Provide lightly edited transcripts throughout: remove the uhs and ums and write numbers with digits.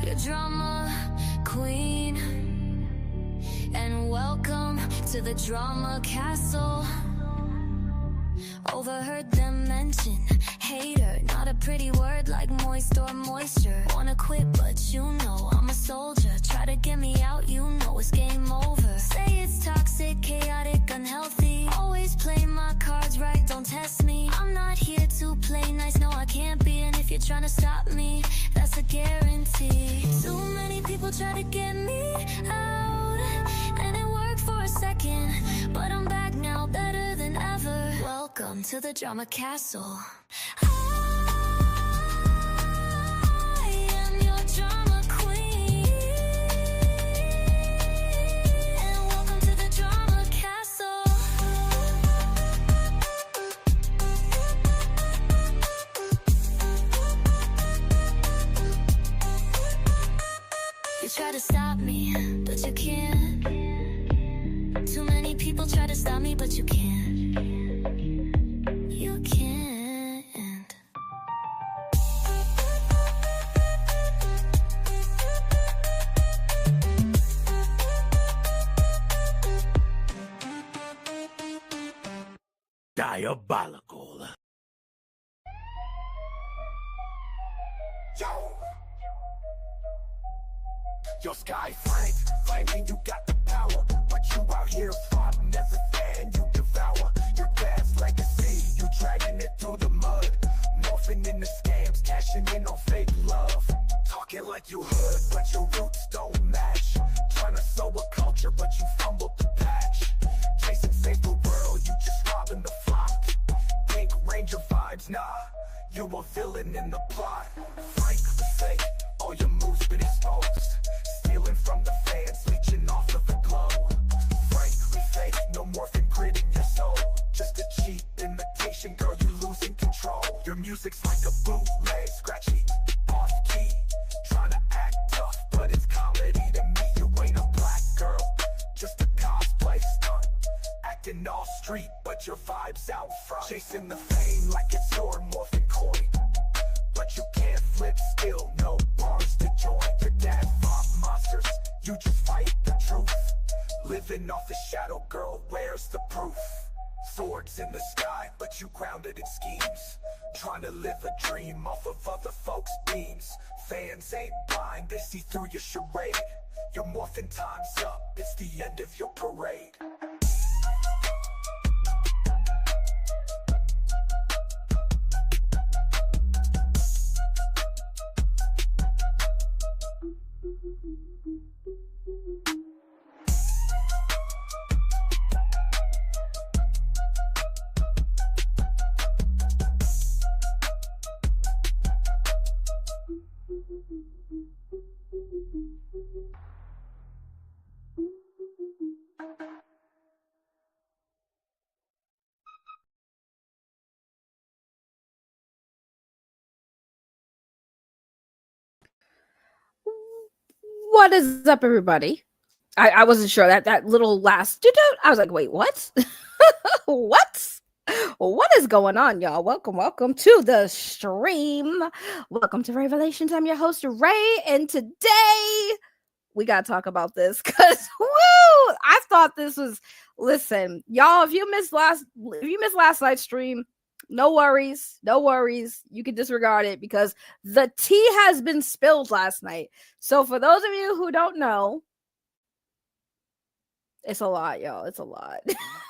your drama queen, and welcome to the drama castle. Overheard them mention hater, not a pretty word like moist or moisture. Wanna quit, but you know I'm a soldier. Try to get me out, you know it's game over. Say it's toxic, chaotic, unhealthy. Always play my cards right, don't test me. I'm not here to play nice, no I can't be. And if you're trying to stop me, that's a guarantee. Too many people try to get me out, and it worked for a second, but I'm back now, better than ever. Welcome to the drama castle. I am your drama queen, and welcome to the drama castle. You try to stop me, but you can't. Too many people try to stop me, but you can't. You can't. Diabolical. Yo, Skye, claiming you got the power, but you out here plotting everything you devour. Your past legacy, you dragging it through the mud, morphing into scams, cashing in on fake love. Talking like you hood, but your roots don't match. Trying to sow a culture, but you fumbled the patch. Chasing safer world, you just robbing the flock. Pink Ranger vibes, nah, you a villain in the plot. Frank the fake, all your moves been exposed. Stealing from the fans, leeching off of the glow. Frankly fake, no morphing grit in your soul. Just a cheap imitation, girl, you losing control. Your music's like a bootleg, scratchy, off key. Trying to act tough, but it's comedy to me. You ain't a black girl, just a cosplay stunt. Acting all street, but your vibes out front. Chasing the fame like it's your morphing coin, but you can't flip still, no bars to join. Your dad fought monsters, you just fight the truth. Living off the shadow, girl, where's the proof? Swords in the sky, but you grounded in schemes. Trying to live a dream off of other folks' beams. Fans ain't blind, they see through your charade. Your morphin' time's up, it's the end of your parade. What is up, everybody? I wasn't sure that little last I was like, wait, what? What is going on, y'all? Welcome to the stream. Welcome to Revelations. I'm your host, Ray, and today we gotta talk about this because woo! I thought this was listen, y'all. If you missed last night's stream, no worries. You can disregard it because the tea has been spilled last night. So for those of you who don't know, it's a lot, y'all. It's a lot.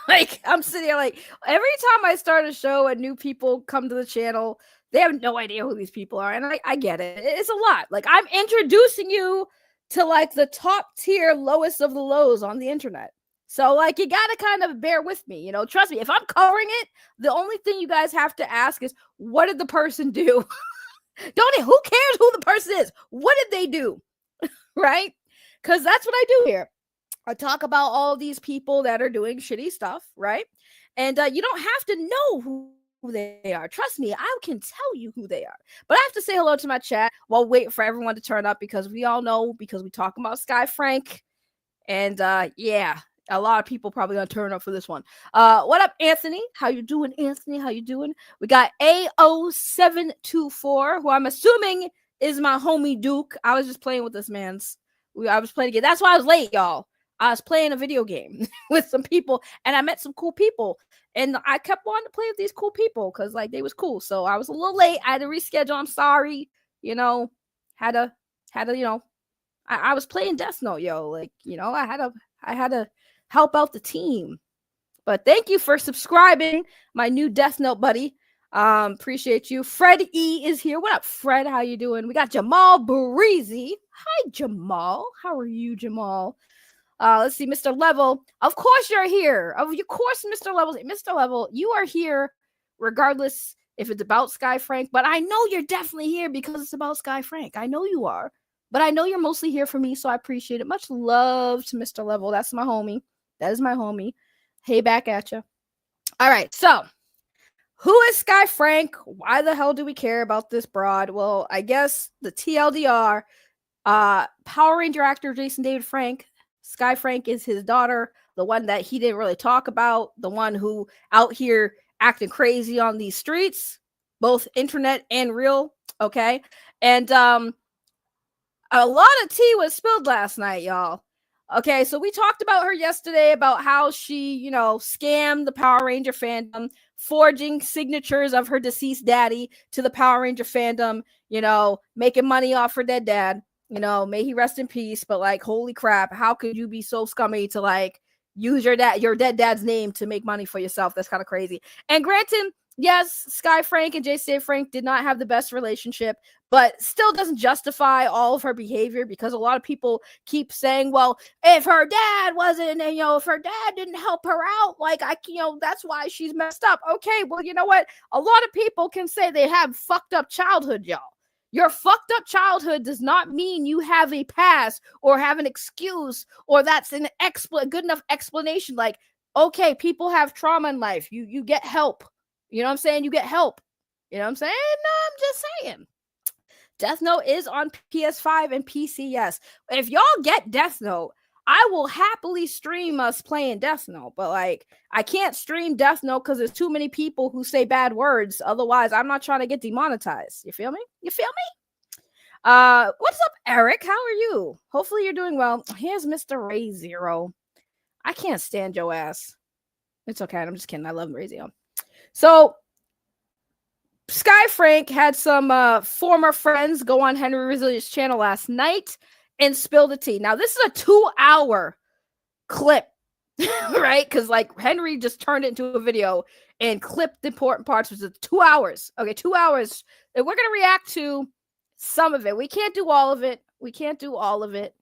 Like, I'm sitting here like, every time I start a show and new people come to the channel, they have no idea who these people are. And I get it. It's a lot. Like, I'm introducing you to like the top tier, lowest of the lows on the internet. So, like, you got to kind of bear with me, you know, trust me. If I'm covering it, the only thing you guys have to ask is, what did the person do? Who cares who the person is? What did they do? Right? Because that's what I do here. I talk about all these people that are doing shitty stuff, right? And you don't have to know who they are. Trust me, I can tell you who they are. But I have to say hello to my chat while waiting for everyone to turn up because we all know, because we talk about Skye Frank. And yeah, a lot of people probably gonna turn up for this one. What up, Anthony? How you doing, Anthony? How you doing? We got AO724, who I'm assuming is my homie Duke. I was just playing with this man's. I was playing a game. That's why I was late, y'all. I was playing a video game with some people, and I met some cool people. And I kept wanting to play with these cool people because, like, they was cool. So I was a little late. I had to reschedule. I'm sorry. You know, had to, you know, I was playing Death Note, yo. Like, you know, I had to help out the team. But thank you for subscribing, my new Death Note buddy. Appreciate you. Fred E is here. What up, Fred? How you doing? We got Jamal Breezy. Hi, Jamal. How are you, Jamal? Let's see, Mr. Level. Of course you're here. Of course, Mr. Level. Mr. Level, you are here regardless if it's about Skye Frank. But I know you're definitely here because it's about Skye Frank. I know you are. But I know you're mostly here for me, so I appreciate it. Much love to Mr. Level. That's my homie. That is my homie. Hey, back at you. All right, so who is Skye Frank? Why the hell do we care about this broad? Well, I guess the TLDR, Power Ranger actor Jason David Frank. Skye Frank is his daughter, the one that he didn't really talk about, the one who out here acting crazy on these streets, both internet and real, okay? And a lot of tea was spilled last night, y'all. Okay, so we talked about her yesterday about how she, you know, scammed the Power Ranger fandom, forging signatures of her deceased daddy to the Power Ranger fandom, you know, making money off her dead dad. You know, may he rest in peace. But like, holy crap, how could you be so scummy to like use your dead dad's name to make money for yourself? That's kind of crazy. And granted, yes, Skye Frank and Jason Frank did not have the best relationship, but still doesn't justify all of her behavior, because a lot of people keep saying, well, if her dad wasn't, you know, if her dad didn't help her out, like, you know, that's why she's messed up. Okay, well, you know what? A lot of people can say they have fucked up childhood, y'all. Your fucked up childhood does not mean you have a pass or have an excuse or that's an good enough explanation. Like, okay, people have trauma in life. You get help. You know what I'm saying? You get help. You know what I'm saying? No, I'm just saying. Death Note is on PS5 and PC, yes. If y'all get Death Note, I will happily stream us playing Death Note. But, like, I can't stream Death Note because there's too many people who say bad words. Otherwise, I'm not trying to get demonetized. You feel me? You feel me? What's up, Eric? How are you? Hopefully you're doing well. Here's Mr. Ray Zero. I can't stand your ass. It's okay. I'm just kidding. I love Ray Zero. So, Skye Frank had some former friends go on Henry Resilient's channel last night and spill the tea. Now, this is a 2-hour clip, right? Because, like, Henry just turned it into a video and clipped the important parts, which is 2 hours. Okay, 2 hours. And we're going to react to some of it. We can't do all of it. We can't do all of it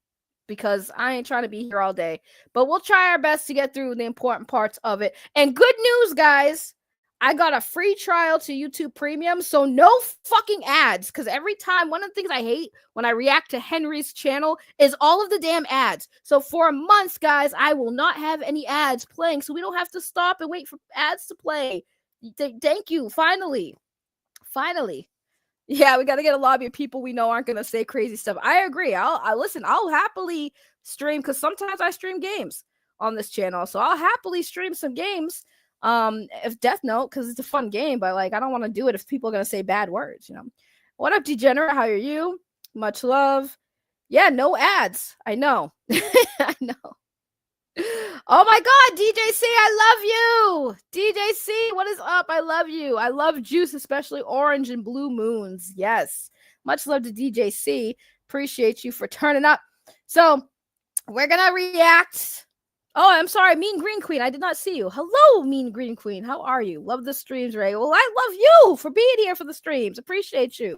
because I ain't trying to be here all day. But we'll try our best to get through the important parts of it. And good news, guys. I got a free trial to YouTube Premium, so no fucking ads. Because every time, one of the things I hate when I react to Henry's channel is all of the damn ads. So for a month, guys, I will not have any ads playing, so we don't have to stop and wait for ads to play. Thank you. Finally. Yeah, we got to get a lobby of people we know aren't going to say crazy stuff. I agree. I'll happily stream, because sometimes I stream games on this channel, so I'll happily stream some games. If Death Note, because it's a fun game, but like I don't want to do it if people are gonna say bad words, you know. What up, Degenerate? How are you? Much love. Yeah, no ads. I know. I know. Oh my god, DJC, I love you. DJC, what is up? I love you. I love juice, especially orange and blue moons. Yes. Much love to DJC. Appreciate you for turning up. So we're gonna react. Oh, I'm sorry, Mean Green Queen. I did not see you. Hello, Mean Green Queen. How are you? Love the streams, Ray. Well, I love you for being here for the streams. Appreciate you.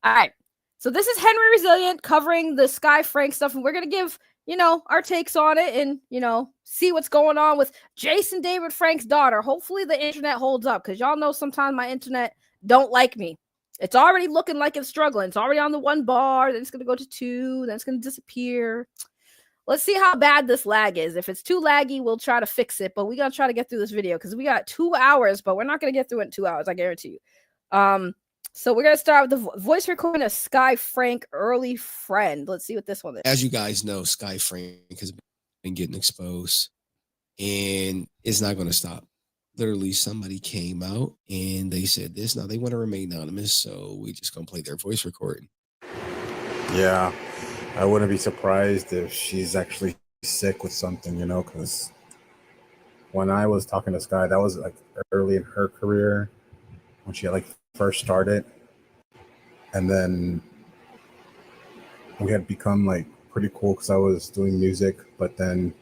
All right. So this is Henry Resilient covering the Skye Frank stuff, and we're going to give, you know, our takes on it and, you know, see what's going on with Jason David Frank's daughter. Hopefully the internet holds up, because y'all know sometimes my internet don't like me. It's already looking like it's struggling. It's already on the 1 bar. Then it's going to go to 2. Then it's going to disappear. Let's see how bad this lag is. If it's too laggy, we'll try to fix it. But we got to try to get through this video because we got 2 hours, but we're not going to get through it in 2 hours, I guarantee you. So we're going to start with the voice recording of Skye Frank, early friend. Let's see what this one is. As you guys know, Skye Frank has been getting exposed, and it's not going to stop. Literally, somebody came out and they said this. Now, they want to remain anonymous, so we just going to play their voice recording. Yeah, I wouldn't be surprised if she's actually sick with something, you know, because when I was talking to Skye, that was like early in her career when she like first started, and then we had become like pretty cool because I was doing music, but then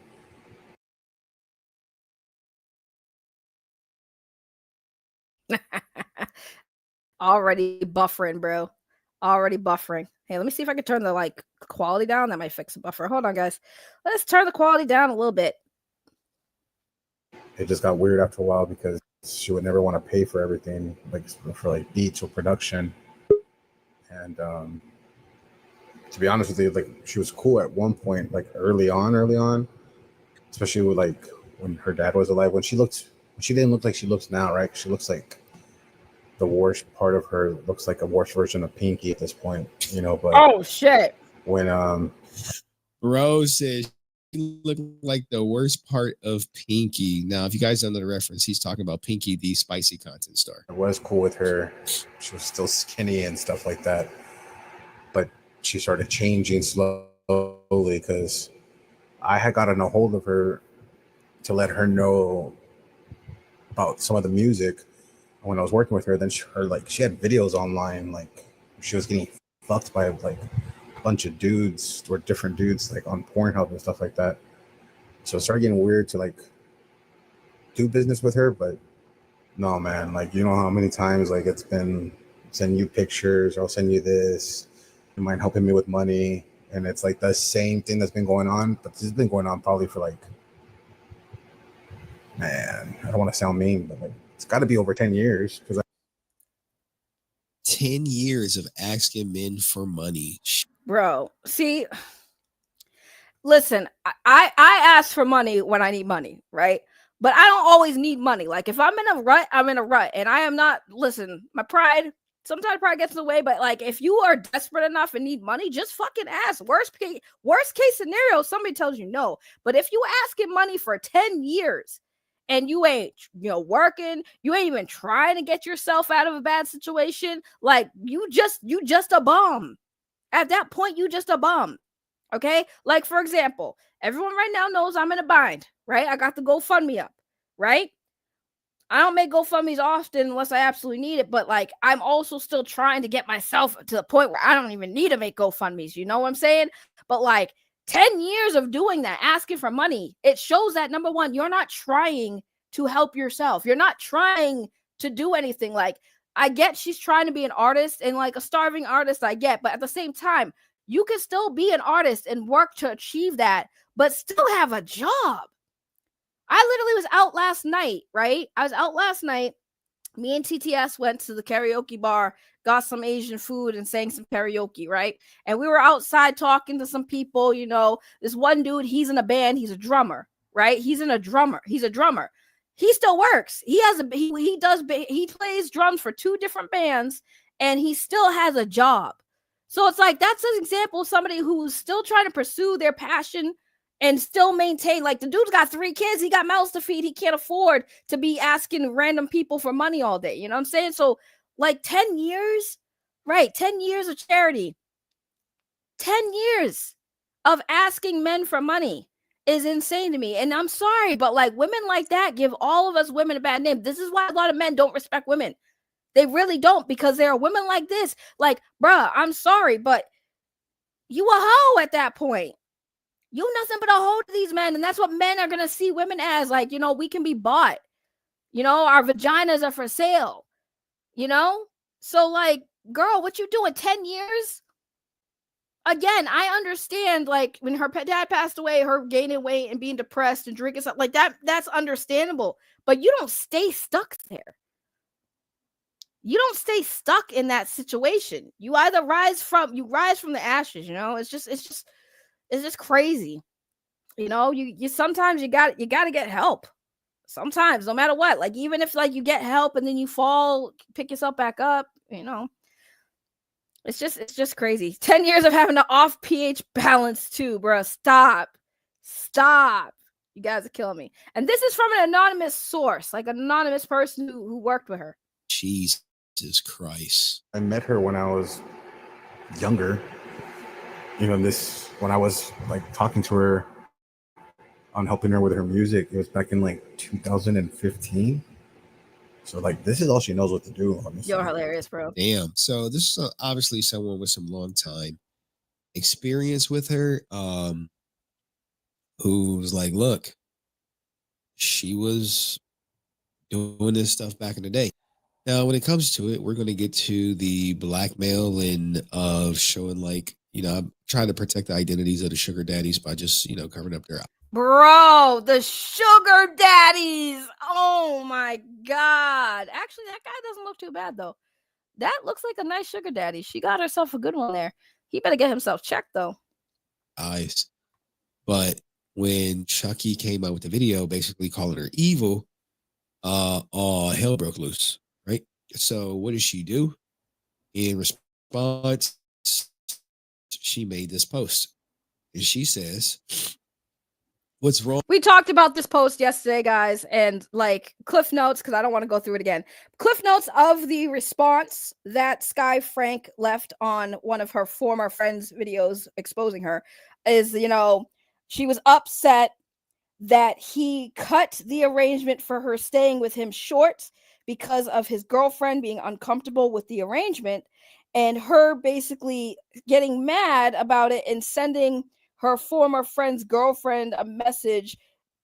Already buffering, bro. Already buffering. Hey, let me see if I can turn the like quality down. That might fix the buffer. Hold on, guys. Let's turn the quality down a little bit. it just got weird after a while because she would never want to pay for everything, like for like beats or production. And to be honest with you, like she was cool at one point, like early on, especially with like when her dad was alive. When she didn't look like she looks now, right? She looks like the worst part of her looks like a worse version of Pinky at this point, you know. But oh shit, when Bro says she looked like the worst part of Pinky. Now, if you guys don't know the reference, he's talking about Pinky, the spicy content star. I was cool with her, she was still skinny and stuff like that, but she started changing slowly because I had gotten a hold of her to let her know about some of the music when I was working with her. Then she had videos online, like she was getting fucked by like a bunch of dudes or different dudes like on Pornhub and stuff like that. So it started getting weird to like do business with her. But no, man, like you know how many times like it's been send you pictures, I'll send you this, you mind helping me with money, and it's like the same thing that's been going on. But this has been going on probably for like, man, I don't want to sound mean, but like it's got to be over 10 years because 10 years of asking men for money. bro. See, listen, I ask for money when I need money, right? But I don't always need money. Like if I'm in a rut, I'm in a rut, and I am not. Listen, my pride. Sometimes pride gets in the way, but like if you are desperate enough and need money, just fucking ask. Worst case scenario, somebody tells you no. But if you asking money for 10 years and you ain't, working, you ain't even trying to get yourself out of a bad situation, like you just a bum. At that point, you just a bum. Okay? Like for example, everyone right now knows I'm in a bind, right? I got the GoFundMe up, right? I don't make GoFundMes often unless I absolutely need it, but like I'm also still trying to get myself to the point where I don't even need to make GoFundMes. You know what I'm saying? But like 10 years of doing that, asking for money, it shows that number one, you're not trying to help yourself. You're not trying to do anything. Like I get she's trying to be an artist and like a starving artist, I get, but at the same time, you can still be an artist and work to achieve that, but still have a job. I literally was out last night, right? I was out last night. Me and TTS went to the karaoke bar, got some Asian food and sang some karaoke, right? And we were outside talking to some people, this one dude, he's in a band, he's a drummer, right? He's a drummer. He still works. He plays drums for 2 different bands and he still has a job. So it's like that's an example of somebody who's still trying to pursue their passion and still maintain. Like the dude's got 3 kids, he got mouths to feed, he can't afford to be asking random people for money all day. You know what I'm saying? So like 10 years, right? 10 years of charity, 10 years of asking men for money is insane to me. And I'm sorry, but like women like that give all of us women a bad name. This is why a lot of men don't respect women. They really don't, because there are women like this. Like, bruh, I'm sorry, but you a hoe at that point. You nothing but a hoe to these men. And that's what men are going to see women as. Like, we can be bought. Our vaginas are for sale. So like, girl, what you doing? 10 years? Again, I understand, like, when her dad passed away, her gaining weight and being depressed and drinking something like that, that's understandable. But you don't stay stuck there. You don't stay stuck in that situation. You either rise from the ashes, It's just crazy. You sometimes you got to get help. Sometimes, no matter what. Like even if like you get help and then you fall, pick yourself back up, It's just crazy. 10 years of having an off pH balance too, bro. Stop. You guys are killing me. And this is from an anonymous source, like an anonymous person who worked with her. Jesus Christ. I met her when I was younger, this when I was like talking to her on helping her with her music, it was back in like 2015. So like this is all she knows what to do. Honestly. You're hilarious, bro. Damn. So this is obviously someone with some long time experience with her, who was like, look, she was doing this stuff back in the day. Now, when it comes to it, we're going to get to the blackmail and of showing like, I'm trying to protect the identities of the sugar daddies by just, covering up their. Bro, the sugar daddies. Oh my God. Actually, that guy doesn't look too bad though. That looks like a nice sugar daddy. She got herself a good one there. He better get himself checked though. Eyes. But when Chucky came out with the video, basically calling her evil, all hell broke loose, right? So what does she do? In response, she made this post. And she says, what's wrong? We talked about this post yesterday, guys, and like cliff notes, because I don't want to go through it again. Cliff notes of the response that Skye Frank left on one of her former friends' videos exposing her is, she was upset that he cut the arrangement for her staying with him short because of his girlfriend being uncomfortable with the arrangement, and her basically getting mad about it and sending her former friend's girlfriend a message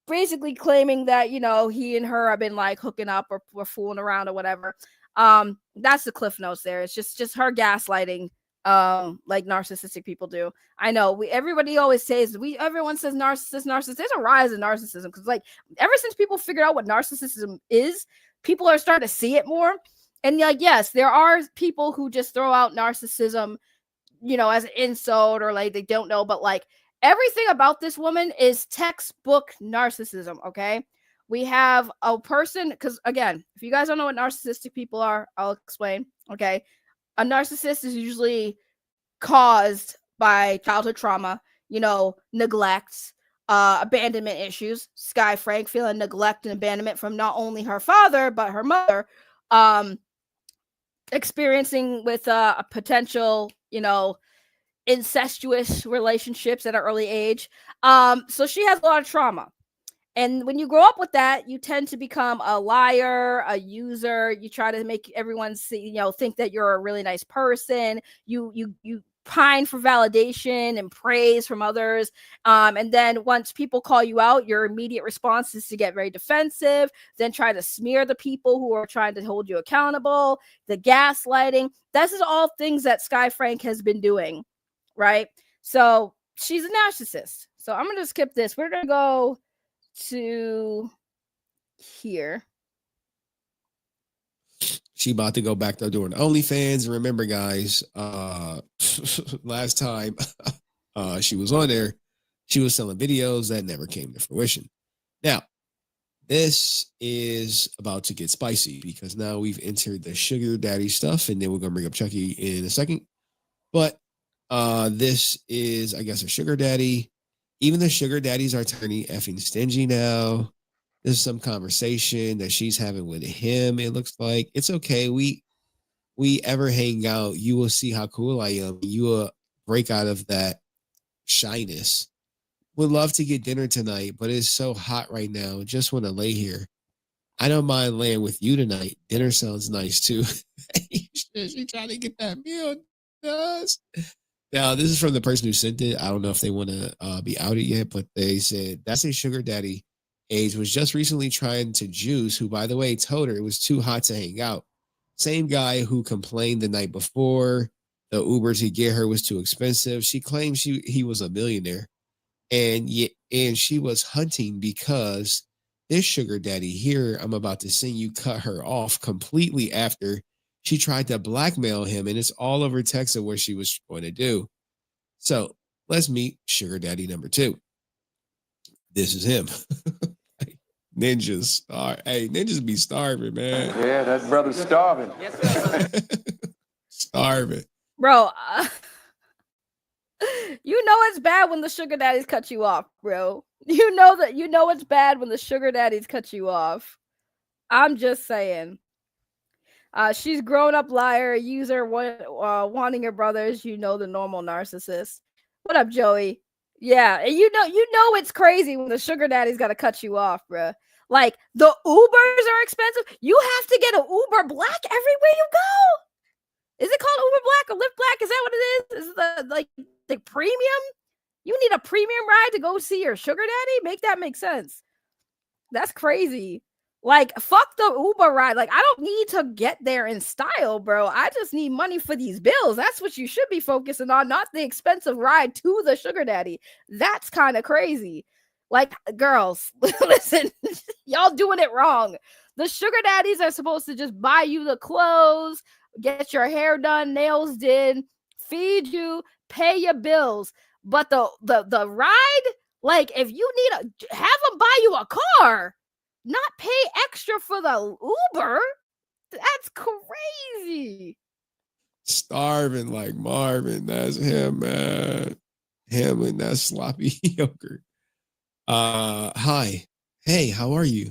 basically claiming that, he and her have been like hooking up or fooling around or whatever. That's the cliff notes there. It's just her gaslighting, like narcissistic people do. I know everybody always says everyone says narcissist. There's a rise in narcissism because like ever since people figured out what narcissism is, people are starting to see it more. And like, yes, there are people who just throw out narcissism, as an insult or like they don't know, but like everything about this woman is textbook narcissism. Okay. We have a person, because again, if you guys don't know what narcissistic people are, I'll explain. Okay. A narcissist is usually caused by childhood trauma, neglect, abandonment issues. Skye Frank feeling neglect and abandonment from not only her father, but her mother, experiencing with a potential, incestuous relationships at an early age. So she has a lot of trauma. And when you grow up with that, you tend to become a liar, a user. You try to make everyone see, think that you're a really nice person. You pine for validation and praise from others. And then once people call you out, your immediate response is to get very defensive, then try to smear the people who are trying to hold you accountable, the gaslighting. This is all things that Skye Frank has been doing, right? So she's a narcissist. So I'm going to skip this. We're going to go to here. She about to go back to doing OnlyFans. Remember, guys, last time she was on there, she was selling videos that never came to fruition. Now, this is about to get spicy because now we've entered the sugar daddy stuff, and then we're going to bring up Chucky in a second. But this is, I guess, a sugar daddy. Even the sugar daddies are turning effing stingy now. There's some conversation that she's having with him. It looks like it's okay. We ever hang out, you will see how cool I am. You will break out of that shyness. Would love to get dinner tonight, but it's so hot right now. Just want to lay here. I don't mind laying with you tonight. Dinner sounds nice too. She trying to get that meal. Does. Now, this is from the person who sent it. I don't know if they want to be outed yet, but they said that's a sugar daddy. Age was just recently trying to juice, who, by the way, told her it was too hot to hang out. Same guy who complained the night before the Uber to get her was too expensive. She claimed he was a millionaire, and she was hunting because this sugar daddy here, I'm about to sing you, cut her off completely after she tried to blackmail him, and it's all over text of what she was going to do. So let's meet sugar daddy number 2. This is him. Ninjas. Hey, ninjas be starving, man. Yeah, that brother's starving. Starving. Bro, it's bad when the sugar daddies cut you off, bro. It's bad when the sugar daddies cut you off. I'm just saying. She's grown up liar, user, wanting her brothers, the normal narcissist. What up, Joey? Yeah, and you know it's crazy when the sugar daddy's got to cut you off, bruh. Like the Ubers are expensive. You have to get an Uber Black everywhere you go. Is it called Uber Black or Lyft Black? Is that what it is? Is it the premium? You need a premium ride to go see your sugar daddy? Make that make sense. That's crazy. Like, fuck the Uber ride. Like, I don't need to get there in style, bro. I just need money for these bills. That's what you should be focusing on, not the expensive ride to the sugar daddy. That's kind of crazy. Like, girls, listen, y'all doing it wrong. The sugar daddies are supposed to just buy you the clothes, get your hair done, nails did, feed you, pay your bills. But the ride, like, if you need have them buy you a car, not pay extra for the Uber. That's crazy. Starving like Marvin. That's him, man. Him and that sloppy yogurt. Hi. Hey, how are you?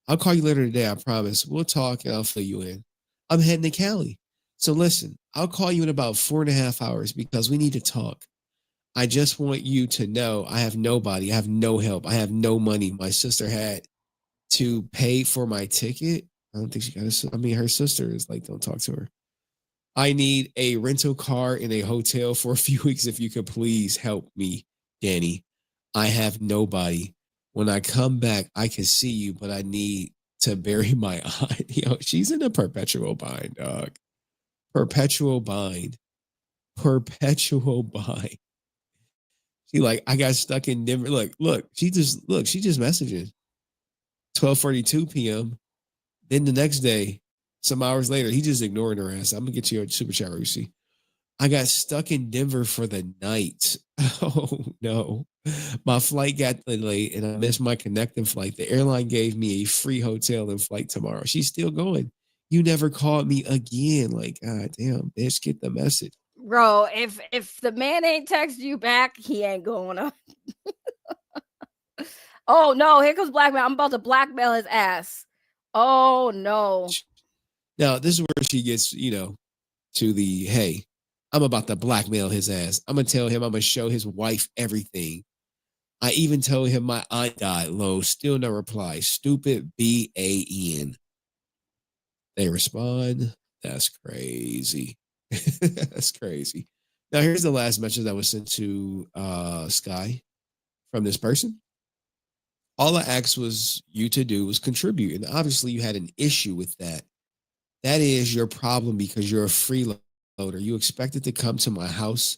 I'll call you later today, I promise. We'll talk and I'll fill you in. I'm heading to Cali. So listen, I'll call you in about 4.5 hours because we need to talk. I just want you to know I have nobody. I have no help. I have no money. My sister had to pay for my ticket. I don't think she got her sister is like, don't talk to her. I need a rental car in a hotel for a few weeks. If you could please help me, Danny. I have nobody. When I come back, I can see you, but I need to bury my aunt. She's in a perpetual bind, dog. Perpetual bind. She like, I got stuck in Denver. Look, she just messaging. 12:42 p.m. Then the next day, some hours later, he just ignoring her ass. I'm gonna get you a super chat, Rusi. I got stuck in Denver for the night. Oh no. My flight got delayed and I missed my connecting flight. The airline gave me a free hotel and flight tomorrow. She's still going. You never called me again. Like, God damn, bitch, get the message. Bro, if the man ain't text you back, he ain't going up. Oh no, here comes blackmail. I'm about to blackmail his ass. Oh no. Now, this is where she gets, to the, hey, I'm about to blackmail his ass. I'm going to tell him I'm going to show his wife everything. I even told him my aunt died. Low, still no reply. Stupid BAN. They respond. That's crazy. That's crazy. Now, here's the last message that was sent to Skye from this person. All I asked was you to do was contribute. And obviously you had an issue with that. That is your problem because you're a freeloader. You expected to come to my house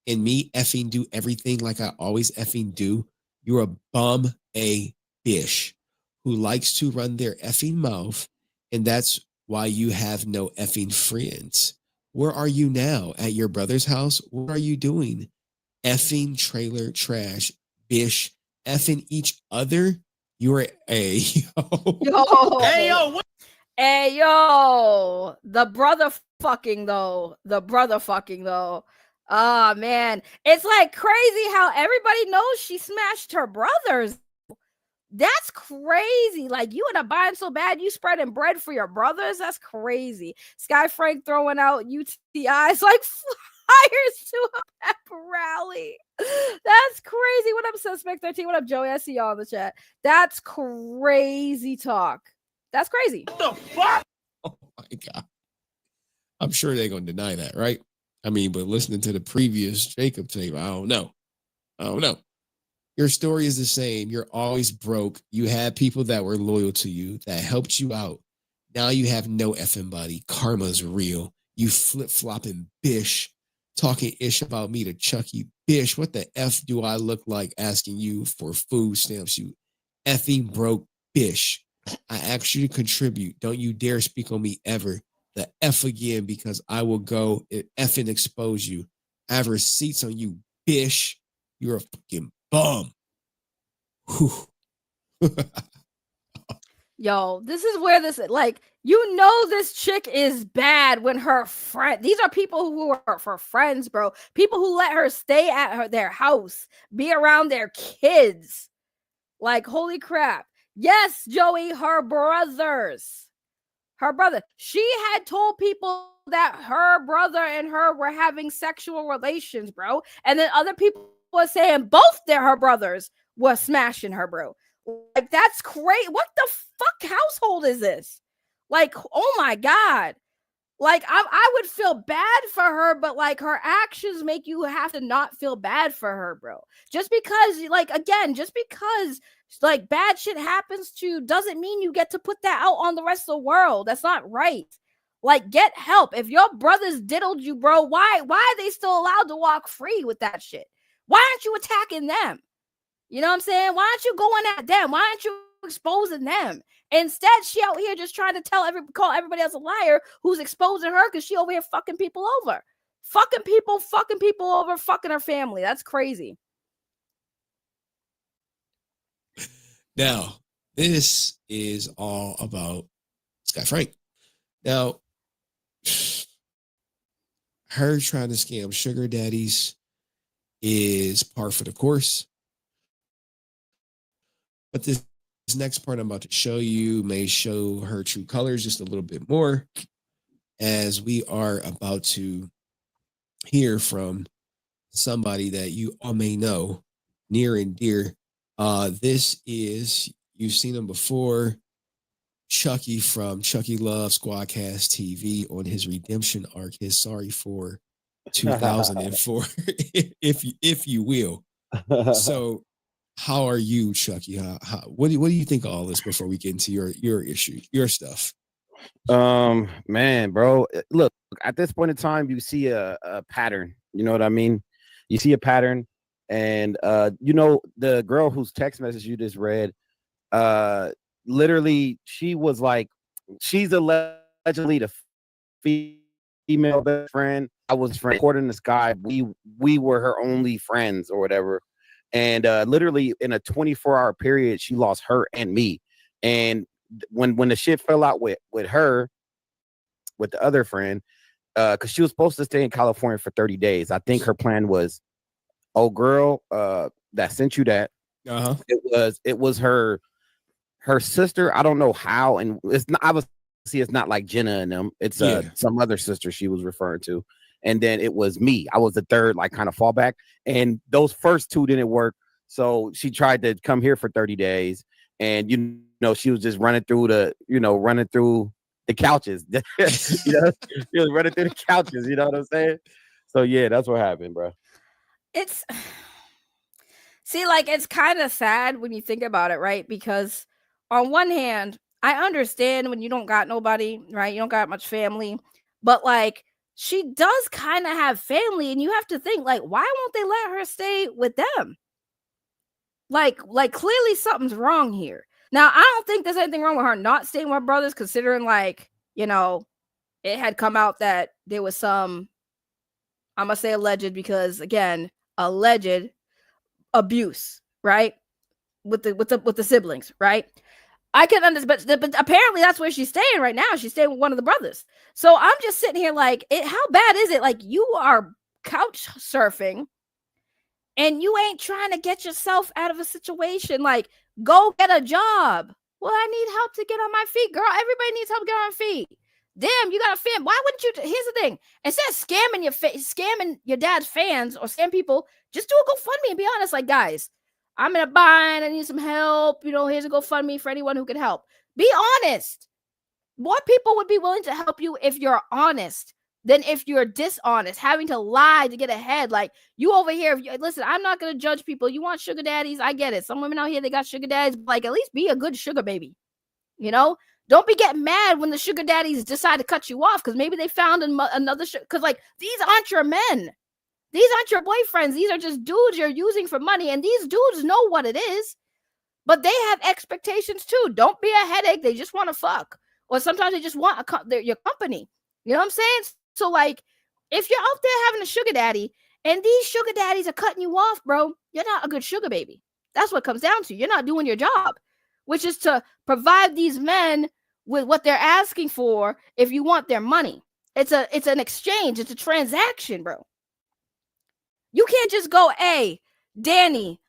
and me effing do everything like I always effing do. You're a bum a bish who likes to run their effing mouth. And that's why you have no effing friends. Where are you now? At your brother's house? What are you doing? Effing trailer trash bish. Effing each other. You're a yo. Hey yo, what? Hey yo, the brother fucking though. Oh man, it's like crazy how everybody knows she smashed her brothers. That's crazy. Like, you end up buying so bad you spreading bread for your brothers. That's crazy. Skye Frank throwing out UTIs like flyers to a pep rally. That's crazy. What up, Suspect 13? What up, Joey? I see y'all in the chat. That's crazy talk. That's crazy. What the fuck? Oh my God. I'm sure they're going to deny that, right? I mean, but listening to the previous Jacob tape, I don't know. Your story is the same. You're always broke. You had people that were loyal to you, that helped you out. Now you have no effing body. Karma's real. You flip-flopping bish, talking ish about me to Chucky. Bish, what the F do I look like asking you for food stamps, you effing broke bish? I asked you to contribute. Don't you dare speak on me ever. The F again, because I will go and effing expose you. I have receipts on you, bish. You're a fucking bum. Yo, this is where this, like, this chick is bad when her friend, these are people who are her friends, bro. People who let her stay at their house, be around their kids. Like, holy crap. Yes, Joey, her brother. She had told people that her brother and her were having sexual relations, bro. And then other people was saying both her brothers were smashing her, bro. Like, that's crazy. What the fuck household is this? Like, oh my God. Like, I would feel bad for her, but like her actions make you have to not feel bad for her, bro. Just because, like, again, just because like bad shit happens to you doesn't mean you get to put that out on the rest of the world. That's not right. Like, get help. If your brothers diddled you, bro, why are they still allowed to walk free with that shit? Why aren't you attacking them? You know what I'm saying? Why aren't you going at them? Why aren't you exposing them? Instead, she out here just trying to call everybody else a liar who's exposing her because she over here fucking people over. Fucking people over, fucking her family. That's crazy. Now, this is all about Skye Frank. Now, her trying to scam sugar daddies is par for the course. But this next part I'm about to show you may show her true colors just a little bit more, as we are about to hear from somebody that you all may know near and dear. This is, you've seen him before, Chucky from Chucky Loves Squadcast TV on his redemption arc, his Sorry for 2004, if you will. So, how are you, Chucky? What do you think of all this before we get into your issue, your stuff? Man, bro, look, at this point in time, you see a pattern. You know what I mean? You see a pattern, and you know, the girl whose text message you just read, literally, she was like, she's allegedly the female best friend. I was recording this guy. We were her only friends or whatever. And literally in a 24-hour period, she lost her and me. And when the shit fell out with her, with the other friend, because she was supposed to stay in California for 30 days. I think her plan was, oh girl, that sent you that. Uh-huh. It was her sister. I don't know how, and it's not obviously it's not like Jenna and them. It's some other sister she was referring to. And then it was me. I was the third, like, kind of fallback. And those first two didn't work. So she tried to come here for 30 days. And, you know, she was just running through the couches. You know, she was running through the couches. You know what I'm saying? So, yeah, that's what happened, bro. It's kind of sad when you think about it, right? Because on one hand, I understand when you don't got nobody, right? You don't got much family. But, like, she does kind of have family, and you have to think, like, why won't they let her stay with them? Like clearly something's wrong here. Now, I don't think there's anything wrong with her not staying with her brothers, considering, like, you know, it had come out that there was some, I'm gonna say alleged because, again, alleged abuse, right? With the siblings, right? I can understand, but apparently that's where she's staying right now. She's staying with one of the brothers. So I'm just sitting here like, how bad is it? Like, you are couch surfing and you ain't trying to get yourself out of a situation. Like, go get a job. Well, I need help to get on my feet, girl. Everybody needs help to get on my feet. Damn, you got a fan. Why wouldn't you? Here's the thing. Instead of scamming your dad's fans or scam people, just do a GoFundMe and be honest. Like, guys, I'm in a bind. I need some help. You know, here's a GoFundMe for anyone who can help. Be honest. More people would be willing to help you if you're honest than if you're dishonest, having to lie to get ahead. Like, you over here, listen, I'm not going to judge people. You want sugar daddies? I get it. Some women out here, they got sugar daddies. Like, at least be a good sugar baby. You know? Don't be getting mad when the sugar daddies decide to cut you off because maybe they found another because, like, these aren't your men. These aren't your boyfriends. These are just dudes you're using for money. And these dudes know what it is. But they have expectations too. Don't be a headache. They just want to fuck. Or sometimes they just want your company. You know what I'm saying? So, like, if you're out there having a sugar daddy and these sugar daddies are cutting you off, bro, you're not a good sugar baby. That's what it comes down to. You're not doing your job, which is to provide these men with what they're asking for if you want their money. It's an exchange. It's a transaction, bro. You can't just go, hey, Danny,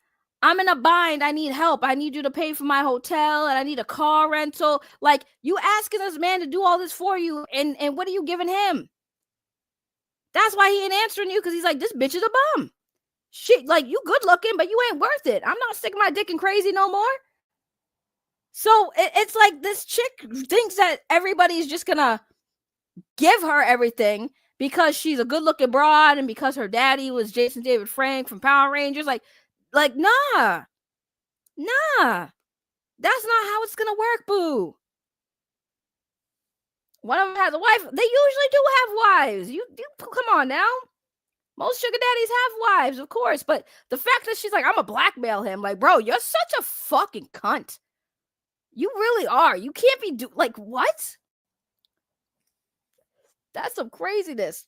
I'm in a bind. I need help. I need you to pay for my hotel and I need a car rental. Like, you asking this man to do all this for you. And what are you giving him? That's why he ain't answering you, because he's like, this bitch is a bum. She like, you good looking, but you ain't worth it. I'm not sticking my dick in crazy no more. So it's like this chick thinks that everybody's just gonna give her everything because she's a good looking broad and because her daddy was Jason David Frank from Power Rangers. Like nah. That's not how it's gonna work, boo. One of them has a wife. They usually do have wives. You come on now. Most sugar daddies have wives, of course. But the fact that she's like, I'm gonna blackmail him, like, bro, you're such a fucking cunt. You really are. You can't be like, what? That's some craziness.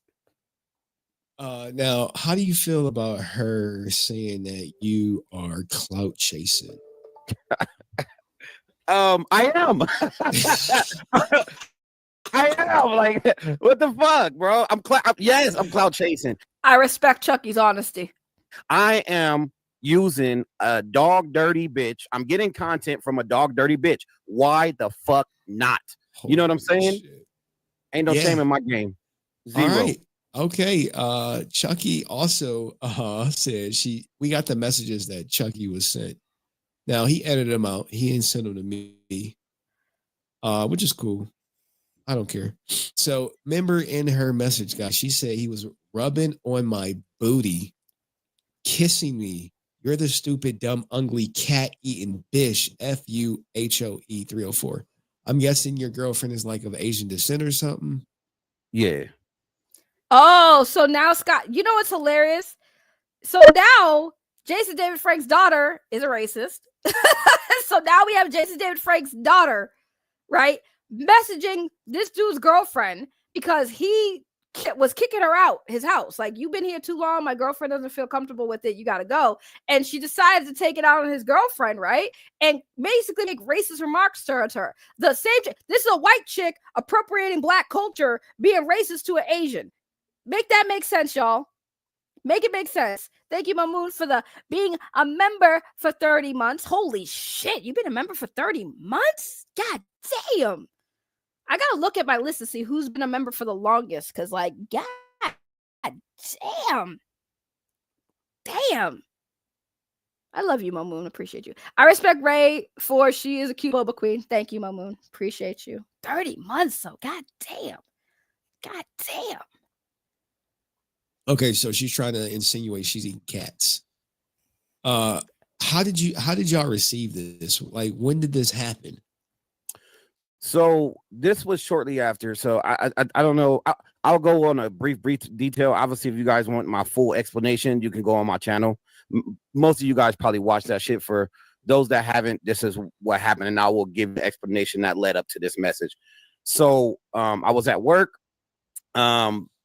Now, how do you feel about her saying that you are clout chasing? I am. I am. Like, what the fuck, bro? I'm clout chasing. I respect Chucky's honesty. I am using a dog dirty bitch. I'm getting content from a dog dirty bitch. Why the fuck not? You know what I'm saying? Shit. Ain't no shame in my game. Zero. All right. Okay. Chucky also said we got the messages that Chucky was sent. Now he edited them out. He didn't send them to me, which is cool. I don't care. So remember in her message, guys, she said he was rubbing on my booty, kissing me. You're the stupid, dumb, ugly, cat-eating bish. FUHOE 304. I'm guessing your girlfriend is like of Asian descent or something. Yeah. Oh, so now Scott, you know what's hilarious? So now Jason David Frank's daughter is a racist. So now we have Jason David Frank's daughter, right, messaging this dude's girlfriend because he was kicking her out his house. Like, you've been here too long. My girlfriend doesn't feel comfortable with it. You got to go. And she decided to take it out on his girlfriend, right? And basically make racist remarks to her. The same. This is a white chick appropriating black culture, being racist to an Asian. Make that make sense, y'all. Make it make sense. Thank you, Mamoon, for being a member for 30 months. Holy shit, you've been a member for 30 months? God damn. I gotta look at my list to see who's been a member for the longest, because, like, God damn. Damn. I love you, Mamoon. Appreciate you. I respect Ray for she is a cute boba queen. Thank you, Mamoon. Appreciate you. 30 months, so God damn. God damn. Okay, so she's trying to insinuate she's eating cats. How did y'all receive this? Like, when did this happen? So this was shortly after. So I don't know. I'll go on a brief detail. Obviously, if you guys want my full explanation, you can go on my channel. Most of you guys probably watched that shit. For those that haven't, this is what happened, and I will give the explanation that led up to this message. So I was at work.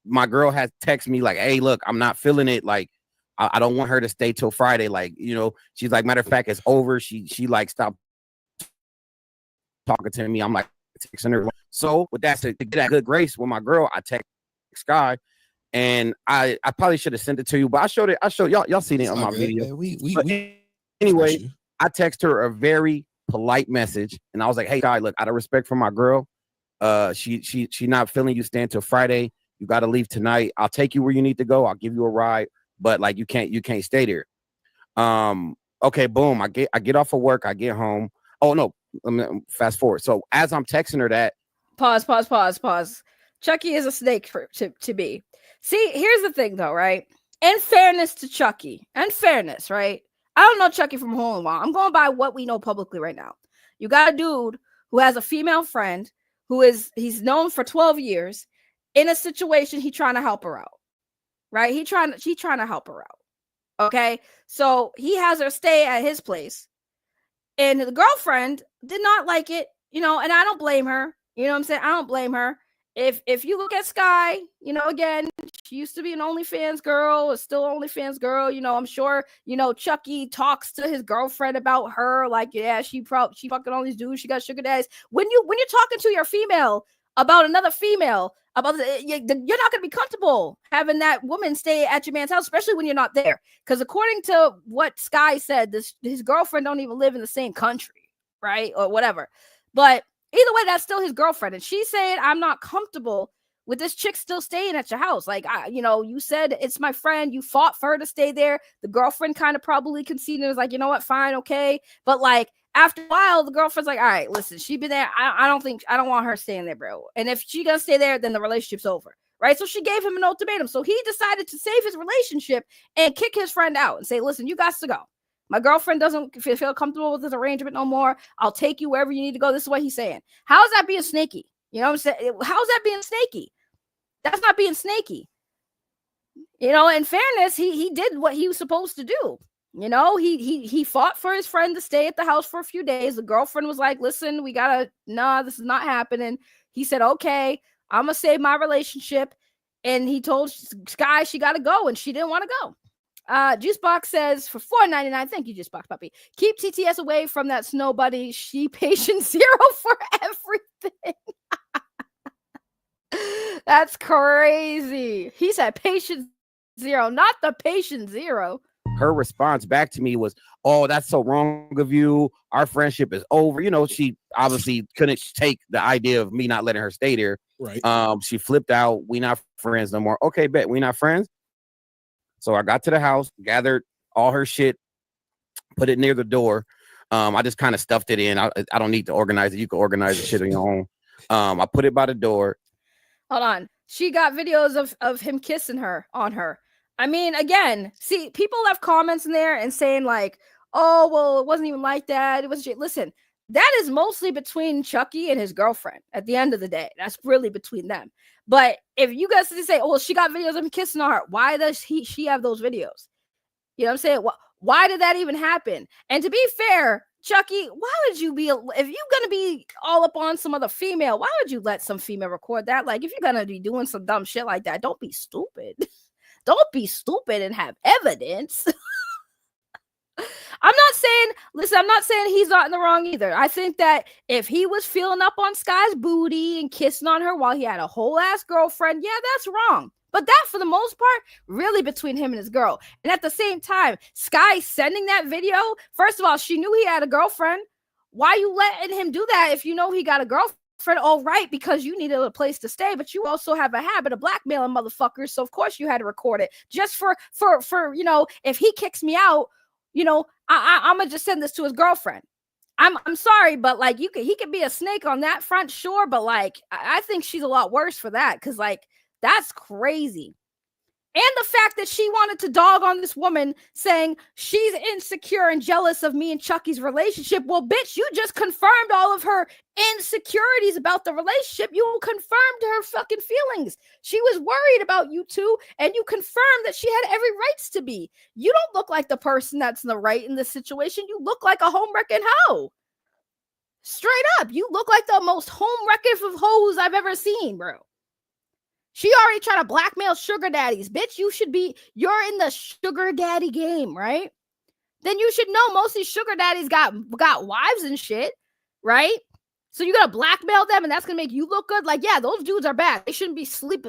My girl had texted me like, hey, look, I'm not feeling it. Like, I don't want her to stay till Friday. Like, you know, she's like, matter of fact, it's over. She like stopped talking to me. I'm like texting her. So with that, to get that good grace with my girl, I text Skye, and I probably should have sent it to you, but I showed y'all seen it on my video. Anyway, I text her a very polite message, and I was like, hey, Skye, look, out of respect for my girl, she not feeling you staying till Friday. You got to leave tonight. I'll take you where you need to go. I'll give you a ride, but like you can't stay there. Okay, boom. I get off of work. I get home. Oh no, fast forward. So as I'm texting her that, pause. Chucky is a snake to be. See, here's the thing though, right? In fairness to Chucky, right? I don't know Chucky from hole in the wall. I'm going by what we know publicly right now. You got a dude who has a female friend he's known for 12 years. In a situation, he trying to help her out, right? She trying to help her out. Okay, so he has her stay at his place, and the girlfriend did not like it, you know. And I don't blame her. You know what I'm saying? I don't blame her. If you look at Skye, you know, again, she used to be an OnlyFans girl, is still an OnlyFans girl. You know, I'm sure, you know, Chucky talks to his girlfriend about her, like, yeah, she fucking all these dudes. She got sugar daddies. When you're talking to your female about another female, you're not going to be comfortable having that woman stay at your man's house, especially when you're not there. Because according to what Skye said, his girlfriend don't even live in the same country, right? Or whatever. But either way, that's still his girlfriend. And she's saying, I'm not comfortable with this chick still staying at your house? Like, you said it's my friend. You fought for her to stay there. The girlfriend kind of probably conceded and was like, you know what? Fine. Okay. But like, after a while, the girlfriend's like, all right, listen, she been there. I don't want her staying there, bro. And if she gonna stay there, then the relationship's over. Right. So she gave him an ultimatum. So he decided to save his relationship and kick his friend out and say, listen, you got to go. My girlfriend doesn't feel comfortable with this arrangement no more. I'll take you wherever you need to go. This is what he's saying. How's that being snaky? You know what I'm saying? How's that being snaky? That's not being snaky. In fairness, he did what he was supposed to do. He fought for his friend to stay at the house for a few days. The girlfriend was like, listen, this is not happening. He said, okay, I'm going to save my relationship. And he told Skye she got to go, and she didn't want to go. Juicebox says for $4.99. Thank you, Juicebox puppy. Keep TTS away from that snow buddy. She patient zero for everything. That's crazy. He said patient zero, not the patient zero. Her response back to me was, oh, that's so wrong of you. Our friendship is over. She obviously couldn't take the idea of me not letting her stay there. Right. She flipped out. We not friends no more. Okay, bet we not friends. So I got to the house, gathered all her shit, put it near the door. I just kind of stuffed it in. I don't need to organize it. You can organize the shit on your own. I put it by the door. Hold on. She got videos of him kissing her on her. I mean, again, see, people have comments in there and saying like, oh, well, it wasn't even like that. It was, listen, that is mostly between Chucky and his girlfriend at the end of the day. That's really between them. But if you guys say, oh, well, she got videos of him kissing on her, why does she have those videos? You know what I'm saying? Why did that even happen? And to be fair, Chucky, why would you be, if you're going to be all up on some other female, why would you let some female record that? Like, if you're going to be doing some dumb shit like that, don't be stupid. Don't be stupid and have evidence. I'm not saying he's not in the wrong either. I think that if he was feeling up on Skye's booty and kissing on her while he had a whole ass girlfriend, yeah, that's wrong. But that, for the most part, really between him and his girl. And at the same time, Skye sending that video, first of all, she knew he had a girlfriend. Why you letting him do that if you know he got a girlfriend? All right, because you needed a place to stay, but you also have a habit of blackmailing motherfuckers. So of course you had to record it just for if he kicks me out, I'm gonna just send this to his girlfriend. I'm sorry, but like he could be a snake on that front, sure, but like I think she's a lot worse for that, because like that's crazy. And the fact that she wanted to dog on this woman saying she's insecure and jealous of me and Chucky's relationship. Well, bitch, you just confirmed all of her insecurities about the relationship. You confirmed her fucking feelings. She was worried about you two, and you confirmed that she had every rights to be. You don't look like the person that's in the right in this situation. You look like a homewrecking hoe. Straight up, you look like the most homewrecking of hoes I've ever seen, bro. She already tried to blackmail sugar daddies. Bitch, you're in the sugar daddy game, right? Then you should know most of these sugar daddies got wives and shit, right? So you gotta blackmail them, and that's gonna make you look good. Like, yeah, those dudes are bad. They shouldn't be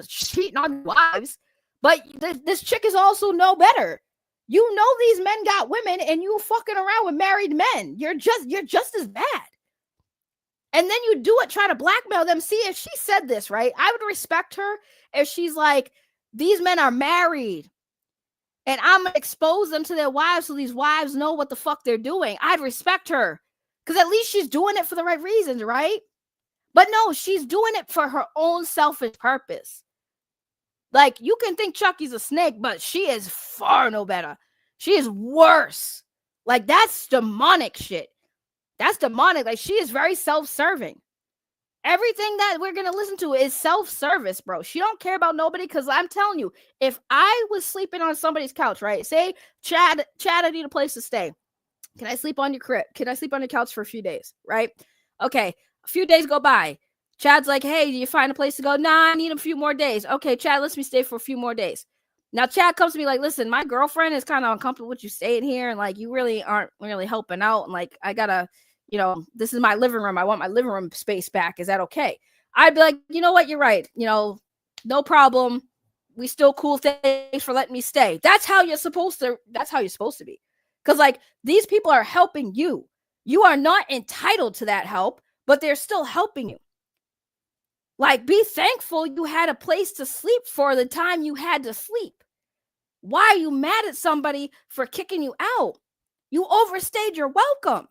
cheating on wives. But this chick is also no better. You know these men got women, and you fucking around with married men. You're just as bad. And then you do it, try to blackmail them. See, if she said this, right, I would respect her if she's like, these men are married and I'm going to expose them to their wives so these wives know what the fuck they're doing. I'd respect her because at least she's doing it for the right reasons, right? But no, she's doing it for her own selfish purpose. Like, you can think Chucky's a snake, but she is far no better. She is worse. Like, that's demonic shit. That's demonic. Like, she is very self-serving. Everything that we're going to listen to is self-service, bro. She don't care about nobody, because I'm telling you, if I was sleeping on somebody's couch, right? Say, Chad, I need a place to stay. Can I sleep on your crib? Can I sleep on your couch for a few days, right? Okay, a few days go by. Chad's like, hey, do you find a place to go? Nah, I need a few more days. Okay, Chad, lets me stay for a few more days. Now, Chad comes to me like, listen, my girlfriend is kind of uncomfortable with you staying here, and like, you really aren't really helping out, and like, I gotta... this is my living room. I want my living room space back. Is that okay? I'd be like, you know what? You're right. No problem. We still cool. Thanks for letting me stay. That's how you're supposed to be. Because like, these people are helping you. You are not entitled to that help, but they're still helping you. Like, be thankful you had a place to sleep for the time you had to sleep. Why are you mad at somebody for kicking you out? You overstayed your welcome.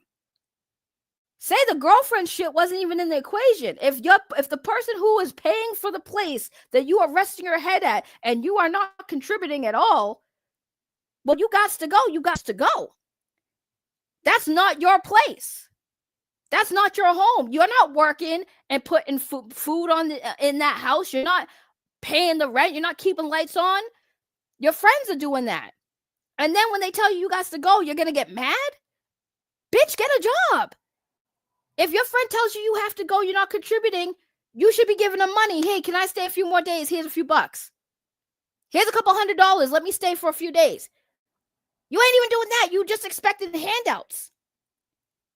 Say the girlfriend shit wasn't even in the equation. If the person who is paying for the place that you are resting your head at and you are not contributing at all, well, you got to go. You got to go. That's not your place. That's not your home. You're not working and putting food on in that house. You're not paying the rent. You're not keeping lights on. Your friends are doing that. And then when they tell you got to go, you're going to get mad? Bitch, get a job. If your friend tells you you have to go, you're not contributing, you should be giving them money. Hey, can I stay a few more days? Here's a few bucks. Here's a couple $100. Let me stay for a few days. You ain't even doing that. You just expected the handouts.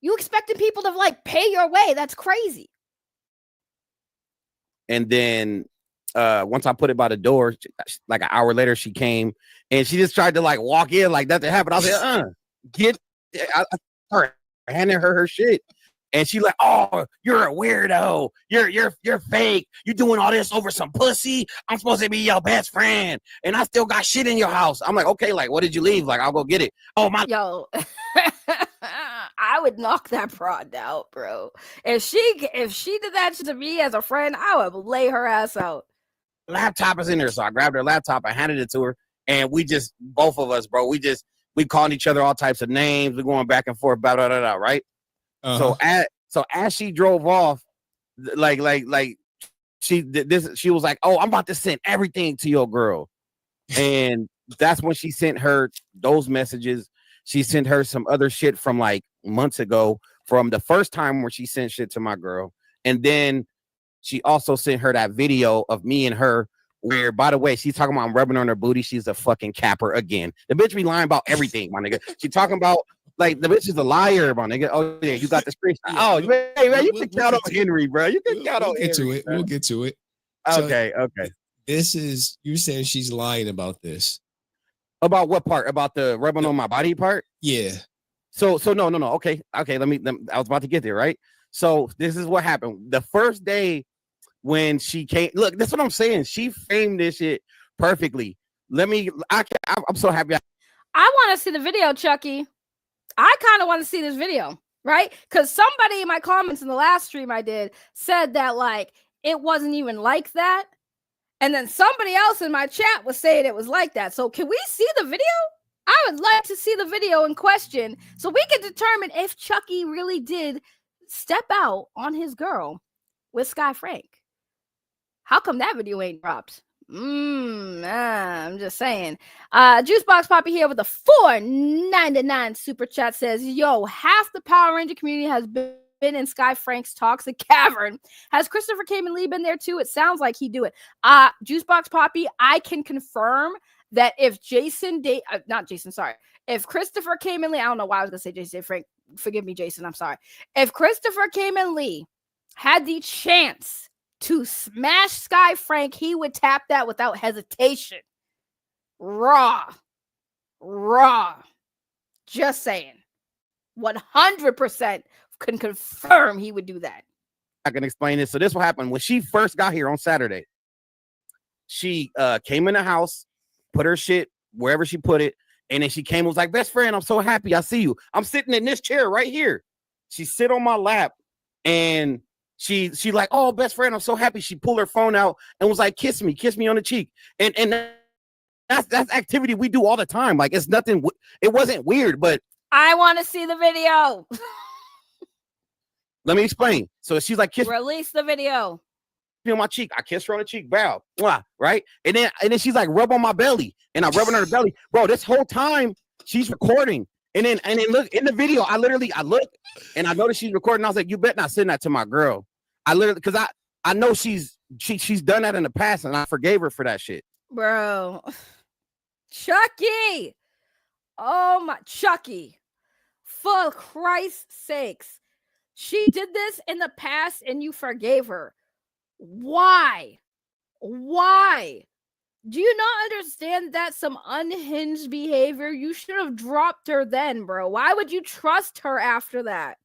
You expected people to like pay your way. That's crazy. And then once I put it by the door, like an hour later, she came and she just tried to like walk in like nothing happened. I was like, I handed her shit. And she like, oh, you're a weirdo. You're fake. You're doing all this over some pussy. I'm supposed to be your best friend. And I still got shit in your house. I'm like, okay, like, what did you leave? Like, I'll go get it. Oh, my. Yo, I would knock that broad out, bro. If she did that to me as a friend, I would lay her ass out. Laptop is in there. So I grabbed her laptop. I handed it to her. And we just, both of us, bro, we calling each other all types of names. We're going back and forth, blah, blah, blah, blah, right? Uh-huh. So as she drove off, she was like, "Oh, I'm about to send everything to your girl," and that's when she sent her those messages. She sent her some other shit from like months ago, from the first time where she sent shit to my girl, and then she also sent her that video of me and her. Where, by the way, she's talking about I'm rubbing on her booty. She's a fucking capper again. The bitch be lying about everything, my nigga. She talking about. Like, the bitch is a liar, my nigga. Oh, yeah, you got the screen. Oh, hey, man, you can count on Henry, bro. You can count on Henry. We'll get to it. Okay. This is, you saying she's lying about this. About what part? About the rubbing on my body part? Yeah. So no. Okay. Let me, I was about to get there, right? So this is what happened. The first day when she came, look, that's what I'm saying. She framed this shit perfectly. I'm so happy. I want to see the video, Chucky. I kind of want to see this video, right? Because somebody in my comments in the last stream I did said that like it wasn't even like that. And then somebody else in my chat was saying it was like that. So can we see the video? I would like to see the video in question so we can determine if Chucky really did step out on his girl with Skye Frank. How come that video ain't dropped? I'm just saying. Juicebox Poppy here with a $4.99 super chat says, yo, half the Power Ranger community has been in Skye Frank's toxic cavern. Has Christopher Kamen Lee been there too? It sounds like he do it. Juicebox Poppy, I can confirm that if if Christopher Kamen Lee, I don't know why I was gonna say Jason Frank. Forgive me, Jason. I'm sorry. If Christopher Kamen Lee had the chance to smash Skye Frank, he would tap that without hesitation. Raw. Just saying. 100% can confirm he would do that. I can explain this. So this will happen. When she first got here on Saturday, she came in the house, put her shit wherever she put it, and then she came and was like, best friend, I'm so happy I see you. I'm sitting in this chair right here. She sit on my lap, and she like, oh, best friend, I'm so happy. She pulled her phone out and was like, kiss me on the cheek. And that's activity we do all the time. Like, it's nothing, it wasn't weird, but I want to see the video. Let me explain. So she's like, release the video. On my cheek. I kissed her on the cheek, bow, right? And then she's like, rub on my belly. And I'm rubbing on her belly. Bro, this whole time she's recording. And then look in the video, I look and I noticed she's recording. I was like, you bet not send that to my girl. I literally, because I know she's done that in the past, and I forgave her for that shit. Bro. Chucky. Oh my Chucky. For Christ's sakes. She did this in the past and you forgave her. Why? Do you not understand that's some unhinged behavior? You should have dropped her then, bro. Why would you trust her after that?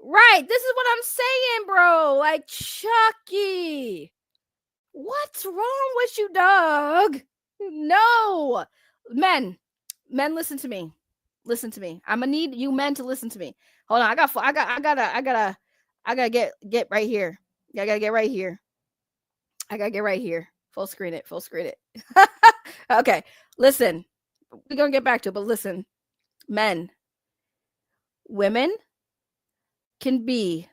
Right. This is what I'm saying, bro. Like, Chucky, what's wrong with you, dog? No. Men, listen to me. Listen to me. I'm gonna need you men to listen to me. Hold on. I gotta get right here. I gotta get right here. I gotta get right here. Full screen it. Okay. Listen. We're gonna get back to it, but listen. Men, women can be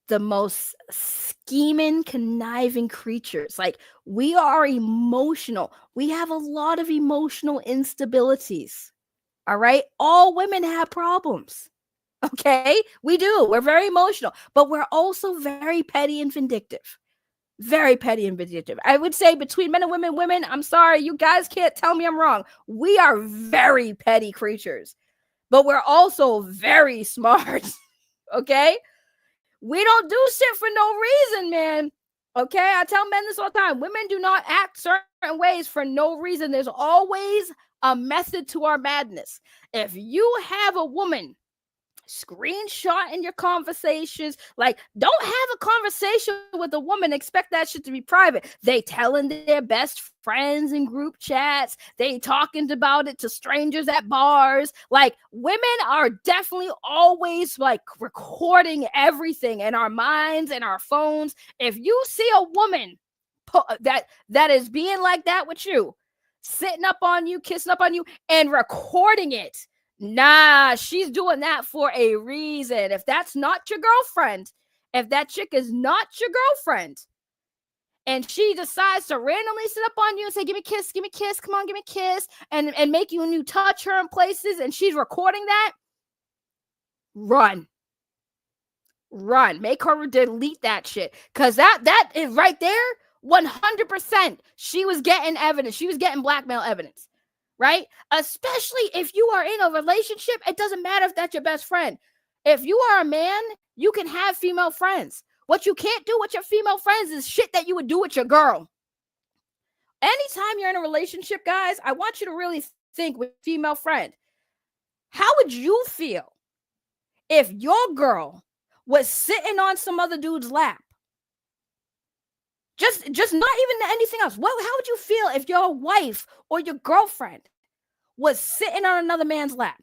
the most scheming, conniving creatures. Like, we are emotional. We have a lot of emotional instabilities. All right. All women have problems. Okay. We do. We're very emotional, but we're also very petty and vindictive. Very petty and vindictive. I would say between men and women, I'm sorry, you guys can't tell me I'm wrong. We are very petty creatures, but we're also very smart. Okay. We don't do shit for no reason, man. Okay. I tell men this all the time. Women do not act certain ways for no reason. There's always a method to our madness. If you have a woman screenshot in your conversations, like, don't have a conversation with a woman, expect that shit to be private. They telling their best friends in group chats, they talking about it to strangers at bars. Like, women are definitely always like recording everything in our minds and our phones. If you see a woman that is being like that with you, sitting up on you, kissing up on you, and recording it, nah, she's doing that for a reason. If that's not your girlfriend, if that chick is not your girlfriend, and she decides to randomly sit up on you and say, give me a kiss, come on, give me a kiss, and make you touch her in places, and she's recording that, run. Make her delete that shit. Because that is right there, 100%. She was getting evidence. She was getting blackmail evidence. Right? Especially if you are in a relationship, it doesn't matter if that's your best friend. If you are a man, you can have female friends. What you can't do with your female friends is shit that you would do with your girl. Anytime you're in a relationship, guys, I want you to really think with female friend. How would you feel if your girl was sitting on some other dude's lap? Just not even anything else. How would you feel if your wife or your girlfriend was sitting on another man's lap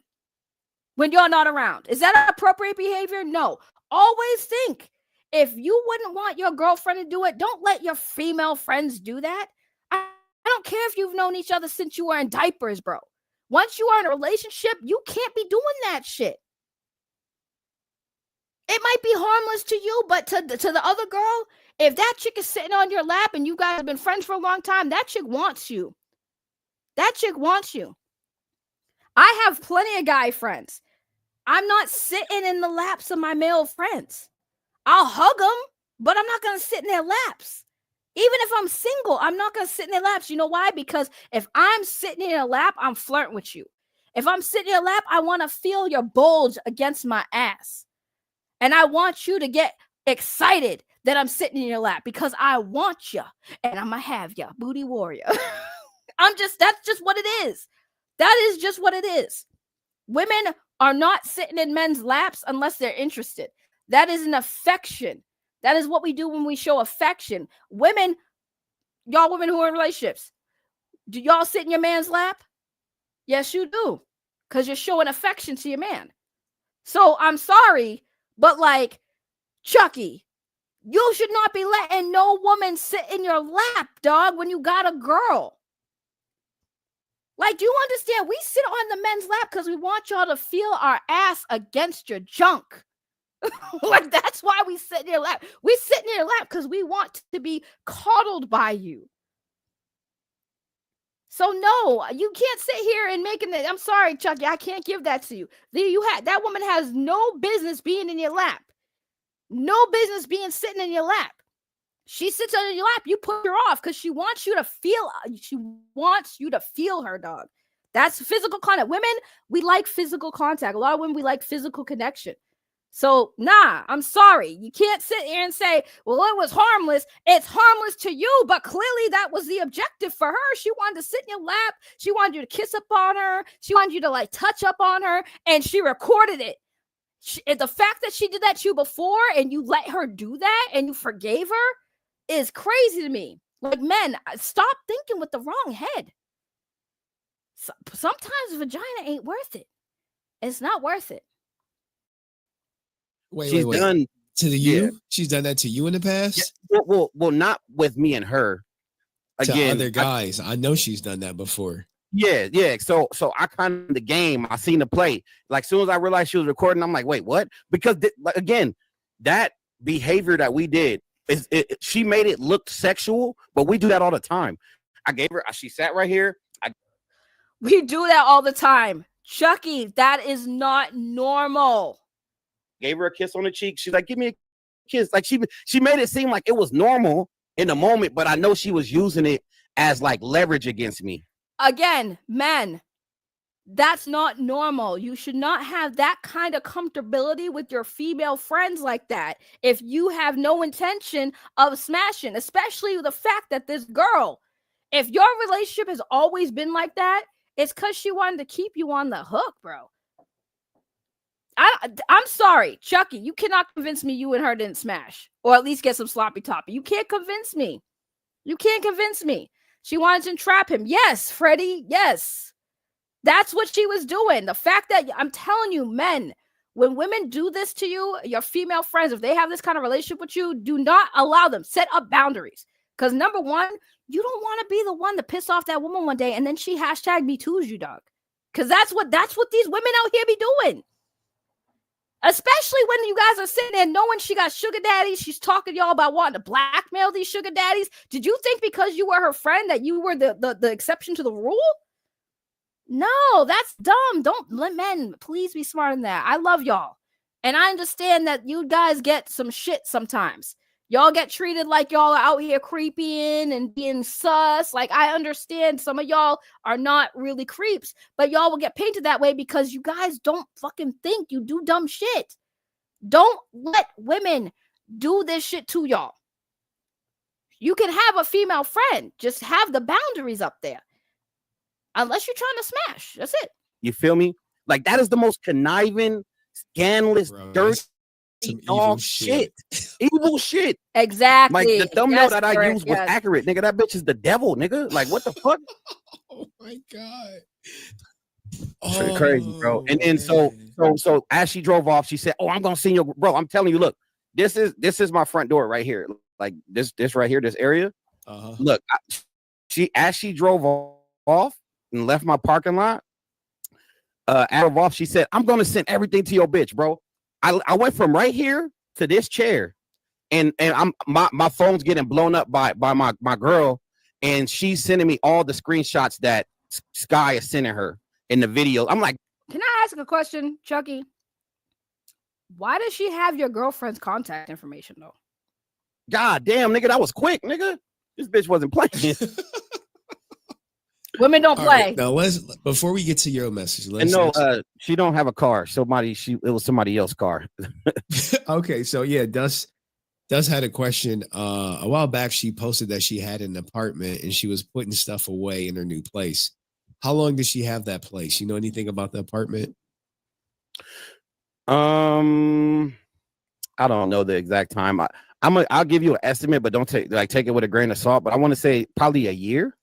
when you're not around? Is that appropriate behavior? No. Always think, if you wouldn't want your girlfriend to do it, don't let your female friends do that. I don't care if you've known each other since you were in diapers, bro. Once you are in a relationship, you can't be doing that shit. It might be harmless to you, but to the other girl, if that chick is sitting on your lap and you guys have been friends for a long time, that chick wants you. That chick wants you. I have plenty of guy friends. I'm not sitting in the laps of my male friends. I'll hug them, but I'm not going to sit in their laps. Even if I'm single, I'm not going to sit in their laps. You know why? Because if I'm sitting in your lap, I'm flirting with you. If I'm sitting in your lap, I want to feel your bulge against my ass. And I want you to get excited that I'm sitting in your lap because I want you and I'm going to have you, booty warrior. That's just what it is. That is just what it is. Women are not sitting in men's laps unless they're interested. That is an affection. That is what we do when we show affection. Women, y'all women who are in relationships, do y'all sit in your man's lap? Yes, you do. Because you're showing affection to your man. So I'm sorry, but like, Chucky, you should not be letting no woman sit in your lap, dog, when you got a girl. Like, do you understand? We sit on the men's lap because we want y'all to feel our ass against your junk. Like, that's why we sit in your lap. We sit in your lap because we want to be coddled by you. So no, you can't sit here and making it. I'm sorry, Chucky, I can't give that to you. That woman has no business being in your lap. No business being sitting in your lap. She sits on your lap, you put her off because she wants you to feel. She wants you to feel her, dog. That's physical contact. Women, we like physical contact. A lot of women, we like physical connection. So, nah, I'm sorry. You can't sit here and say, well, it was harmless. It's harmless to you, but clearly that was the objective for her. She wanted to sit in your lap. She wanted you to kiss up on her. She wanted you to like touch up on her, and she recorded it. the fact that she did that to you before and you let her do that and you forgave her is crazy to me. Like, men, stop thinking with the wrong head. Sometimes vagina ain't worth it. It's not worth it. Wait. Done to the you? She's done that to you in the past? Yeah, well, not with me and her. Again, to other guys. I know she's done that before. Yeah. So I kind of the game. I seen the play. Like, soon as I realized she was recording, I'm like, wait, what? Because again, that behavior that we did she made it look sexual, but we do that all the time. I gave her. She sat right here. We do that all the time, Chucky. That is not normal. Gave her a kiss on the cheek. She's like, give me a kiss. Like, she made it seem like it was normal in the moment, but I know she was using it as like leverage against me. Again, men, that's not normal. You should not have that kind of comfortability with your female friends like that if you have no intention of smashing, especially the fact that this girl, if your relationship has always been like that, it's because she wanted to keep you on the hook, bro. I'm sorry, Chucky. You cannot convince me you and her didn't smash, or at least get some sloppy toppy. You can't convince me. You can't convince me. She wanted to entrap him. Yes, Freddie. Yes. That's what she was doing. The fact that I'm telling you, men, when women do this to you, your female friends, if they have this kind of relationship with you, do not allow them. Set up boundaries. Because number one, you don't want to be the one to piss off that woman one day and then she #MeToos you, dog. Because that's what these women out here be doing. Especially when you guys are sitting there knowing she got sugar daddies. She's talking to y'all about wanting to blackmail these sugar daddies. Did you think because you were her friend that you were the exception to the rule? No, that's dumb. Don't let men, please be smart in that. I love y'all. And I understand that you guys get some shit sometimes. Y'all get treated like y'all are out here creeping and being sus. Like, I understand some of y'all are not really creeps, but y'all will get painted that way because you guys don't fucking think. You do dumb shit. Don't let women do this shit to y'all. You can have a female friend. Just have the boundaries up there. Unless you're trying to smash. That's it. You feel me? Like, that is the most conniving, scandalous, dirty, dog shit. Evil shit. Exactly. Like, the thumbnail that I used was accurate. Nigga, that bitch is the devil, nigga. Like, what the fuck? Oh, my God. Pretty crazy, bro. And then so as she drove off, she said, oh, I'm going to send you. Bro, I'm telling you, look, this is my front door right here. Like, this right here, this area. Look, as she drove off and left my parking lot, she said, I'm gonna send everything to your bitch, bro. I went from right here to this chair, and my phone's getting blown up by my girl, and she's sending me all the screenshots that Skye is sending her in the video. I'm like, can I ask a question, Chucky? Why does she have your girlfriend's contact information though? God damn, nigga, that was quick, nigga. This bitch wasn't playing. Women don't play. Right, now before we get to your message, she don't have a car. It was somebody else's car. Okay, so yeah, Dust had a question. A while back, she posted that she had an apartment and she was putting stuff away in her new place. How long did she have that place? You know anything about the apartment? I don't know the exact time. I'll give you an estimate, but don't take it with a grain of salt. But I want to say probably a year.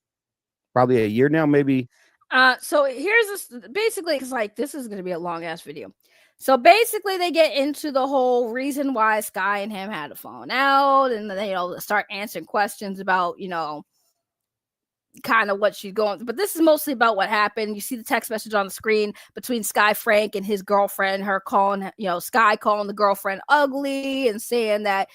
Probably a year now, maybe. So here's this basically, because like this is gonna be a long ass video. So basically, they get into the whole reason why Skye and him had a falling out, and they start answering questions about kind of what she's going through. But this is mostly about what happened. You see the text message on the screen between Skye Frank and his girlfriend, her calling, Skye calling the girlfriend ugly and saying that,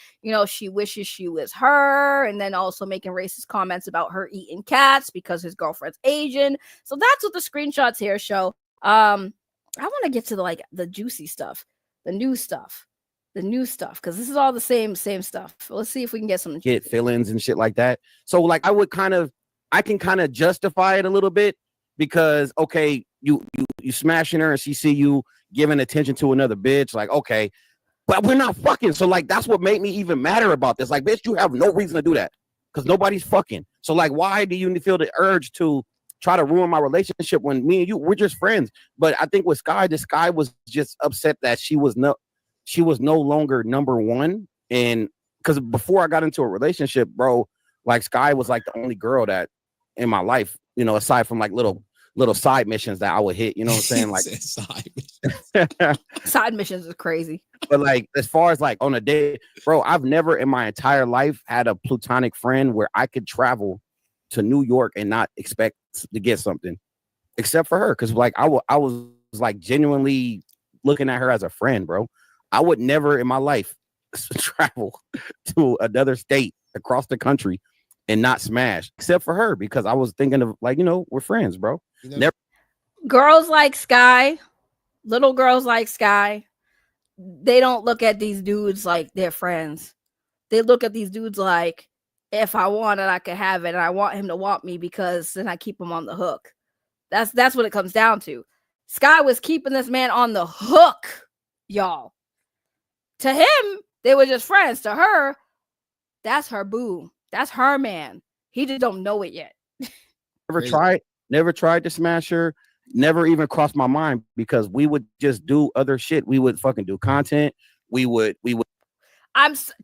she wishes she was her, and then also making racist comments about her eating cats because his girlfriend's Asian. So that's what the screenshots here show. I want to get to the juicy stuff, the new stuff, because this is all the same stuff. Let's see if we can get some feelings and shit like that. So I can kind of justify it a little bit because, okay, you smashing her and she see you giving attention to another bitch. Like, okay, but we're not fucking. So that's what made me even madder about this. Like, bitch, you have no reason to do that because nobody's fucking. So why do you feel the urge to try to ruin my relationship when me and you we're just friends. But I think with Skye, this Skye was just upset that she was no longer number one. And because before I got into a relationship, bro, like Skye was like the only girl that in my life, you know, aside from like little side missions that I would hit, you know what I'm saying? Like Side missions is crazy. But like as far as like on a day, bro, I've never in my entire life had a platonic friend where I could travel to New York and not expect to get something, except for her. Because like I was like genuinely looking at her as a friend, bro. I would never in my life travel to another state across the country and not smash, except for her, because I was thinking of like, you know, we're friends, bro. You know, Never. Girls like Skye, little girls like Skye, they don't look at these dudes like they're friends. They look at these dudes like, if I want it, I can have it, and I want him to want me because then I keep him on the hook. That's what it comes down to. Skye was keeping this man on the hook, y'all. To him, they were just friends. To her, that's her boo. That's her man. He just don't know it yet. Never tried to smash her. Never even crossed my mind, because we would just do other shit. We would fucking do content. We would.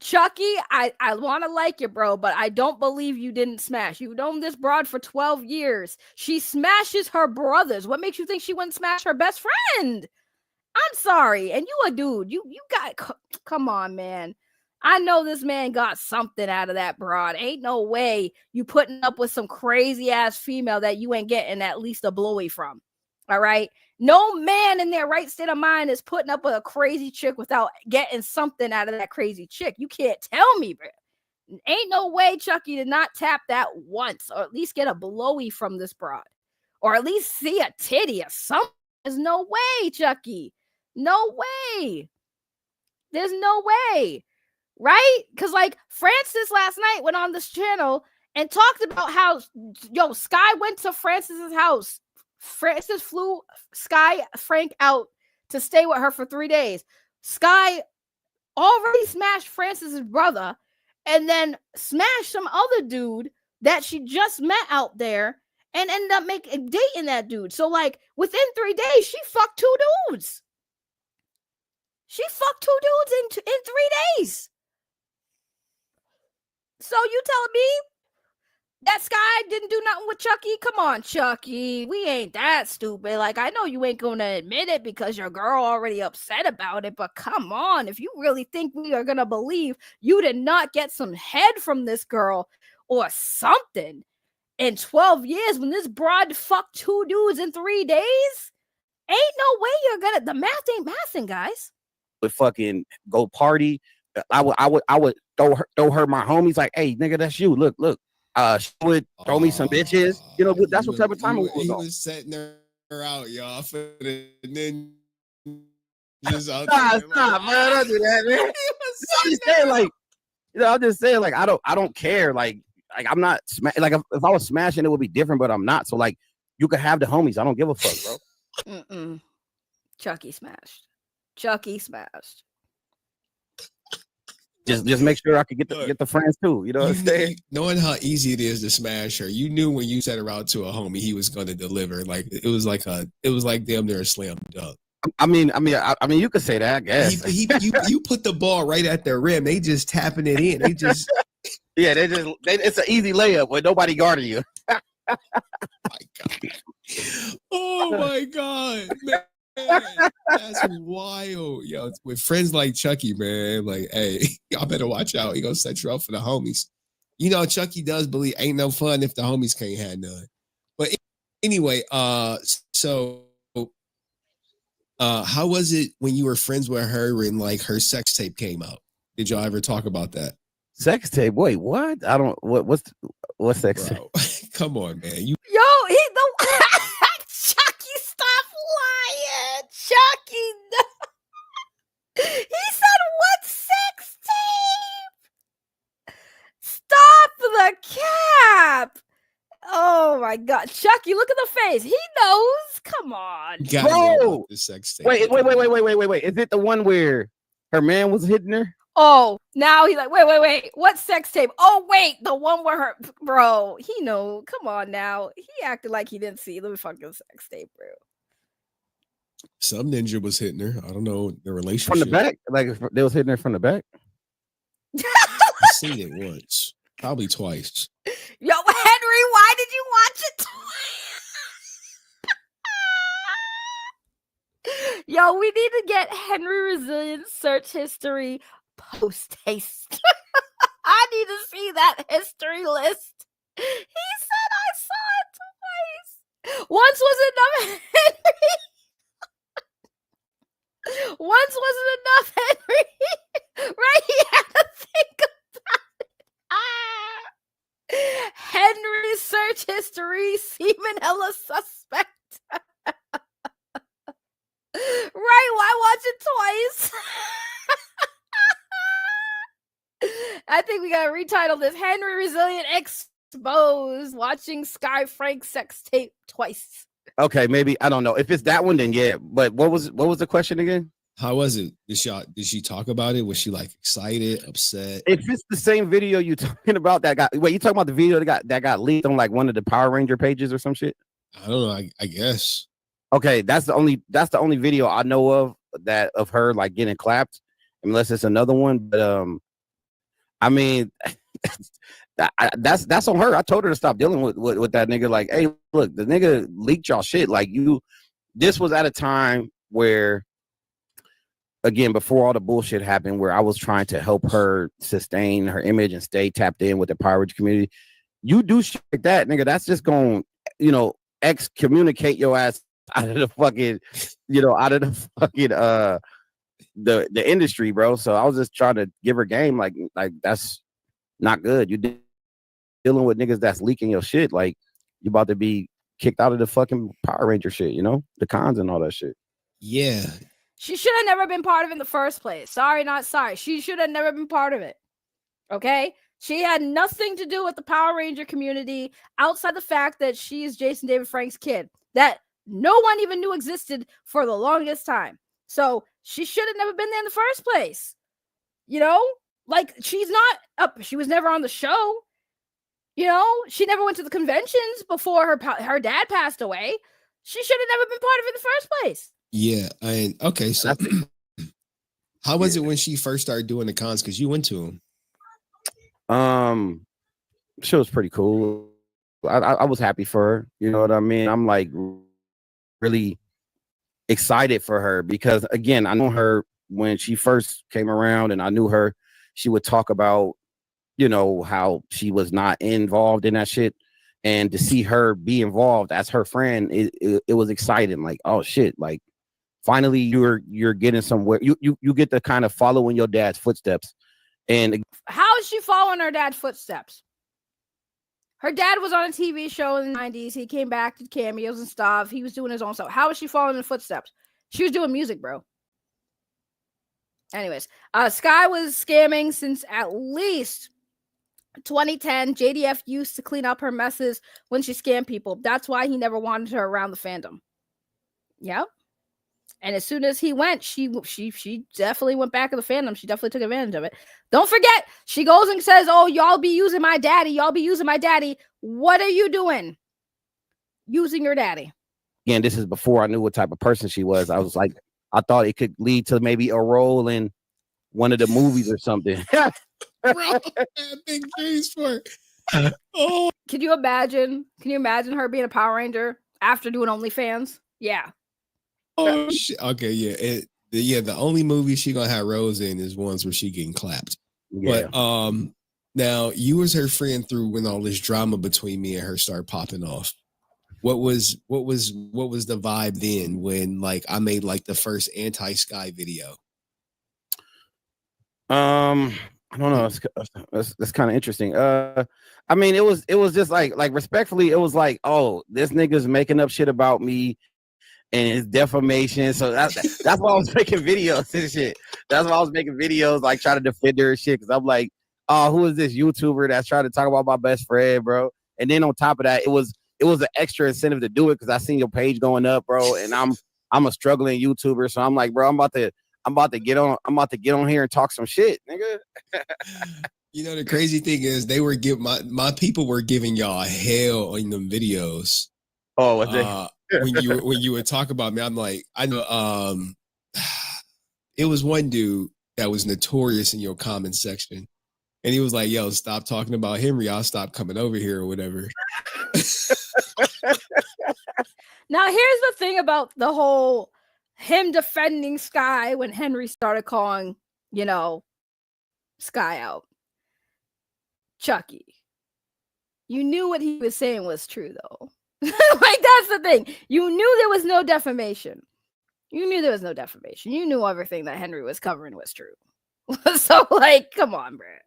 Chucky, I want to like you, bro, but I don't believe you didn't smash. You've known this broad for 12 years. She smashes her brothers. What makes you think she wouldn't smash her best friend? I'm sorry. And you a dude. You got, come on, man. I know this man got something out of that broad. Ain't no way you putting up with some crazy ass female that you ain't getting at least a blowy from. All right. No man in their right state of mind is putting up with a crazy chick without getting something out of that crazy chick. You can't tell me, bro. Ain't no way Chucky did not tap that once, or at least get a blowy from this broad, or at least see a titty or something. There's no way, Chucky. No way. There's no way. Right? Because like Francis last night went on this channel and talked about how, Skye went to Francis's house. Francis flew Frank out to stay with her for 3 days. Skye already smashed Francis's brother and then smashed some other dude that she just met out there and ended up dating that dude. So like within 3 days, she fucked 2 dudes. She fucked 2 dudes in 3 days. So you telling me that Skye didn't do nothing with Chucky? Come on, Chucky. We ain't that stupid. Like, I know you ain't going to admit it because your girl already upset about it, but come on. If you really think we are going to believe you did not get some head from this girl or something in 12 years when this broad fucked 2 dudes in 3 days, ain't no way you're going to. The math ain't mathing, guys. Would fucking go party. I would throw her my homies like, hey, nigga, that's you. Look. She would throw me some bitches. You know, that's what type of time it was. He was setting her out, y'all, for the ninjas out there. Stop, man. Don't do that, man. I'm just saying, like, I'm just saying, like, I don't care. Like I'm not like if I was smashing, it would be different, but I'm not. So like, you could have the homies. I don't give a fuck, bro. Chucky smashed. Just make sure I could get the friends too. You know what I'm saying? Knowing how easy it is to smash her, you knew when you set her out to a homie, he was going to deliver. Like it was like damn near a slam dunk. I mean, you could say that. I guess you put the ball right at their rim. They just tapping it in. They just it's an easy layup with nobody guarding you. Oh my god, man. That's wild, yo. With friends like Chucky, man, like, hey, y'all better watch out. He gonna set you up for the homies. You know, Chucky does believe ain't no fun if the homies can't have none. But anyway, so how was it when you were friends with her and like her sex tape came out? Did y'all ever talk about that? Sex tape? Wait, what? I don't. What's sex tape? Come on, man. Chucky, stop lying. Chucky, no. He said, "What sex tape?" Stop the cap. Oh my god, Chucky, look at the face. He knows. Come on, bro. The sex tape. Wait. Is it the one where her man was hitting her? Oh, now he's like, wait. What sex tape? Oh, wait, the one where her, bro. He know. Come on now. He acted like he didn't see the fucking sex tape, bro. Some ninja was hitting her. I don't know the relationship. From the back, like they was hitting her from the back. I seen it once, probably twice. Yo, Henry, why did you watch it twice? Yo, we need to get Henry Resilience search history post haste. I need to see that history list. He said I saw it twice. Once was enough, Henry. Once wasn't enough, Henry. Right? He had to think about it. Henry search history, semen hella suspect. Right? Why watch it twice? I think we gotta retitle this Henry Resilient Exposed, watching Skye Frank sex tape twice. Okay, maybe I don't know. If it's that one, then yeah. But what was the question again? How was it? Did she talk about it? Was she like excited, upset? If it's the same video you talking about that got you talking about the video that got leaked on like one of the Power Ranger pages or some shit? I don't know. I guess. Okay, that's the only video I know of her like getting clapped, unless it's another one. But I mean, that's on her. I told her to stop dealing with that nigga. Like, hey, look, the nigga leaked y'all shit. Like this was at a time where, again, before all the bullshit happened, where I was trying to help her sustain her image and stay tapped in with the Power Rangers community. You do shit like that, nigga. That's just going, excommunicate your ass out of the fucking, out of the fucking the industry, bro. So I was just trying to give her game, like that's not good. You dealing with niggas that's leaking your shit, like you about to be kicked out of the fucking Power Ranger shit, the cons and all that shit. Yeah. She should have never been part of it in the first place. Sorry, not sorry. She should have never been part of it. Okay? She had nothing to do with the Power Ranger community outside the fact that she is Jason David Frank's kid that no one even knew existed for the longest time. So she should have never been there in the first place. Like she's not up. She was never on the show. She never went to the conventions before her dad passed away. She should have never been part of it in the first place. Yeah. And okay. So how was it when she first started doing the cons? Because you went to them. She was pretty cool. I was happy for her. You know what I mean? I'm like really excited for her because, again, I know her when she first came around, and I knew her. She would talk about, how she was not involved in that shit, and to see her be involved as her friend, it was exciting. Like, oh shit! Like, finally, you're getting somewhere. You get to kind of follow in your dad's footsteps. And how is she following her dad's footsteps? Her dad was on a TV show in the 90s. He came back to cameos and stuff. He was doing his own stuff. How is she following the footsteps? She was doing music, bro. Anyways, Skye was scamming since at least 2010. JDF used to clean up her messes when she scammed people. That's why he never wanted her around the fandom. Yep. And as soon as he went, she definitely went back to the fandom. She definitely took advantage of it. Don't forget, she goes and says, oh, y'all be using my daddy. Y'all be using my daddy. What are you doing? Using your daddy. Again, this is before I knew what type of person she was. I was like, I thought it could lead to maybe a role in one of the movies or something. Bro, big face for it. Oh. Can you imagine her being a Power Ranger after doing OnlyFans? Yeah. Oh shit. Okay, yeah. The only movie she gonna have roles in is ones where she getting clapped. Yeah. But now you was her friend through when all this drama between me and her started popping off. What was the vibe then when like I made like the first anti-Skye video? I don't know. That's kind of interesting. I mean, it was just like respectfully, it was like, oh, this nigga's making up shit about me and his defamation. So that's why I was making videos and shit. That's why I was making videos, like trying to defend her and shit. Cause I'm like, oh, who is this YouTuber that's trying to talk about my best friend, bro? And then on top of that, it was an extra incentive to do it because I seen your page going up, bro. And I'm a struggling YouTuber. So I'm like, bro, I'm about I'm about to get on here and talk some shit, nigga. You know, the crazy thing is they were giving my people were giving y'all hell in them videos. Oh, was it? when you would talk about me, I'm like, I know it was one dude that was notorious in your comment section. And he was like, yo, stop talking about Henry. I'll stop coming over here or whatever. Now, here's the thing about the whole him defending Skye when Henry started calling, you know, Skye out. Chucky, you knew what he was saying was true, though. Like, that's the thing. You knew there was no defamation. You knew there was no defamation. You knew everything that Henry was covering was true. So, like, come on, bruh.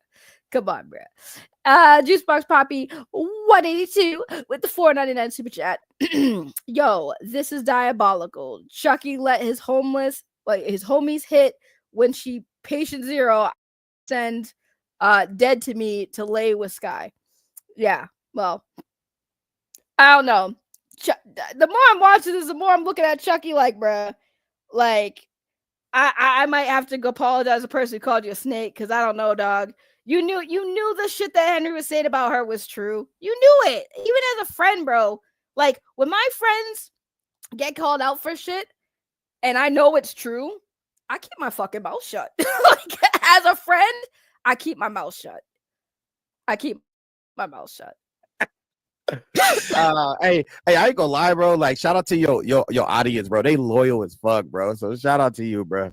Come on, bruh. Juicebox Poppy 182 with the $4.99 super chat. Yo, this is diabolical. Chucky let his homies hit when she patient zero send dead to me to lay with Skye. Yeah, well, I don't know. The more I'm watching this, the more I'm looking at Chucky like, bruh, like, I might have to go apologize to the person who called you a snake, because I don't know, dog. You knew the shit that Henry was saying about her was true. You knew it, even as a friend, bro. Like, when my friends get called out for shit and I know it's true, I keep my fucking mouth shut. Like, as a friend, I keep my mouth shut. I keep my mouth shut. Hey, I ain't gonna lie, bro. Like, shout out to your audience, bro. They loyal as fuck, bro. So shout out to you, bro.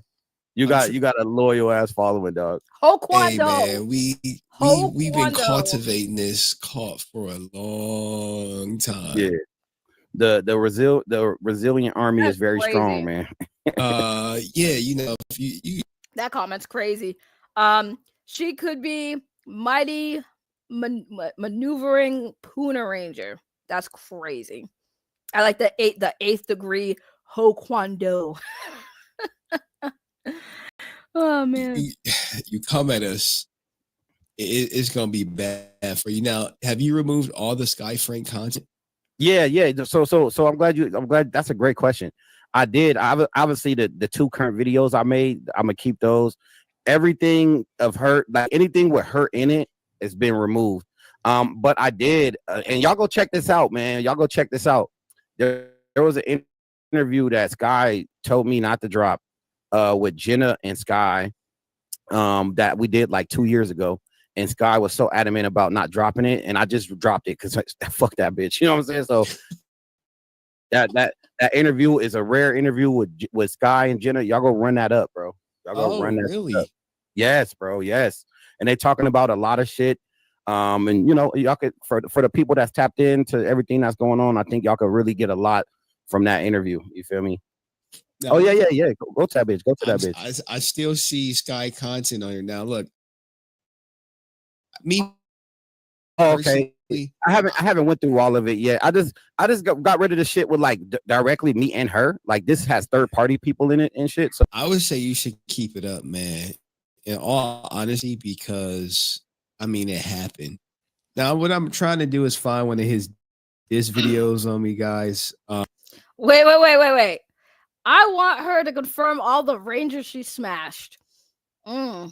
You got a loyal ass following, dog. Hey man, we've been cultivating this cult for a long time. Yeah, the resilient army is very strong, man. Yeah, you know, if you that comment's crazy. She could be mighty maneuvering Puna Ranger. That's crazy. I like the eighth degree Ho Kwon Do. Oh man, you come at us, it's gonna be bad for you. Now, have you removed all the Skye Frank content? Yeah. So I'm glad. That's a great question. I did. Obviously the two current videos I made, I'm gonna keep those. Everything of her, like anything with her in it, has been removed. But I did, and y'all go check this out, man. Y'all go check this out. There was an interview that Skye told me not to drop, with Jenna and Skye, that we did like 2 years ago. And Skye was so adamant about not dropping it, and I just dropped it because fuck that bitch. You know what I'm saying? So that interview is a rare interview with Skye and Jenna. Y'all go run that up, bro. Y'all go run that really up. Yes, bro. Yes. And they talking about a lot of shit. And you know, y'all could for the people that's tapped into everything that's going on, I think y'all could really get a lot from that interview. You feel me? Now, yeah. Go to that bitch. Go to that bitch. I still see Skye content on here. Now look, me. Oh, okay. I haven't went through all of it yet. I just got rid of the shit with like directly me and her. Like, this has third party people in it and shit. So I would say you should keep it up, man. In all honesty, because I mean it happened. Now what I'm trying to do is find one of his videos on me, guys. Wait. I want her to confirm all the Rangers she smashed. I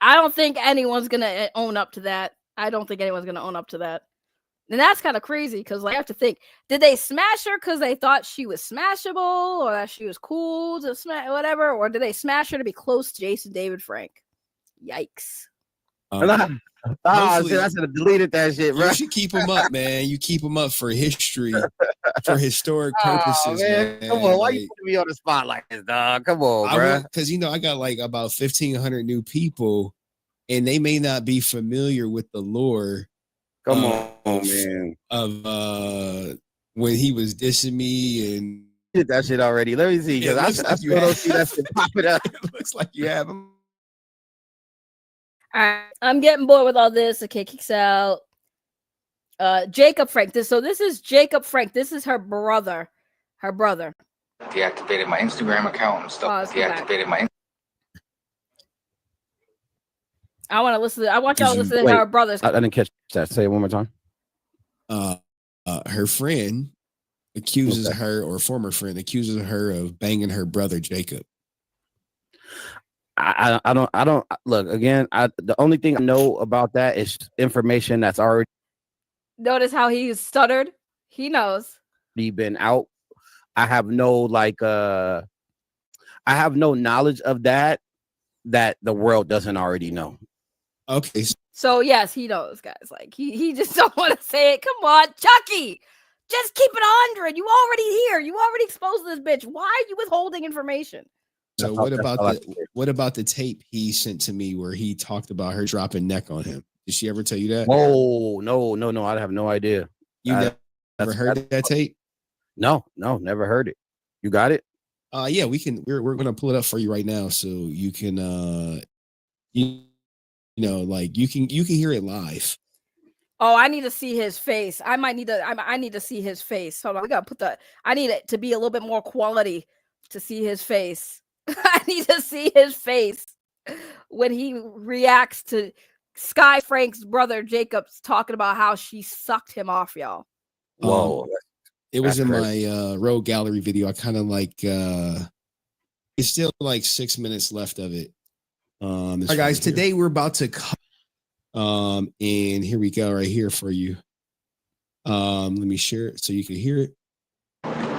don't think anyone's gonna own up to that. And that's kind of crazy because, like, I have to think, did they smash her because they thought she was smashable or that she was cool to smash, whatever, or did they smash her to be close to Jason David Frank? Yikes. I should have deleted that shit, bro. You should keep them up, man. You keep them up for history, for historic purposes, man. Come on, why you putting me on the spot like this, dog? Come on, bro. Because, you know, I got like about 1,500 new people, and they may not be familiar with the lore. Come on, man. Of when he was dissing me and did that shit already. Let me see, because I still don't see that shit popping up. It looks like you have him. All right, I'm getting bored with all this. Okay, kicks out. Jacob Frank. This is Jacob Frank. This is her brother. Deactivated my Instagram account and stuff. Deactivated my. I want y'all to listen to her brothers. I didn't catch that. Say it one more time. Her friend accuses her, or former friend accuses her of banging her brother Jacob. I don't look again. The only thing I know about that is information that's already Notice how he stuttered. He knows. been out. I have no I have no knowledge of that the world doesn't already know. Okay. So yes, he knows, guys. Like he just don't want to say it. Come on, Chucky. Just keep it 100. You already here. You already exposed this bitch. Why are you withholding information? So what about the tape he sent to me where he talked about her dropping neck on him? Did she ever tell you that? Oh, no. I have no idea. You never heard that tape? No, never heard it. You got it? Yeah, we're gonna pull it up for you right now so you can you can hear it live. Oh, I need to see his face. I need to see his face. Hold on, we gotta I need it to be a little bit more quality to see his face. I need to see his face when he reacts to Skye Frank's brother Jacob's talking about how she sucked him off, y'all. Whoa. It was in my road gallery video. I kind of like it's still like 6 minutes left of it. All right, guys, today we're about to and here we go right here for you. Let me share it so you can hear it.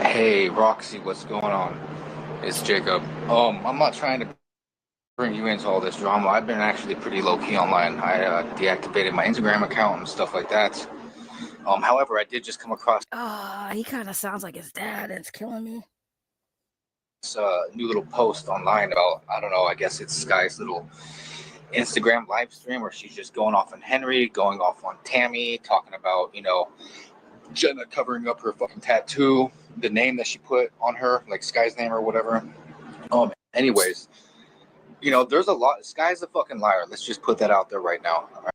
Hey, Roxy, what's going on? It's Jacob. I'm not trying to bring you into all this drama. I've been actually pretty low-key online. I deactivated my Instagram account and stuff like that. However, I did just come across he kind of sounds like his dad, and it's killing me. this new little post online about, I don't know, I guess it's Skye's little Instagram live stream where she's just going off on Henry, going off on Tammy, talking about, Jenna covering up her fucking tattoo, the name that she put on her, like Skye's name or whatever. Anyways, there's a lot. Skye's a fucking liar. Let's just put that out there right now. All right?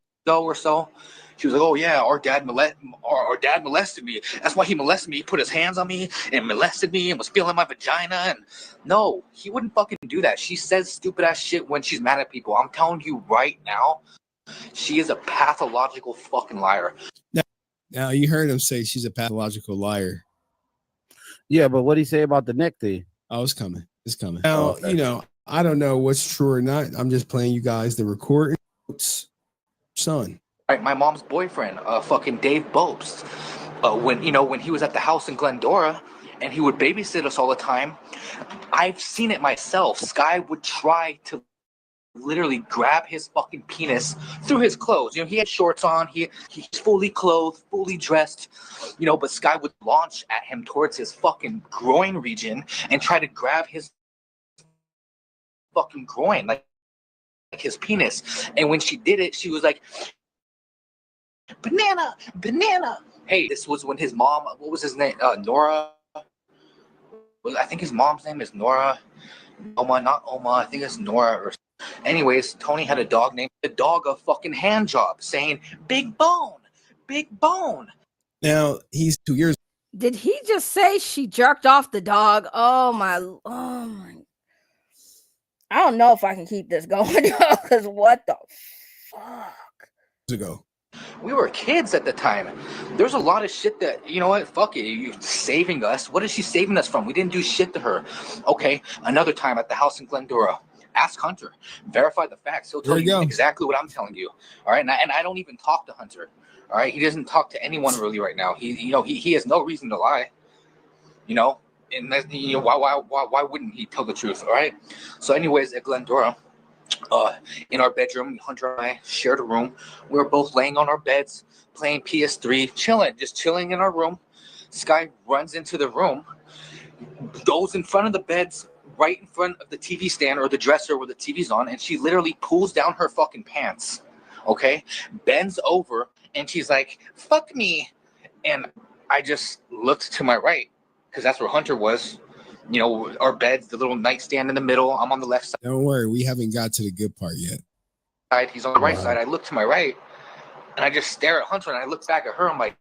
She was like, oh yeah, our dad molested me. That's why he molested me. He put his hands on me and molested me and was feeling my vagina. And no, he wouldn't fucking do that. She says stupid ass shit when she's mad at people. I'm telling you right now, she is a pathological fucking liar. Now you heard him say she's a pathological liar. Yeah, but what did he say about the neck thing? Oh, it's coming. It's coming. Now, I don't know what's true or not. I'm just playing you guys the recording. Son. Right, my mom's boyfriend, fucking Dave Bopst, when he was at the house in Glendora and he would babysit us all the time, I've seen it myself. Skye would try to literally grab his fucking penis through his clothes. He had shorts on, he's fully clothed, fully dressed, but Skye would launch at him towards his fucking groin region and try to grab his fucking groin, like his penis. And when she did it, she was like, banana. Hey, this was when his mom, what was his name? Nora. I think his mom's name is Nora. Not Oma. I think it's Nora. Anyways, Tony had a dog named the dog a fucking hand job, saying big bone. Now he's 2 years. Did he just say she jerked off the dog? Oh my. I don't know if I can keep this going because what the fuck? Ago. We were kids at the time. There's a lot of shit that, fuck it, you're saving us. What is she saving us from? We didn't do shit to her. Okay, another time at the house in Glendora. Ask Hunter. Verify the facts. He'll tell you exactly what I'm telling you. All right, and I don't even talk to Hunter. All right, he doesn't talk to anyone really right now. He has no reason to lie. And why wouldn't he tell the truth? All right. So, anyways, at Glendora, in our bedroom, Hunter and I shared a room. We were both laying on our beds, playing PS3, chilling in our room. Skye runs into the room, goes in front of the beds, right in front of the TV stand or the dresser where the TV's on, and she literally pulls down her fucking pants, okay? Bends over, and she's like, fuck me. And I just looked to my right, because that's where Hunter was. Our beds, the little nightstand in the middle. I'm on the left side. Don't worry, we haven't got to the good part yet. He's on the right side. I look to my right, and I just stare at Hunter, and I look back at her. I'm like,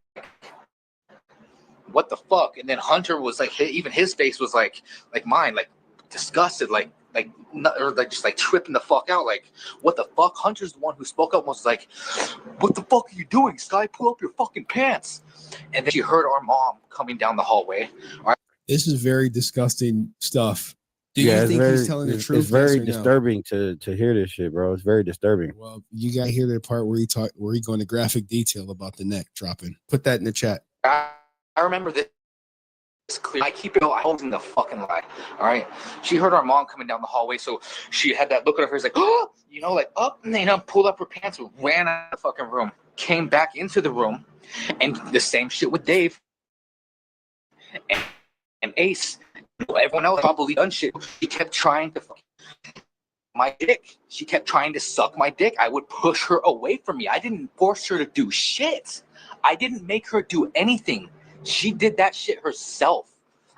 what the fuck? And then Hunter was like, even his face was like mine, like disgusted, just tripping the fuck out. Like, what the fuck? Hunter's the one who spoke up and was like, what the fuck are you doing, Skye? Pull up your fucking pants. And then she heard our mom coming down the hallway. All right. This is very disgusting stuff. Do you think he's telling the truth? It's very yes or no? disturbing to hear this shit, bro. It's very disturbing. Well, you gotta hear the part where he go into graphic detail about the neck dropping. Put that in the chat. I remember this clear. I keep it. I hold in the fucking lie. All right. She heard our mom coming down the hallway, so she had that look at her face like, oh, you know, like up, and then pulled up her pants, ran out of the fucking room, came back into the room, and the same shit with Dave and Ace. Everyone else probably done shit. She kept trying to fuck my dick. She kept trying to suck my dick. I would push her away from me. I didn't force her to do shit. I didn't make her do anything. She did that shit herself.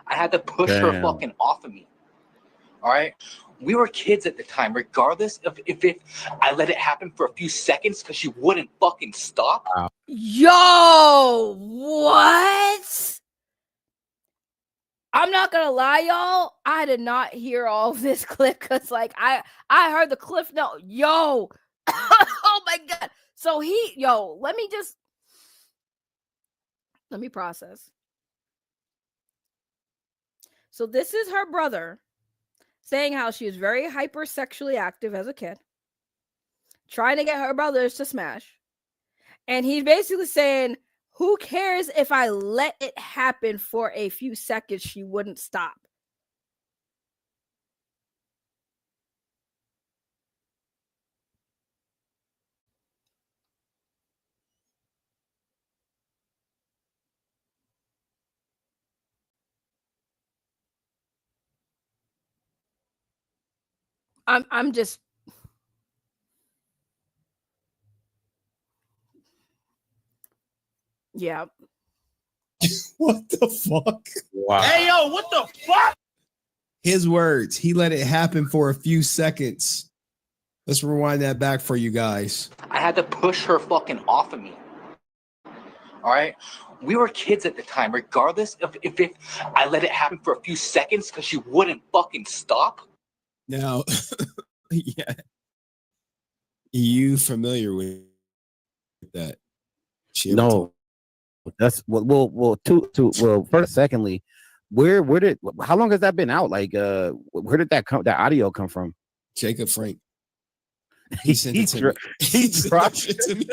I had to push her fucking off of me. All right? We were kids at the time, regardless of if I let it happen for a few seconds because she wouldn't fucking stop. Yo, what? I'm not gonna lie, y'all. I did not hear all of this clip because, like, I heard the cliff note. Yo, oh my god. So let me process. So this is her brother saying how she was very hypersexually active as a kid, trying to get her brothers to smash, and he's basically saying, who cares if I let it happen for a few seconds? She wouldn't stop. I'm just yeah. What the fuck? Wow. Hey, yo, what the fuck? His words. He let it happen for a few seconds. Let's rewind that back for you guys. I had to push her fucking off of me. All right? We were kids at the time, regardless of if I let it happen for a few seconds because she wouldn't fucking stop. Now, yeah. You familiar with that? No. That's well. First, secondly, how long has that been out? Like, where did that audio come from? Jacob Frank. He sent it to me. He dropped it to me.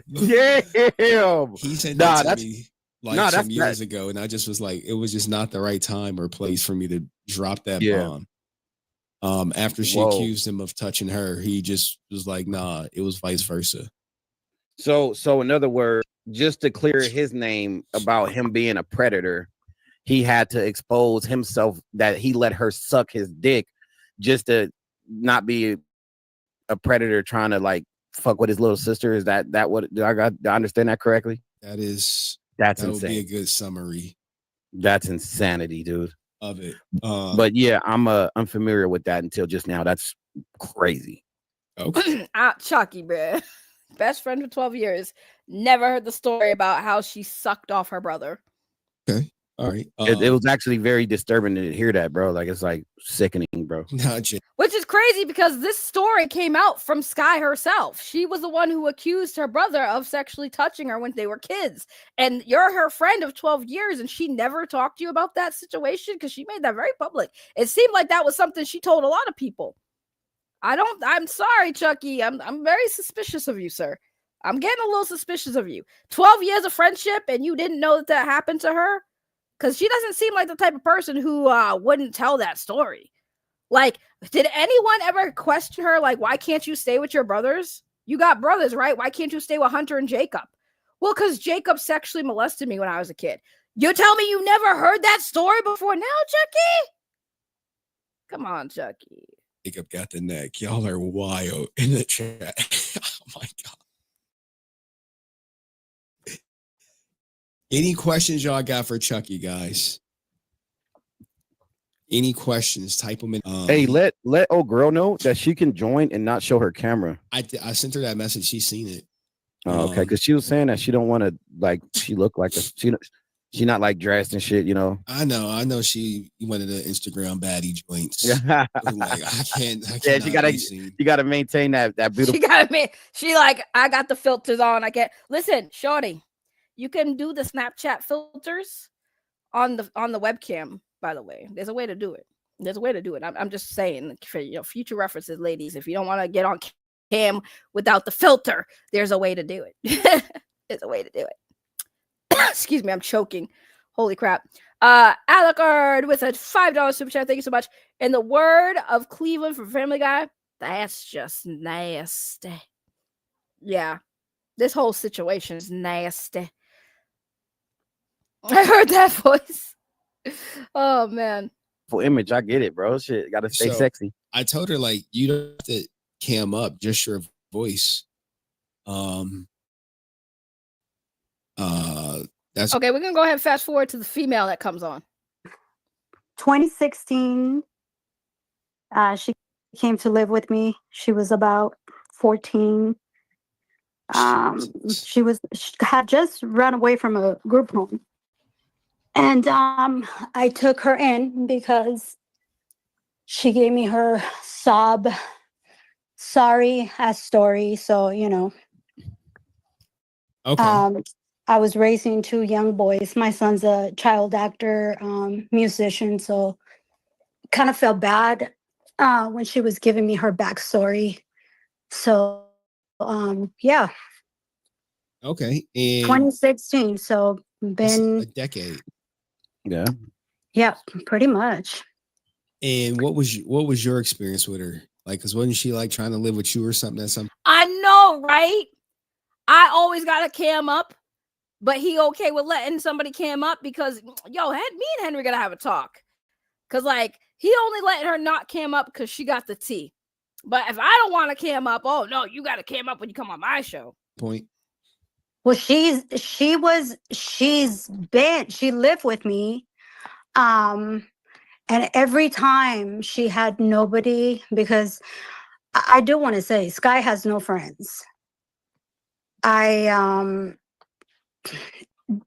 Yes. Damn. He sent it to me like some years ago, and I just was like, it was just not the right time or place for me to drop that bomb. After she accused him of touching her, he just was like, nah, it was vice versa. So in other words, just to clear his name about him being a predator, he had to expose himself that he let her suck his dick just to not be a predator trying to like fuck with his little sister. Is that what do I understand that correctly? That's insane. Would be a good summary. That's insanity, dude. Of it. But yeah, I'm unfamiliar with that until just now. That's crazy. Okay. Chucky, bruh. Best friend for 12 years. Never heard the story about how she sucked off her brother. Okay. All right. It was actually very disturbing to hear that, bro. Like, it's like sickening, bro. Which is crazy because this story came out from Skye herself. She was the one who accused her brother of sexually touching her when they were kids. And you're her friend of 12 years and she never talked to you about that situation because she made that very public. It seemed like that was something she told a lot of people. I'm sorry, Chucky. I'm very suspicious of you, sir. I'm getting a little suspicious of you. 12 years of friendship and you didn't know that happened to her? Because she doesn't seem like the type of person who wouldn't tell that story. Like, did anyone ever question her, like, why can't you stay with your brothers? You got brothers, right? Why can't you stay with Hunter and Jacob? Well, because Jacob sexually molested me when I was a kid. You tell me you never heard that story before now, Chucky? Come on, Chucky. Jacob got the neck. Y'all are wild in the chat. Oh my God. Any questions y'all got for Chucky, guys? Any questions? Type them in. Hey, let old girl know that she can join and not show her camera. I sent her that message. She's seen it. Oh, okay, because she was saying that she don't want to, like, she looked like she not like dressed and shit, you know. I know she went to the Instagram baddie joints. Like, I can't. Yeah, you gotta maintain that beautiful. She like, I got the filters on. I can't listen, shorty. You can do the Snapchat filters on the webcam. By the way, there's a way to do it. There's a way to do it. I'm just saying for future references, ladies. If you don't want to get on cam without the filter, there's a way to do it. There's a way to do it. Excuse me, I'm choking. Holy crap. Alucard with a $5 super chat. Thank you so much. In the word of Cleveland from Family Guy, that's just nasty. Yeah, this whole situation is nasty. I heard that voice. Oh man. For image, I get it, bro. Shit, gotta stay sexy. I told her like you don't have to cam up, just your voice. That's okay. We're gonna go ahead and fast forward to the female that comes on. 2016, she came to live with me. She was about 14. She had just run away from a group home. And I took her in because she gave me her sob sorry ass story. So, okay. I was raising 2 young boys. My son's a child actor, musician. So kind of felt bad when she was giving me her backstory. So, yeah. Okay. And 2016. So been a decade. Yeah, pretty much. And what was your experience with her? Like, cause wasn't she like trying to live with you or something at some? I know, right? I always got a cam up, but he okay with letting somebody cam up because me and Henry gotta have a talk. Cause like he only letting her not cam up because she got the tea. But if I don't want to cam up, oh no, you gotta cam up when you come on my show. Point. Well, she lived with me. And every time she had nobody, because I do want to say Skye has no friends.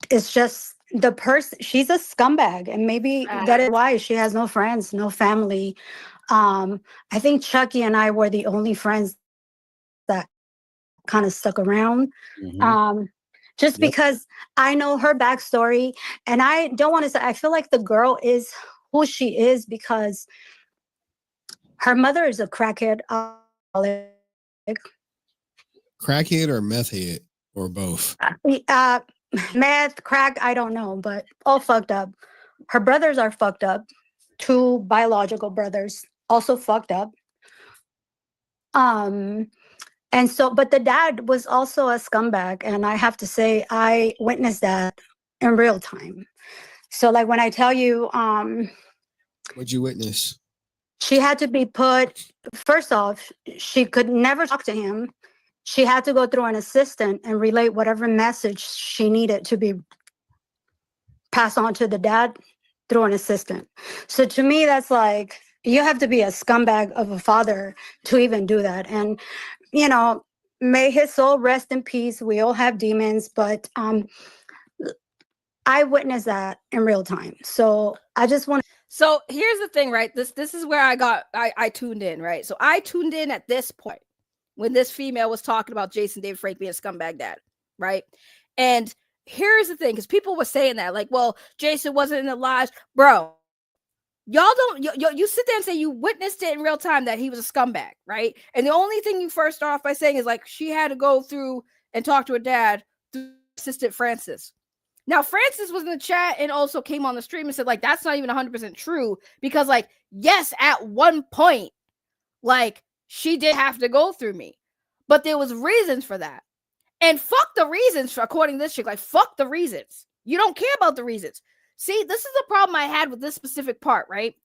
It's just the person, she's a scumbag, and maybe that is why she has no friends, no family. I think Chucky and I were the only friends that kind of stuck around. Just because I know her backstory, and I don't want to say, I feel like the girl is who she is because her mother is a crackhead. Crackhead or meth head or both? Meth, crack, I don't know, but all fucked up. Her brothers are fucked up. 2 biological brothers also fucked up. And so, but the dad was also a scumbag. And I have to say, I witnessed that in real time. So like when I tell you, What'd you witness? she had to be put, first off, she could never talk to him. She had to go through an assistant and relay whatever message she needed to be passed on to the dad through an assistant. So to me, that's like, you have to be a scumbag of a father to even do that. And may his soul rest in peace. We all have demons, but I witnessed that in real time. So I just want to. So here's the thing, right? This is where I tuned in, right? So I tuned in at this point when this female was talking about Jason David Frank being a scumbag dad, right? And here's the thing, because people were saying that, like, well, Jason wasn't in the lives, bro. Y'all don't, you sit there and say you witnessed it in real time that he was a scumbag, right? And the only thing you first start off by saying is like, she had to go through and talk to her dad through assistant Francis. Now, Francis was in the chat and also came on the stream and said, like, that's not even 100% true because, like, yes, at one point, like, she did have to go through me, but there was reasons for that. And fuck the reasons, according to this chick, like, fuck the reasons. You don't care about the reasons. See, this is the problem I had with this specific part, right?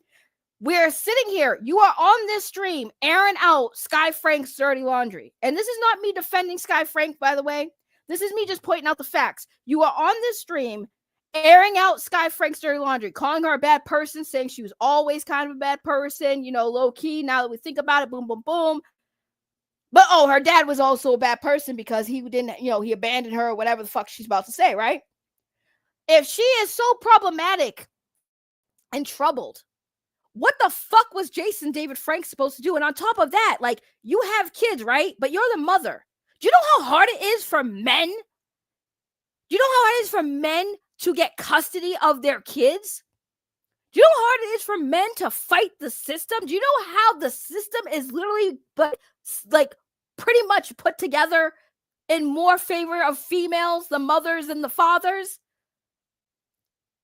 We're sitting here. You are on this stream airing out Skye Frank's dirty laundry. And this is not me defending Skye Frank, by the way. This is me just pointing out the facts. You are on this stream airing out Skye Frank's dirty laundry, calling her a bad person, saying she was always kind of a bad person, low key. Now that we think about it, boom, boom, boom. But, her dad was also a bad person because he didn't, he abandoned her or whatever the fuck she's about to say, right? If she is so problematic and troubled, what the fuck was Jason David Frank supposed to do? And on top of that, like, you have kids, right? But you're the mother. Do you know how hard it is for men? Do you know how hard it is for men to get custody of their kids? Do you know how hard it is for men to fight the system? Do you know how the system is literally like pretty much put together in more favor of females, the mothers and the fathers?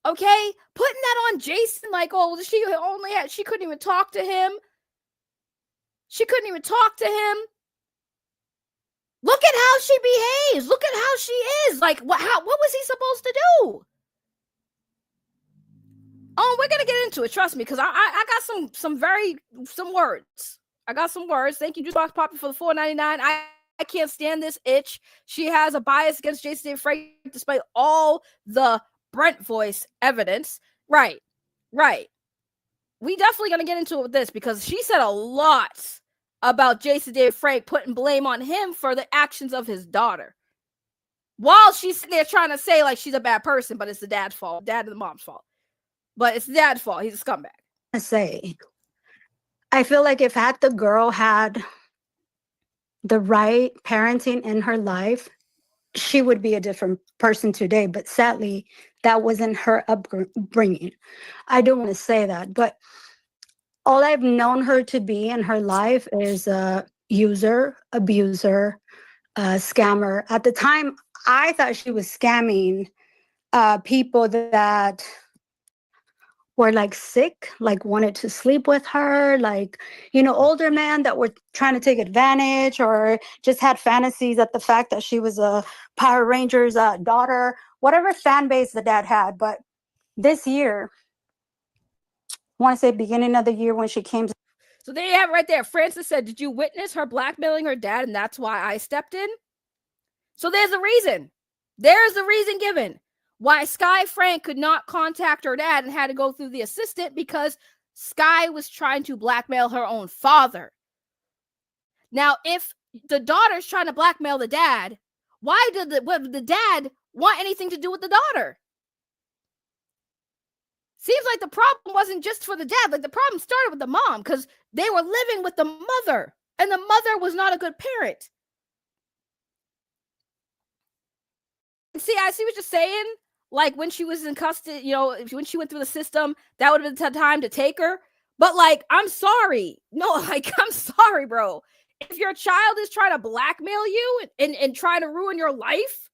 Okay, putting that on Jason, like, oh, she couldn't even talk to him. She couldn't even talk to him. Look at how she behaves. Look at how she is. Like, what was he supposed to do? Oh, we're gonna get into it. Trust me, because I got some words. I got some words. Thank you, Juicebox Poppy, for the $4.99. I can't stand this itch. She has a bias against Jason David Frank despite all the Brent voice evidence. Right. We definitely gonna get into it with this because she said a lot about Jason David Frank putting blame on him for the actions of his daughter. While she's sitting there trying to say like she's a bad person, but it's the dad's fault, dad and the mom's fault. But it's the dad's fault. He's a scumbag. I feel like if the girl had the right parenting in her life, she would be a different person today. But sadly, that wasn't her upbringing. I don't want to say that, but all I've known her to be in her life is a user, abuser, scammer. At the time, I thought she was scamming people that were like sick, like wanted to sleep with her, like, older men that were trying to take advantage or just had fantasies at the fact that she was a Power Rangers daughter, whatever fan base the dad had. But this year, I want to say beginning of the year when she came. So there you have it right there. Francis said, did you witness her blackmailing her dad? And that's why I stepped in. So there's a reason. There's a reason given why Skye Frank could not contact her dad and had to go through the assistant, because Skye was trying to blackmail her own father. Now, if the daughter's trying to blackmail the dad, why did the dad want anything to do with the daughter? Seems like the problem wasn't just for the dad. Like, the problem started with the mom because they were living with the mother, and the mother was not a good parent. See, I see what you're saying. Like, when she was in custody, when she went through the system, that would have been the time to take her. But, like, I'm sorry. No, like, I'm sorry, bro. If your child is trying to blackmail you and trying to ruin your life,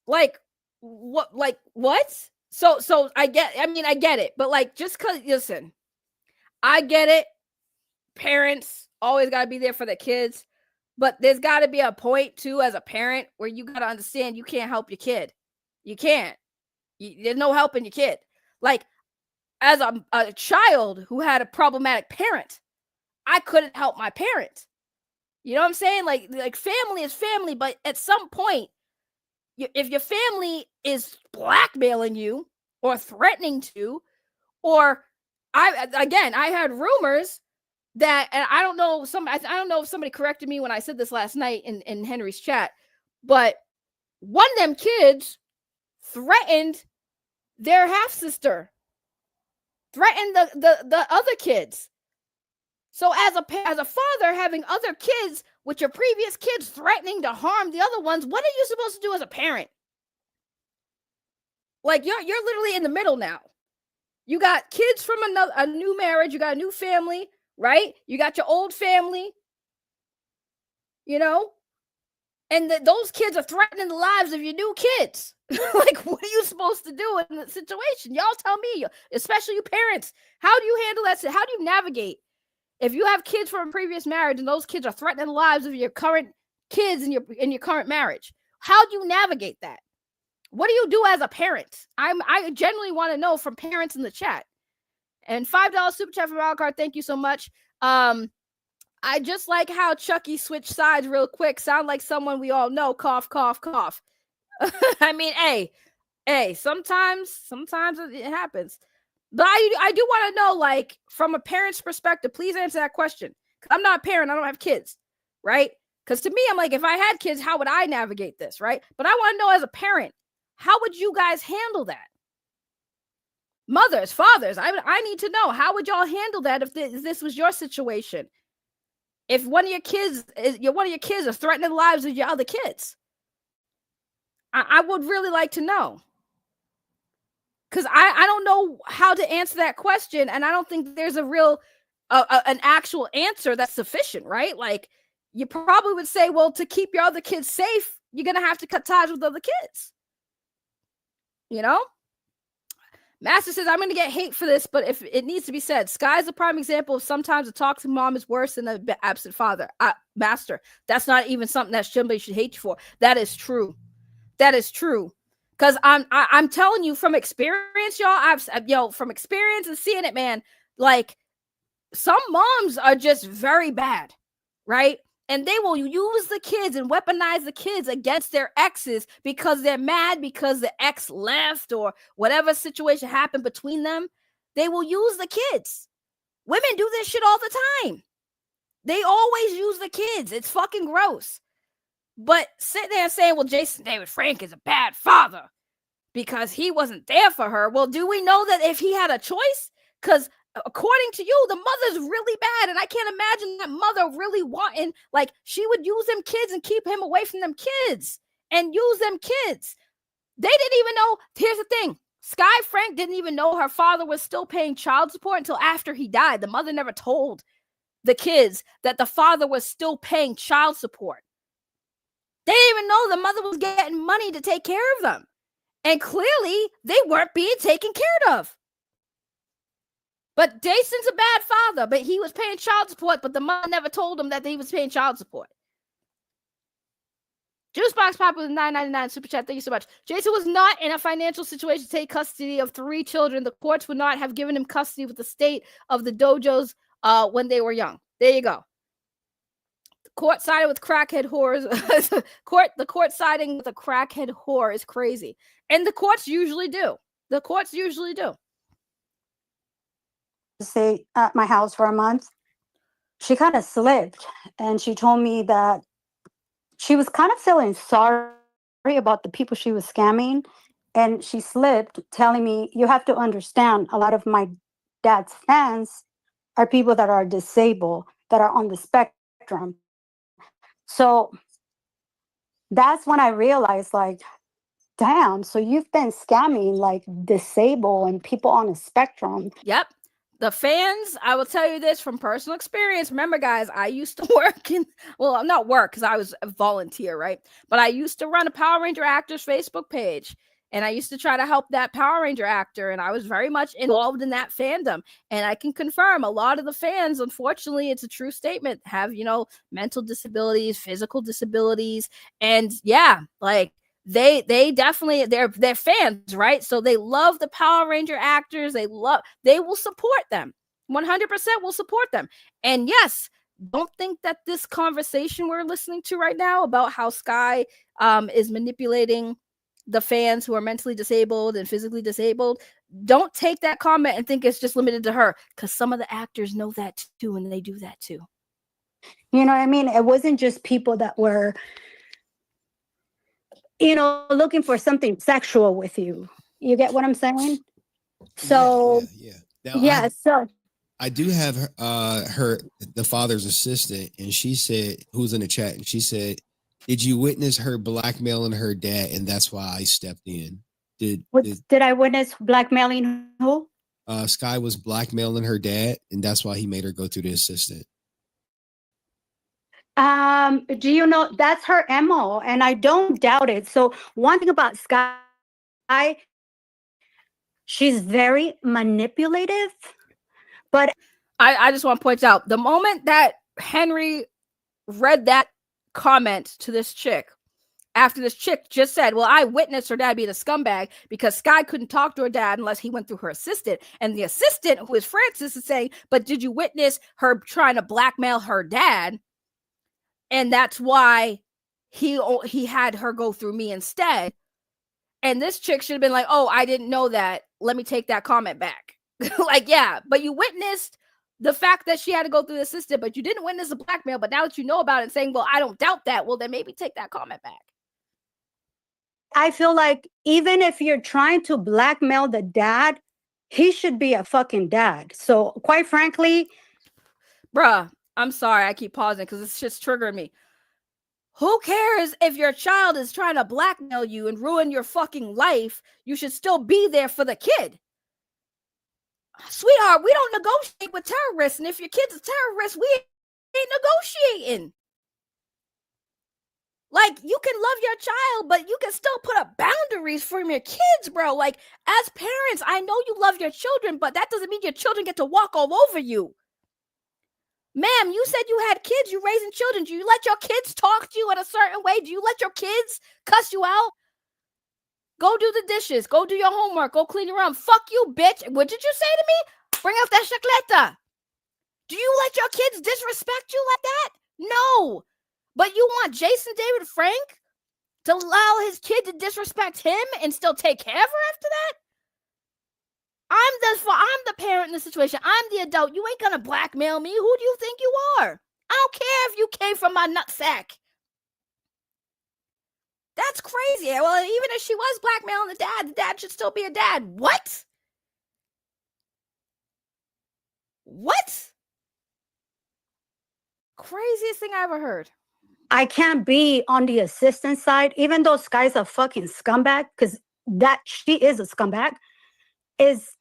like, what? So I get it. But, like, just because, listen, I get it. Parents always got to be there for their kids. But there's got to be a point, too, as a parent, where you got to understand you can't help your kid. You can't. There's no helping your kid. Like, as a child who had a problematic parent, I couldn't help my parent. You know what I'm saying? Like family is family, but at some point, if your family is blackmailing you or threatening to, or I heard rumors that, and I don't know if somebody corrected me when I said this last night in Henry's chat, but one of them kids threatened their half sister, threatened the other kids. So as a father having other kids with your previous kids threatening to harm the other ones, what are you supposed to do as a parent? Like, you're literally in the middle now. You got kids from a new marriage, you got a new family, right? You got your old family, and those kids are threatening the lives of your new kids. Like, what are you supposed to do in that situation? Y'all tell me, especially you parents, how do you handle that? How do you navigate if you have kids from a previous marriage and those kids are threatening the lives of your current kids in your current marriage? How do you navigate that? What do you do as a parent? I genuinely want to know from parents in the chat. And $5 super chat from Wildcard. Thank you so much. I just like how Chucky switched sides real quick. Sound like someone we all know. Cough, cough, cough. I mean, hey, sometimes it happens. But I do want to know, like, from a parent's perspective, please answer that question. I'm not a parent. I don't have kids, right? Because to me, I'm like, if I had kids, how would I navigate this, right? But I want to know as a parent, how would you guys handle that? Mothers, fathers, I need to know, how would y'all handle that if this was your situation? If one of your kids is threatening the lives of your other kids, I would really like to know. Because I don't know how to answer that question, and I don't think there's a real an actual answer that's sufficient, right? Like, you probably would say, well, to keep your other kids safe, you're gonna have to cut ties with other kids. You know? Master says, I'm gonna get hate for this, but if it needs to be said, Skye's a prime example of sometimes a toxic mom is worse than an absent father. Master, that's not even something that somebody should hate you for. That is true. That is true. Because I'm telling you from experience, y'all. From experience and seeing it, man. Like, some moms are just very bad, right? And they will use the kids and weaponize the kids against their exes because they're mad because the ex left or whatever situation happened between them. They will use the kids. Women do this shit all the time. They always use the kids. It's fucking gross. But sitting there saying, well, Jason David Frank is a bad father because he wasn't there for her. Well, do we know that if he had a choice? Because according to you, the mother's really bad. And I can't imagine that mother really wanting, like, she would use them kids and keep him away from them kids and use them kids. They didn't even know. Here's the thing. Skye Frank didn't even know her father was still paying child support until after he died. The mother never told the kids that the father was still paying child support. They didn't even know the mother was getting money to take care of them. And clearly, they weren't being taken care of. But Jason's a bad father, but he was paying child support, but the mother never told him that he was paying child support. Juicebox Pop with $9.99 super chat. Thank you so much. Jason was not in a financial situation to take custody of 3 children. The courts would not have given him custody with the state of the dojos when they were young. There you go. Court sided with crackhead whores. The court siding with a crackhead whore is crazy. And the courts usually do. The courts usually do. Stay at my house for a month. She kind of slipped and she told me that she was kind of feeling sorry about the people she was scamming. And she slipped telling me, you have to understand, a lot of my dad's fans are people that are disabled, that are on the spectrum. So that's when I realized, like, damn, so you've been scamming like disabled and people on a spectrum. Yep. The fans, I will tell you this from personal experience. Remember, guys, I used to work well, not work because I was a volunteer, right? But I used to run a Power Ranger Actors Facebook page. And I used to try to help that Power Ranger actor. And I was very much involved in that fandom. And I can confirm a lot of the fans, unfortunately, it's a true statement, have, mental disabilities, physical disabilities. And yeah, like they definitely, they're fans, right? So they love the Power Ranger actors. They will support them. 100% will support them. And yes, don't think that this conversation we're listening to right now about how Skye is manipulating the fans who are mentally disabled and physically disabled, don't take that comment and think it's just limited to her, because some of the actors know that too, and they do that too. You know what I mean? It wasn't just people that were, looking for something sexual with you. You get what I'm saying? So, Now, so I do have the father's assistant, and she said, who's in the chat, and she said, did you witness her blackmailing her dad, and that's why I stepped in? Did I witness blackmailing who? Skye was blackmailing her dad, and that's why he made her go through the assistant. Do you know that's her MO, and I don't doubt it. So one thing about Skye, she's very manipulative, but I just want to point out the moment that Henry read that comment to this chick, after this chick just said, well, I witnessed her dad being a scumbag because Skye couldn't talk to her dad unless he went through her assistant. And the assistant, who is Francis, is saying, but did you witness her trying to blackmail her dad? And that's why he had her go through me instead. And this chick should have been like, oh, I didn't know that. Let me take that comment back. Like, yeah, but you witnessed the fact that she had to go through the assistant, but you didn't witness the blackmail. But now that you know about it and saying, well, I don't doubt that, well, then maybe take that comment back. I feel like even if you're trying to blackmail the dad, he should be a fucking dad. So quite frankly, bruh, I'm sorry. I keep pausing because it's just triggering me. Who cares if your child is trying to blackmail you and ruin your fucking life? You should still be there for the kid. Sweetheart, we don't negotiate with terrorists. And if your kid's a terrorist, we ain't negotiating. Like, you can love your child, but you can still put up boundaries from your kids, bro. Like, as parents, I know you love your children, but that doesn't mean your children get to walk all over you. Ma'am, you said you had kids, you raising children. Do you let your kids talk to you in a certain way? Do you let your kids cuss you out? Go do the dishes. Go do your homework. Go clean your room. Fuck you, bitch. What did you say to me? Bring out that chacleta. Do you let your kids disrespect you like that? No. But you want Jason David Frank to allow his kid to disrespect him and still take care of her after that? I'm the parent in the situation. I'm the adult. You ain't gonna blackmail me. Who do you think you are? I don't care if you came from my nutsack. That's crazy. Well, even if she was blackmailing the dad should still be a dad. What? What? Craziest thing I ever heard. I can't be on the assistant side, even though Skye's a fucking scumbag, because that she is a scumbag. Is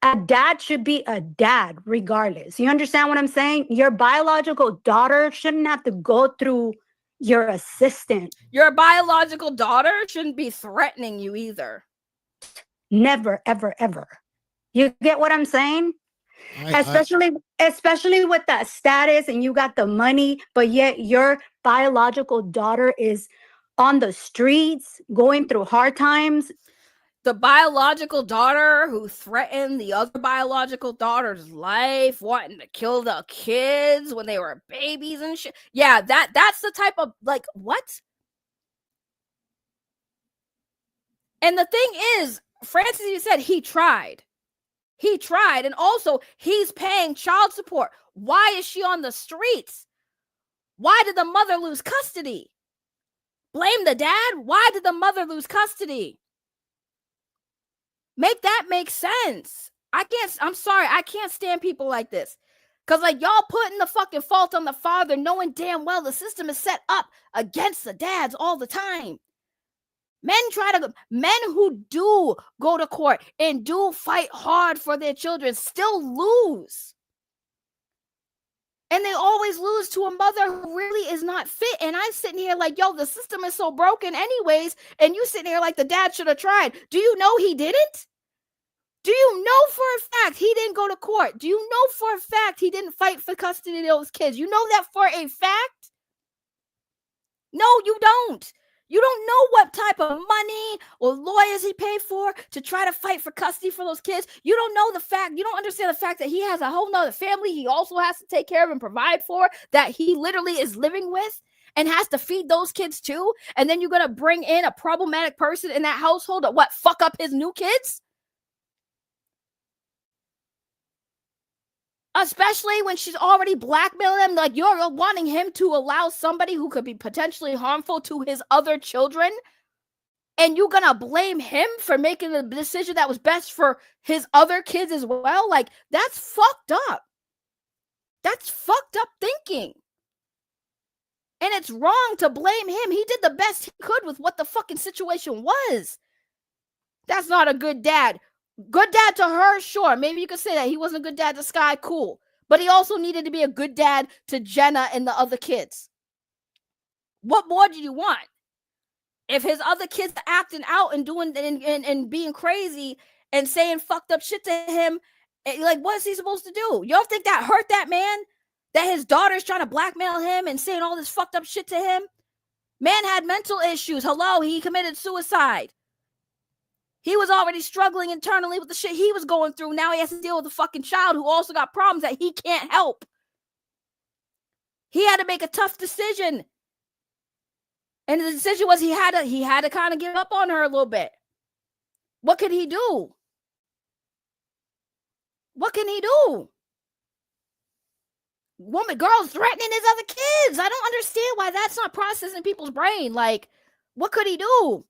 a dad should be a dad regardless. You understand what I'm saying? Your biological daughter shouldn't have to go through your assistant. Your biological daughter shouldn't be threatening you either. Never, ever, ever. You get what I'm saying? Especially with that status and you got the money, but yet your biological daughter is on the streets going through hard times. The biological daughter who threatened the other biological daughter's life, wanting to kill the kids when they were babies and shit. Yeah, that's the type of, like, what? And the thing is, Francis, you said he tried. He tried. And also, he's paying child support. Why is she on the streets? Why did the mother lose custody? Blame the dad? Why did the mother lose custody? Make that make sense. I'm sorry, I can't stand people like this. Because, like, y'all putting the fucking fault on the father, knowing damn well the system is set up against the dads all the time. Men who do go to court and do fight hard for their children still lose. And they always lose to a mother who really is not fit. And I'm sitting here like, yo, the system is so broken anyways. And you sitting here like the dad should have tried. Do you know he didn't? Do you know for a fact he didn't go to court? Do you know for a fact he didn't fight for custody of those kids? You know that for a fact? No, you don't. You don't know what type of money or lawyers he paid for to try to fight for custody for those kids. You don't know the fact. You don't understand the fact that he has a whole nother family he also has to take care of and provide for, that he literally is living with and has to feed those kids too. And then you're going to bring in a problematic person in that household to fuck up his new kids? Especially when she's already blackmailing him, like you're wanting him to allow somebody who could be potentially harmful to his other children, and you're gonna blame him for making the decision that was best for his other kids as well. Like, that's fucked up. That's fucked up thinking. And it's wrong to blame him. He did the best he could with what the fucking situation was. That's not a good dad. Good dad to her, sure. Maybe you could say that. He wasn't a good dad to Skye, cool. But he also needed to be a good dad to Jenna and the other kids. What more do you want? If his other kids are acting out and doing and being crazy and saying fucked up shit to him, like, what is he supposed to do? You don't think that hurt that man? That his daughter's trying to blackmail him and saying all this fucked up shit to him? Man had mental issues. Hello, he committed suicide. He was already struggling internally with the shit he was going through. Now he has to deal with a fucking child who also got problems that he can't help. He had to make a tough decision. And the decision was he had to kind of give up on her a little bit. What could he do? What can he do? Girls threatening his other kids. I don't understand why that's not processing people's brain. Like, what could he do?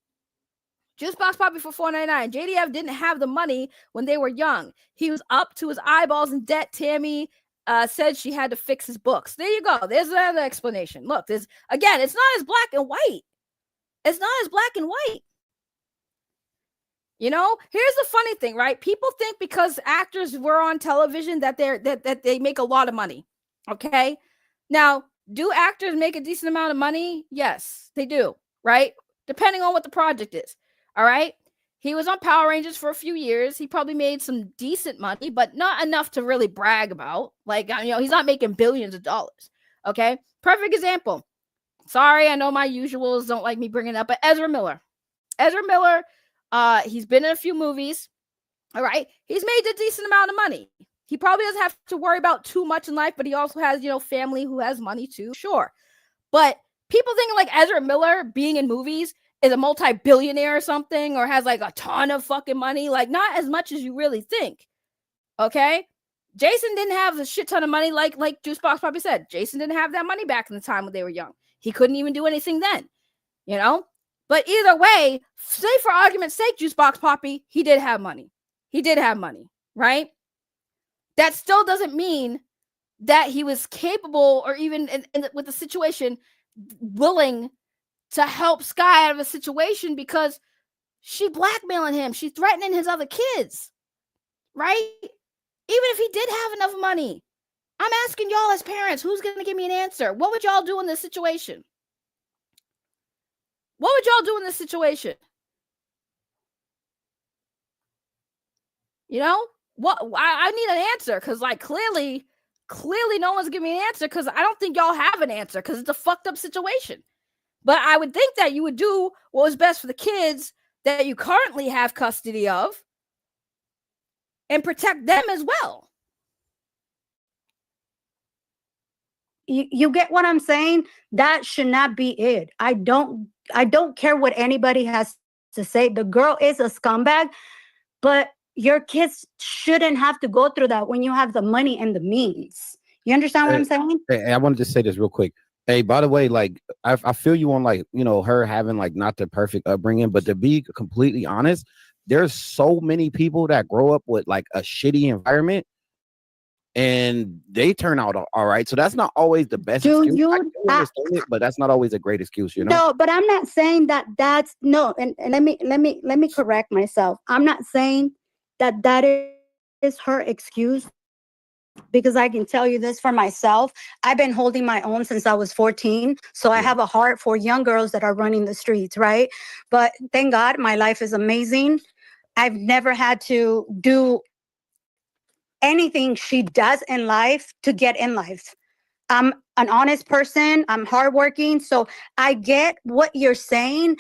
Juice box poppy for $4.99. JDF didn't have the money when they were young. He was up to his eyeballs in debt. Tammy said she had to fix his books. There you go. There's another explanation. Look, there's again, it's not as black and white. It's not as black and white. You know, here's the funny thing, right? People think because actors were on television that they make a lot of money. Okay. Now, do actors make a decent amount of money? Yes, they do, right? Depending on what the project is. All right. He was on Power Rangers for a few years. He probably made some decent money, but not enough to really brag about. Like, you know, he's not making billions of dollars. Okay. Perfect example. Sorry, I know my usuals don't like me bringing it up, but Ezra Miller. He's been in a few movies. All right. He's made a decent amount of money. He probably doesn't have to worry about too much in life, but he also has, you know, family who has money too. Sure. But people thinking like Ezra Miller being in movies is a multi-billionaire or something, or has like a ton of fucking money. Like, not as much as you really think. Okay. Jason didn't have a shit ton of money. Like Juicebox probably said, Jason didn't have that money back in the time when they were young. He couldn't even do anything then, you know? But either way, say for argument's sake, Juicebox Poppy, he did have money. He did have money, right? That still doesn't mean that he was capable or even with the situation willing to help Skye out of a situation because she blackmailing him. She's threatening his other kids, right? Even if he did have enough money. I'm asking y'all as parents, who's going to give me an answer? What would y'all do in this situation? What would y'all do in this situation? You know, what I need an answer because, like, clearly no one's giving me an answer because I don't think y'all have an answer because it's a fucked up situation. But I would think that you would do what was best for the kids that you currently have custody of and protect them as well. You get what I'm saying? That should not be it. I don't care what anybody has to say. The girl is a scumbag, but your kids shouldn't have to go through that when you have the money and the means. You understand what I'm saying? Hey, I wanted to say this real quick. Hey, by the way, like I feel you on, like, you know, her having like not the perfect upbringing, but to be completely honest, there's so many people that grow up with like a shitty environment and they turn out all right. So that's not always the best excuse. I do understand it, but that's not always a great excuse, you know? No, but I'm not saying that's no. And let me correct myself. I'm not saying that is her excuse, because I can tell you this for myself. I've been holding my own since I was 14. So I have a heart for young girls that are running the streets, right? But thank God my life is amazing. I've never had to do anything she does in life to get in life. I'm an honest person. I'm hardworking. So I get what you're saying.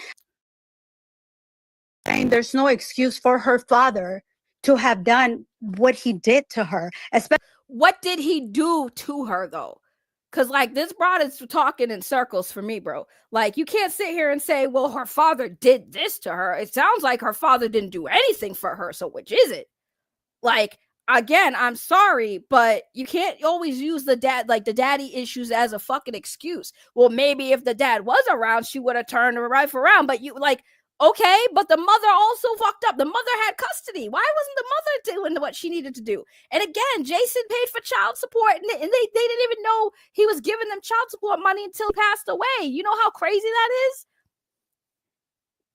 And there's no excuse for her father to have done what he did to her. Especially, what did he do to her, though? Because, like, this broad is talking in circles for me, bro. Like, you can't sit here and say, well, her father did this to her. It sounds like her father didn't do anything for her. So which is it? Like, again, I'm sorry, but you can't always use the daddy issues as a fucking excuse. Well, maybe if the dad was around, she would have turned her life around. But you, like, okay, but the mother also fucked up. The mother had custody. Why wasn't the mother doing what she needed to do? And again, Jason paid for child support, and they didn't even know he was giving them child support money until he passed away. You know how crazy that is?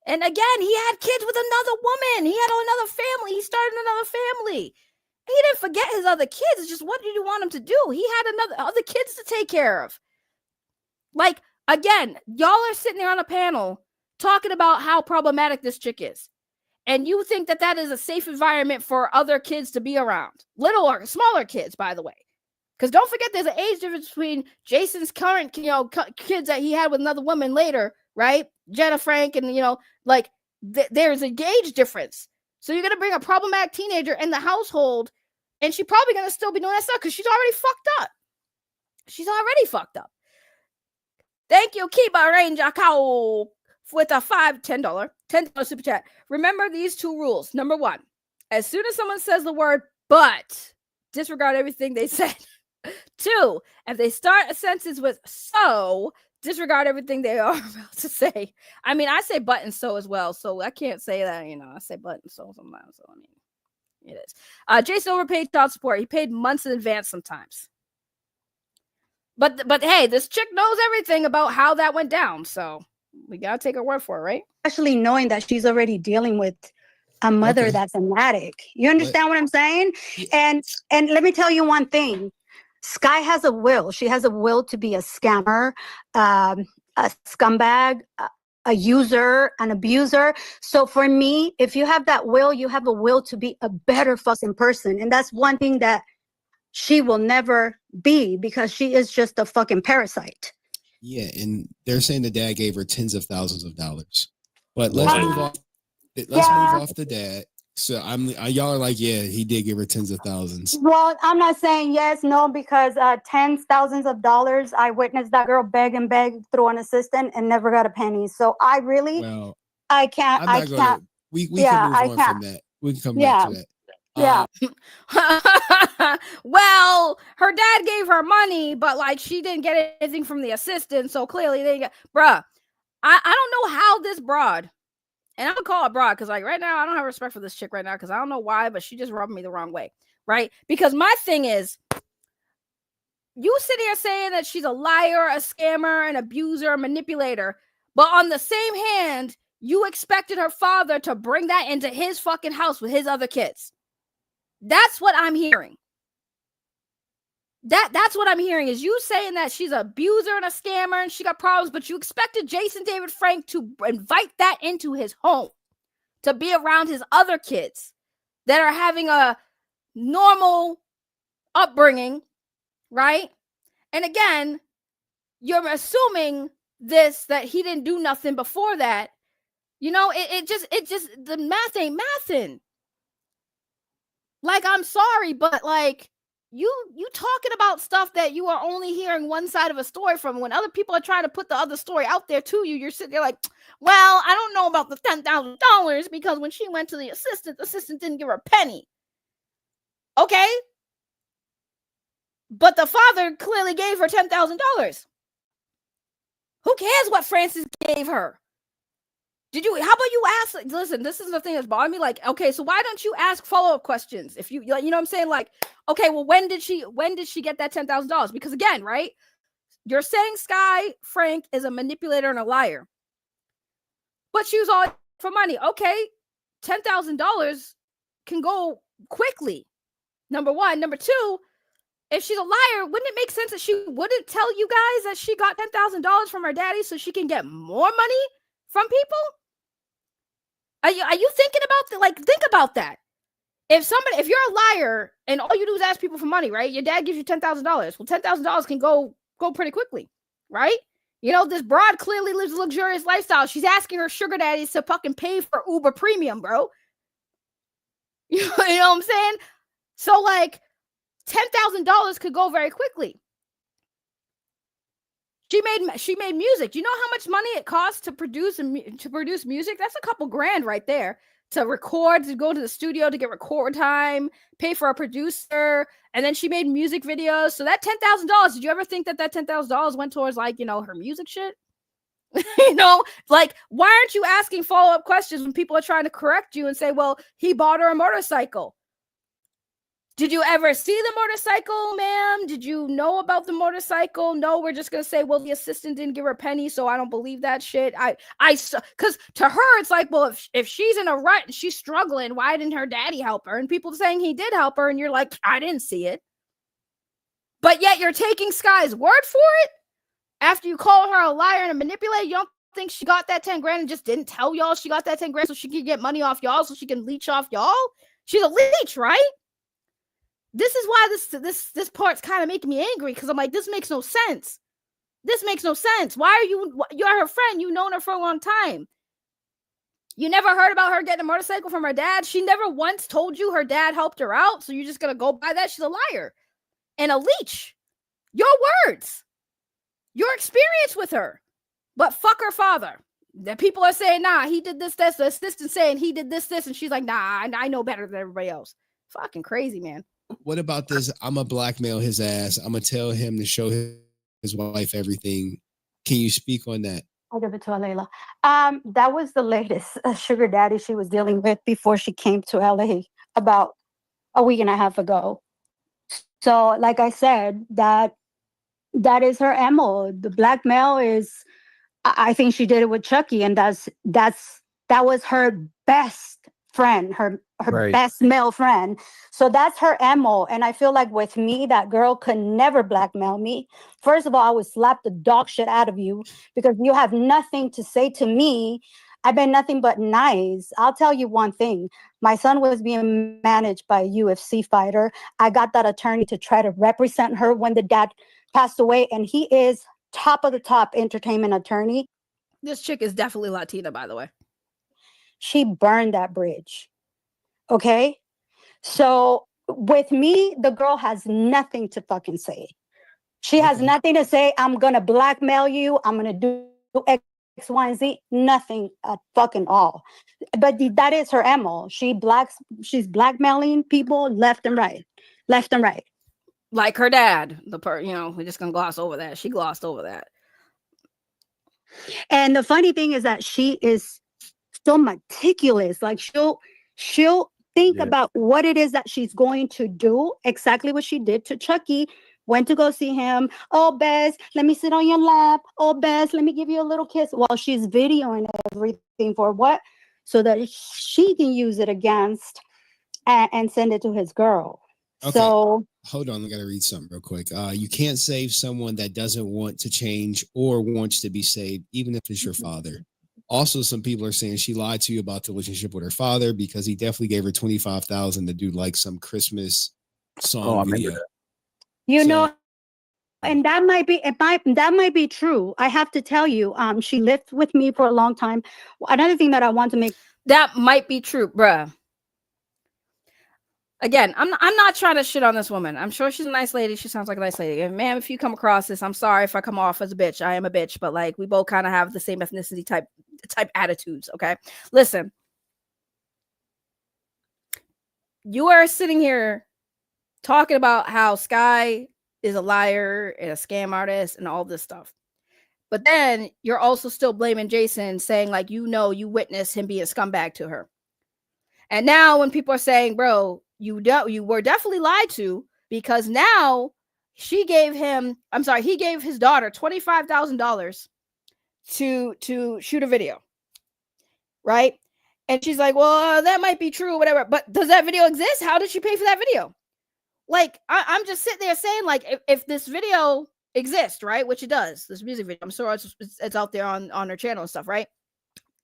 And again, he had kids with another woman. He had another family. He started another family. He didn't forget his other kids. It's just, what did you want him to do? He had other kids to take care of. Like, again, y'all are sitting there on a panel talking about how problematic this chick is. And you think that is a safe environment for other kids to be around. Little or smaller kids, by the way. Because don't forget, there's an age difference between Jason's current, kids that he had with another woman later, right? Jenna Frank, and, like, there's a age difference. So you're going to bring a problematic teenager in the household, and she's probably going to still be doing that stuff because she's already fucked up. She's already fucked up. Thank you, Kiba Ranger Cow, with a $10 super chat. Remember these two rules. Number one, as soon as someone says the word but, disregard everything they said. Two, if they start a sentence with so, disregard everything they are about to say. I mean, I say but and so as well, so I can't say that, I say but and so sometimes. So, I mean, it is. Jason overpaid child support. He paid months in advance sometimes. But hey, this chick knows everything about how that went down, so we gotta take her word for it, right? Especially knowing that she's already dealing with a mother Okay. that's an addict. You understand what I'm saying? Yeah. And let me tell you one thing. Skye has a will. She has a will to be a scammer, a scumbag, a user, an abuser. So for me, if you have that will, you have a will to be a better fucking person. And that's one thing that she will never be, because she is just a fucking parasite. Yeah, and they're saying the dad gave her tens of thousands of dollars. But let's move off. Let's move off the dad. So y'all are like, yeah, he did give her tens of thousands. Well, I'm not saying yes, no, because tens, thousands of dollars. I witnessed that girl beg and beg through an assistant and never got a penny. So I really, Well, I can't. I'm not gonna. We Yeah, can I move on from can't. that. We can come Yeah. back to that. Yeah. Well, her dad gave her money, but like she didn't get anything from the assistant, so clearly they get. Bruh, I don't know how this broad, and I'm gonna call it broad because like right now I don't have respect for this chick right now because I don't know why, but she just rubbed me the wrong way, right? Because my thing is, you sit here saying that she's a liar, a scammer, an abuser, a manipulator, but on the same hand, you expected her father to bring that into his fucking house with his other kids. That's what I'm hearing. That's what I'm hearing is you saying that she's an abuser and a scammer and she got problems, but you expected Jason David Frank to invite that into his home, to be around his other kids that are having a normal upbringing, right? And again, you're assuming that he didn't do nothing before that. You know, it just the math ain't mathing. Like, I'm sorry, but like you talking about stuff that you are only hearing one side of a story from. When other people are trying to put the other story out there to you, you're sitting there like, well, I don't know about the $10,000 because when she went to the assistant didn't give her a penny. Okay. But the father clearly gave her $10,000. Who cares what Francis gave her? How about you ask? Listen, this is the thing that's bothering me. Like, okay, so why don't you ask follow-up questions? If you know what I'm saying? Like, okay, well, when did she get that $10,000? Because again, right? You're saying Skye Frank is a manipulator and a liar. But she was all for money. Okay, $10,000 can go quickly. Number one. Number two, if she's a liar, wouldn't it make sense that she wouldn't tell you guys that she got $10,000 from her daddy so she can get more money from people? Are you thinking about that? Like, think about that. If you're a liar and all you do is ask people for money, right? Your dad gives you $10,000. Well, $10,000 can go pretty quickly, right? You know, this broad clearly lives a luxurious lifestyle. She's asking her sugar daddies to fucking pay for Uber Premium, bro. You know what I'm saying? So, like, $10,000 could go very quickly. She made music. Do you know how much money it costs to produce music? That's a couple grand right there. To record, to go to the studio to get record time, pay for a producer, and then she made music videos. So that $10,000, did you ever think that $10,000 went towards, like, you know, her music shit? You know, like, why aren't you asking follow-up questions when people are trying to correct you and say, well, he bought her a motorcycle? Did you ever see the motorcycle, ma'am? Did you know about the motorcycle? No, we're just going to say, well, the assistant didn't give her a penny, so I don't believe that shit. Because to her, it's like, well, if she's in a rut and she's struggling, why didn't her daddy help her? And people saying he did help her, and you're like, I didn't see it. But yet you're taking Skye's word for it? After you call her a liar and a manipulator, you don't think she got that 10 grand and just didn't tell y'all she got that 10 grand so she could get money off y'all, so she can leech off y'all? She's a leech, right? This is why this part's kind of making me angry, because I'm like, this makes no sense. This makes no sense. Why are you're her friend. You've known her for a long time. You never heard about her getting a motorcycle from her dad. She never once told you her dad helped her out. So you're just going to go by that. She's a liar and a leech. Your words, your experience with her, but fuck her father. The people are saying, nah, he did this. The assistant saying he did this. And she's like, nah, I know better than everybody else. Fucking crazy, man. What about this? I'm going to blackmail his ass. I'm going to tell him to show his wife everything. Can you speak on that? I'll give it to Alayla. That was the latest sugar daddy she was dealing with before she came to LA about a week and a half ago. So, like I said, that That is her MO. The blackmail is. I think she did it with Chucky, and that was her best friend, her Right. best male friend. So that's her MO. And I feel like with me, that girl could never blackmail me. First of all, I would slap the dog shit out of you because you have nothing to say to me. I've been nothing but nice. I'll tell you one thing. My son was being managed by a UFC fighter. I got that attorney to try to represent her when the dad passed away, and he is top of the top entertainment attorney. This chick is definitely Latina, by the way. She burned that bridge. Okay? So with me, the girl has nothing to fucking say. She has nothing to say. I'm going to blackmail you. I'm going to do X, Y, and Z. Nothing at fucking all. But that is her MO. She's blackmailing people left and right. Left and right. Like her dad. We're just going to gloss over that. She glossed over that. And the funny thing is that she is so meticulous. Like she'll think about what it is that she's going to do, exactly what she did to Chucky. Went to go see him. Oh, Bess, let me sit on your lap. Oh, Bess, let me give you a little kiss. While she's videoing everything for what? So that she can use it against and send it to his girl. Okay. So hold on, I gotta read something real quick. You can't save someone that doesn't want to change or wants to be saved, even if it's your father. Also, some people are saying she lied to you about the relationship with her father because he definitely gave her $25,000 to do like some Christmas song video. And that might be true. I have to tell you, she lived with me for a long time. Another thing that I want to make that might be true, bruh. Again, I'm not trying to shit on this woman. I'm sure she's a nice lady. She sounds like a nice lady. And ma'am, if you come across this, I'm sorry if I come off as a bitch. I am a bitch, but like we both kind of have the same ethnicity type attitudes. Okay, listen. You are sitting here talking about how Skye is a liar and a scam artist and all this stuff. But then you're also still blaming Jason, saying like, you witnessed him being a scumbag to her. And now when people are saying, bro, you were definitely lied to because now he gave his daughter $25,000 to shoot a video. Right. And she's like, well, that might be true, whatever. But does that video exist? How did she pay for that video? Like, I'm just sitting there saying, like, if this video exists, right, which it does, this music video, I'm sure it's out there on her channel and stuff, right?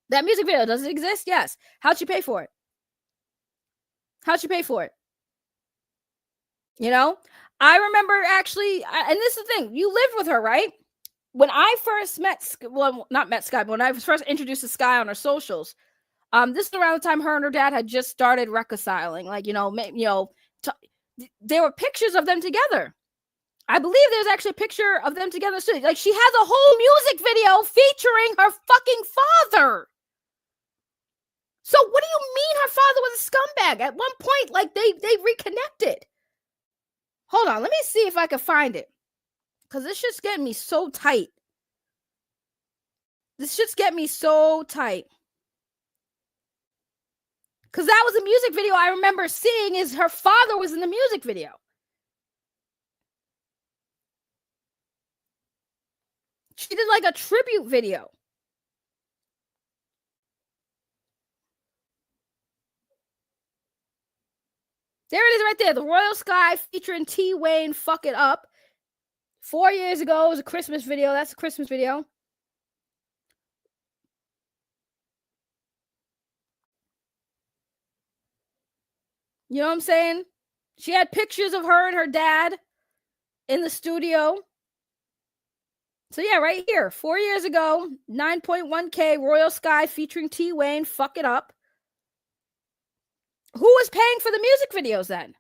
That music video, does it exist? Yes. How'd she pay for it? You know, I remember actually, and this is the thing, you lived with her, right? When I first not met Skye, but when I was first introduced to Skye on her socials, this is around the time her and her dad had just started reconciling. Like, there were pictures of them together. I believe there's actually a picture of them together too. Like, she has a whole music video featuring her fucking father. So what do you mean her father was a scumbag? At one point, like, they reconnected. Hold on, let me see if I can find it. Because this shit's getting me so tight. Because that was a music video I remember seeing is her father was in the music video. She did like a tribute video. There it is right there. The Royal Skye featuring T. Wayne, Fuck It Up. 4 years ago, it was a Christmas video. That's a Christmas video. You know what I'm saying? She had pictures of her and her dad in the studio. So yeah, right here. 4 years ago, 9.1K, Royal Skye featuring T. Wayne, Fuck It Up. Who was paying for the music videos then?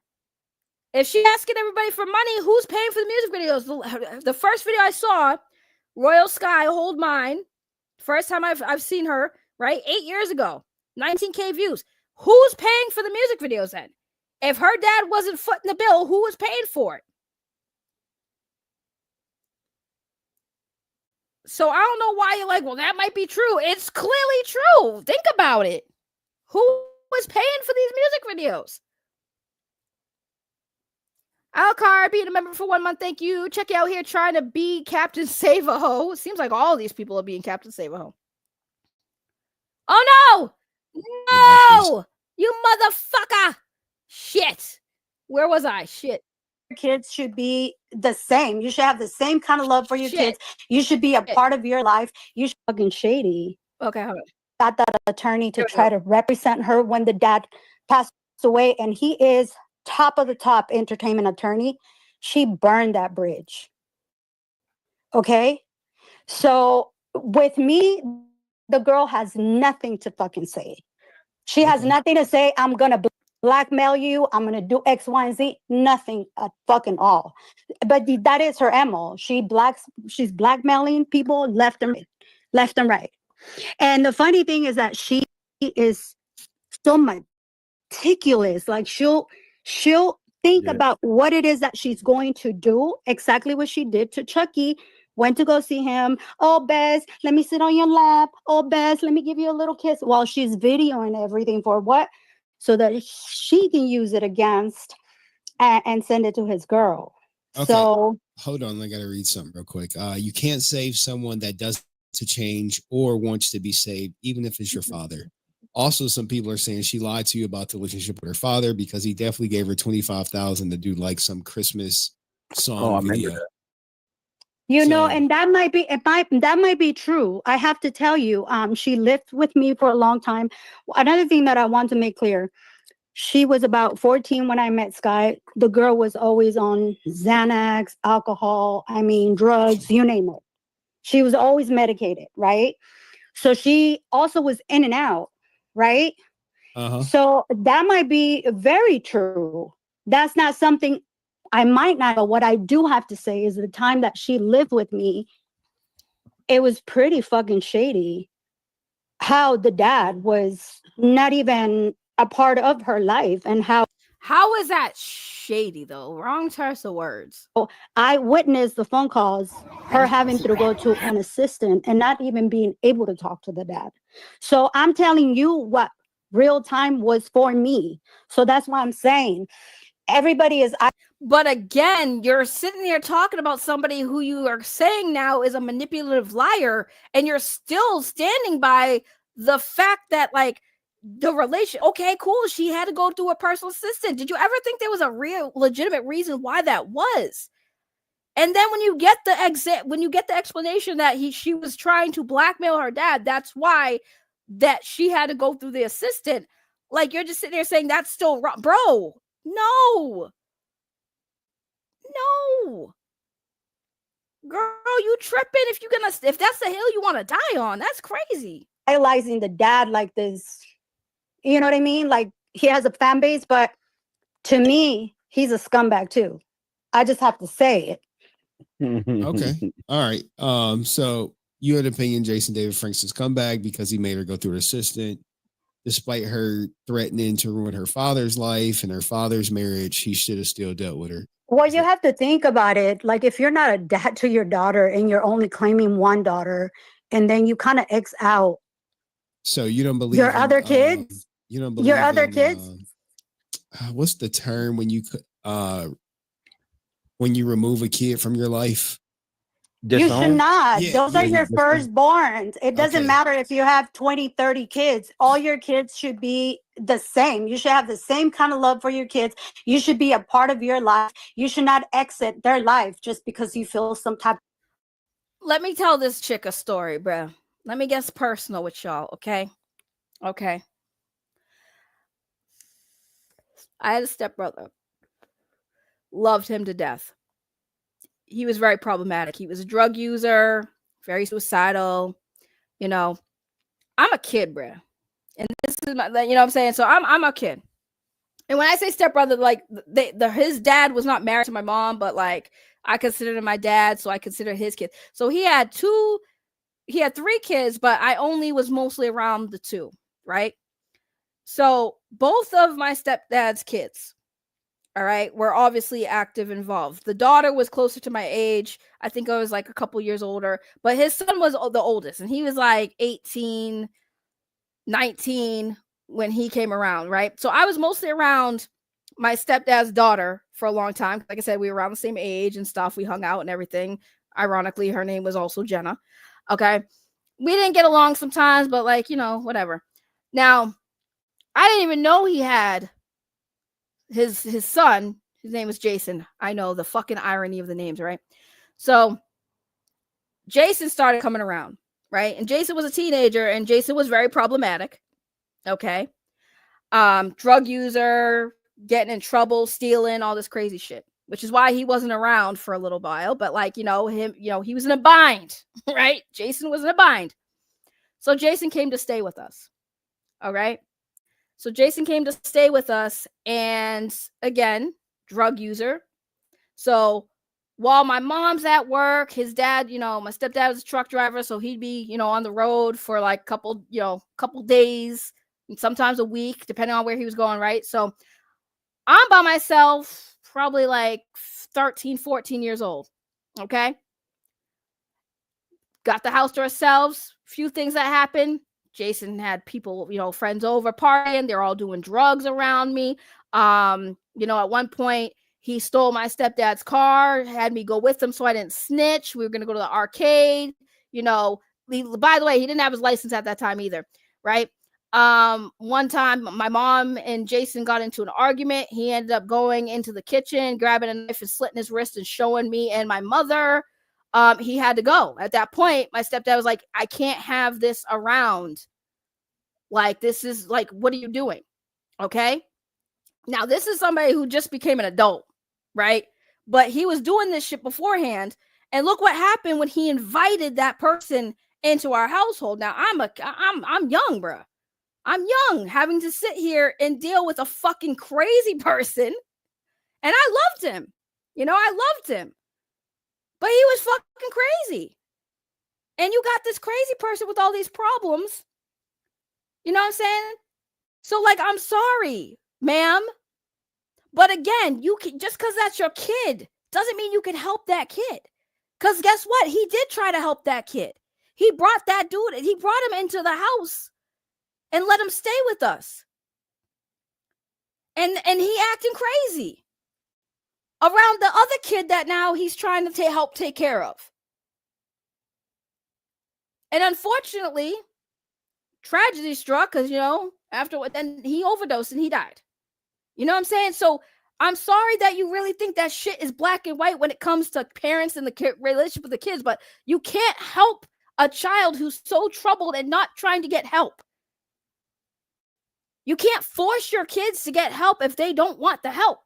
If she's asking everybody for money, who's paying for the music videos? The first video I saw, Royal Skye, Hold Mine. First time I've seen her, right? 8 years ago, 19K views. Who's paying for the music videos then? If her dad wasn't footing the bill, who was paying for it? So I don't know why you're like, well, that might be true. It's clearly true. Think about it. Who was paying for these music videos? Alcar being a member for 1 month. Thank you. Chucky out here trying to be Captain Save a Ho. Seems like all these people are being Captain Save a Ho. Oh no! No! You motherfucker! Shit. Where was I? Shit. Kids should be the same. You should have the same kind of love for your Shit. kids. You should be a Shit. part of your life. You should fucking shady. Okay, hold on. Got that attorney to There we try go. to represent her when the dad passed away, and he is top of the top entertainment attorney. She burned that bridge. Okay? So with me, the girl has nothing to fucking say. She has Okay. nothing to say. I'm gonna blackmail you. I'm gonna do X, Y, and Z. Nothing at fucking all. But that is her MO. She's blackmailing people left and right. And the funny thing is that she is so meticulous. Like she'll think Yeah. about what it is that she's going to do. Exactly what she did to Chucky. Went to go see him. Oh, Bess, let me sit on your lap. Oh, Bess, let me give you a little kiss while she's videoing everything for what? So that she can use it against and send it to his girl. Okay. So Hold on, I gotta read something real quick. You can't save someone that does to change or wants to be saved, even if it's your father. Also, some people are saying she lied to you about the relationship with her father because he definitely gave her $25,000 to do like some Christmas song I remember video. that. you know, So- and that might be true. I have to tell you, she lived with me for a long time. Another thing that I want to make clear, she was about 14 when I met Skye. The girl was always on Xanax, alcohol, drugs, you name it. She was always medicated, right? So she also was in and out, right? Uh-huh. So that might be very true. That's not something I might not know. What I do have to say is the time that she lived with me, it was pretty fucking shady how the dad was not even a part of her life, and how is that shady though? Wrong choice of words. I witnessed the phone calls, her having to go to an assistant and not even being able to talk to the dad. So I'm telling you what real time was for me. So that's why I'm saying everybody is But again, you're sitting there talking about somebody who you are saying now is a manipulative liar, and you're still standing by the fact that like the relation. Okay, cool. She had to go through a personal assistant. Did you ever think there was a real legitimate reason why that was? And then when you get the explanation that she was trying to blackmail her dad, that's why that she had to go through the assistant. Like you're just sitting there saying that's still wrong, bro. No, girl, you tripping if that's the hill you want to die on. That's crazy. idolizing the dad like this. You know what I mean? Like he has a fan base, but to me, he's a scumbag too. I just have to say it. Okay. All right. So you had an opinion Jason David Frankston's comeback because he made her go through an assistant. Despite her threatening to ruin her father's life and her father's marriage, he should have still dealt with her. Well, you have to think about it. Like if you're not a dad to your daughter and you're only claiming one daughter, and then you kind of X out So you don't believe your other kids, you don't believe your other in, kids. What's the term when you remove a kid from your life? You should not. Yeah, Those are yeah, your firstborns. It doesn't Okay. matter if you have 20, 30 kids. All your kids should be the same. You should have the same kind of love for your kids. You should be a part of your life. You should not exit their life just because you feel some type. Let me tell this chick a story, bro. Let me get personal with y'all, okay? Okay. I had a stepbrother. Loved him to death. He was very problematic. He was a drug user, very suicidal. You know, I'm a kid, bro. And this is my, you know what I'm saying? So I'm a kid. And when I say stepbrother, like his dad was not married to my mom, but like I considered him my dad, so I consider his kid. So he had 3 kids, but I only was mostly around the 2, right? So both of my stepdad's kids, all right, were obviously active involved. The daughter was closer to my age. I think I was like a couple years older, but his son was the oldest, and he was like 18, 19 when he came around, right? So I was mostly around my stepdad's daughter for a long time. Like I said, we were around the same age and stuff. We hung out and everything. Ironically, her name was also Jenna. Okay. We didn't get along sometimes, but like, you know, whatever. Now, I didn't even know he had his son. His name was Jason. I know the fucking irony of the names, right? So Jason started coming around, right? And Jason was a teenager, and Jason was very problematic. Okay. Drug user, getting in trouble, stealing, all this crazy shit, which is why he wasn't around for a little while. But like, you know, he was in a bind, right? Jason was in a bind. So Jason came to stay with us. All right. So Jason came to stay with us, and again, drug user. So while my mom's at work, his dad, you know, my stepdad was a truck driver, so he'd be, you know, on the road for like couple days, and sometimes a week, depending on where he was going, right? So I'm by myself, probably like 13, 14 years old. Okay. Got the house to ourselves. Few things that happened. Jason had people, you know, friends over partying. They're all doing drugs around me. You know, at one point he stole my stepdad's car, had me go with him so I didn't snitch. We were going to go to the arcade. You know, by the way, he didn't have his license at that time either, right? One time my mom and Jason got into an argument. He ended up going into the kitchen, grabbing a knife and slitting his wrist and showing me and my mother. He had to go. At that point, my stepdad was like, I can't have this around. Like, this is like, what are you doing? Okay. Now, this is somebody who just became an adult, right? But he was doing this shit beforehand. And look what happened when he invited that person into our household. Now, I'm young, bro. I'm young, having to sit here and deal with a fucking crazy person. And I loved him. You know, I loved him. But he was fucking crazy. And you got this crazy person with all these problems. You know what I'm saying? So, like, I'm sorry, ma'am. But again, you can, just because that's your kid doesn't mean you can help that kid. Because guess what? He did try to help that kid. He brought that dude, he brought him into the house and let him stay with us. And he acting crazy around the other kid that now he's trying to help take care of. And unfortunately, tragedy struck because, you know, then he overdosed and he died. You know what I'm saying? So I'm sorry that you really think that shit is black and white when it comes to parents and the relationship with the kids, but you can't help a child who's so troubled and not trying to get help. You can't force your kids to get help if they don't want the help.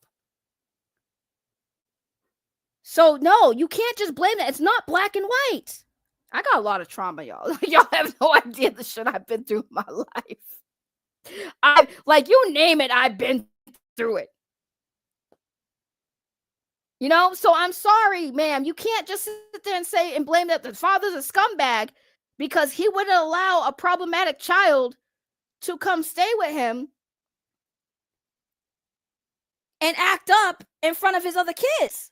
So no, you can't just blame it. It's not black and white. I got a lot of trauma, y'all. Y'all have no idea the shit I've been through in my life. Like, you name it, I've been through it. You know, so I'm sorry, ma'am. You can't just sit there and say and blame that the father's a scumbag because he wouldn't allow a problematic child to come stay with him and act up in front of his other kids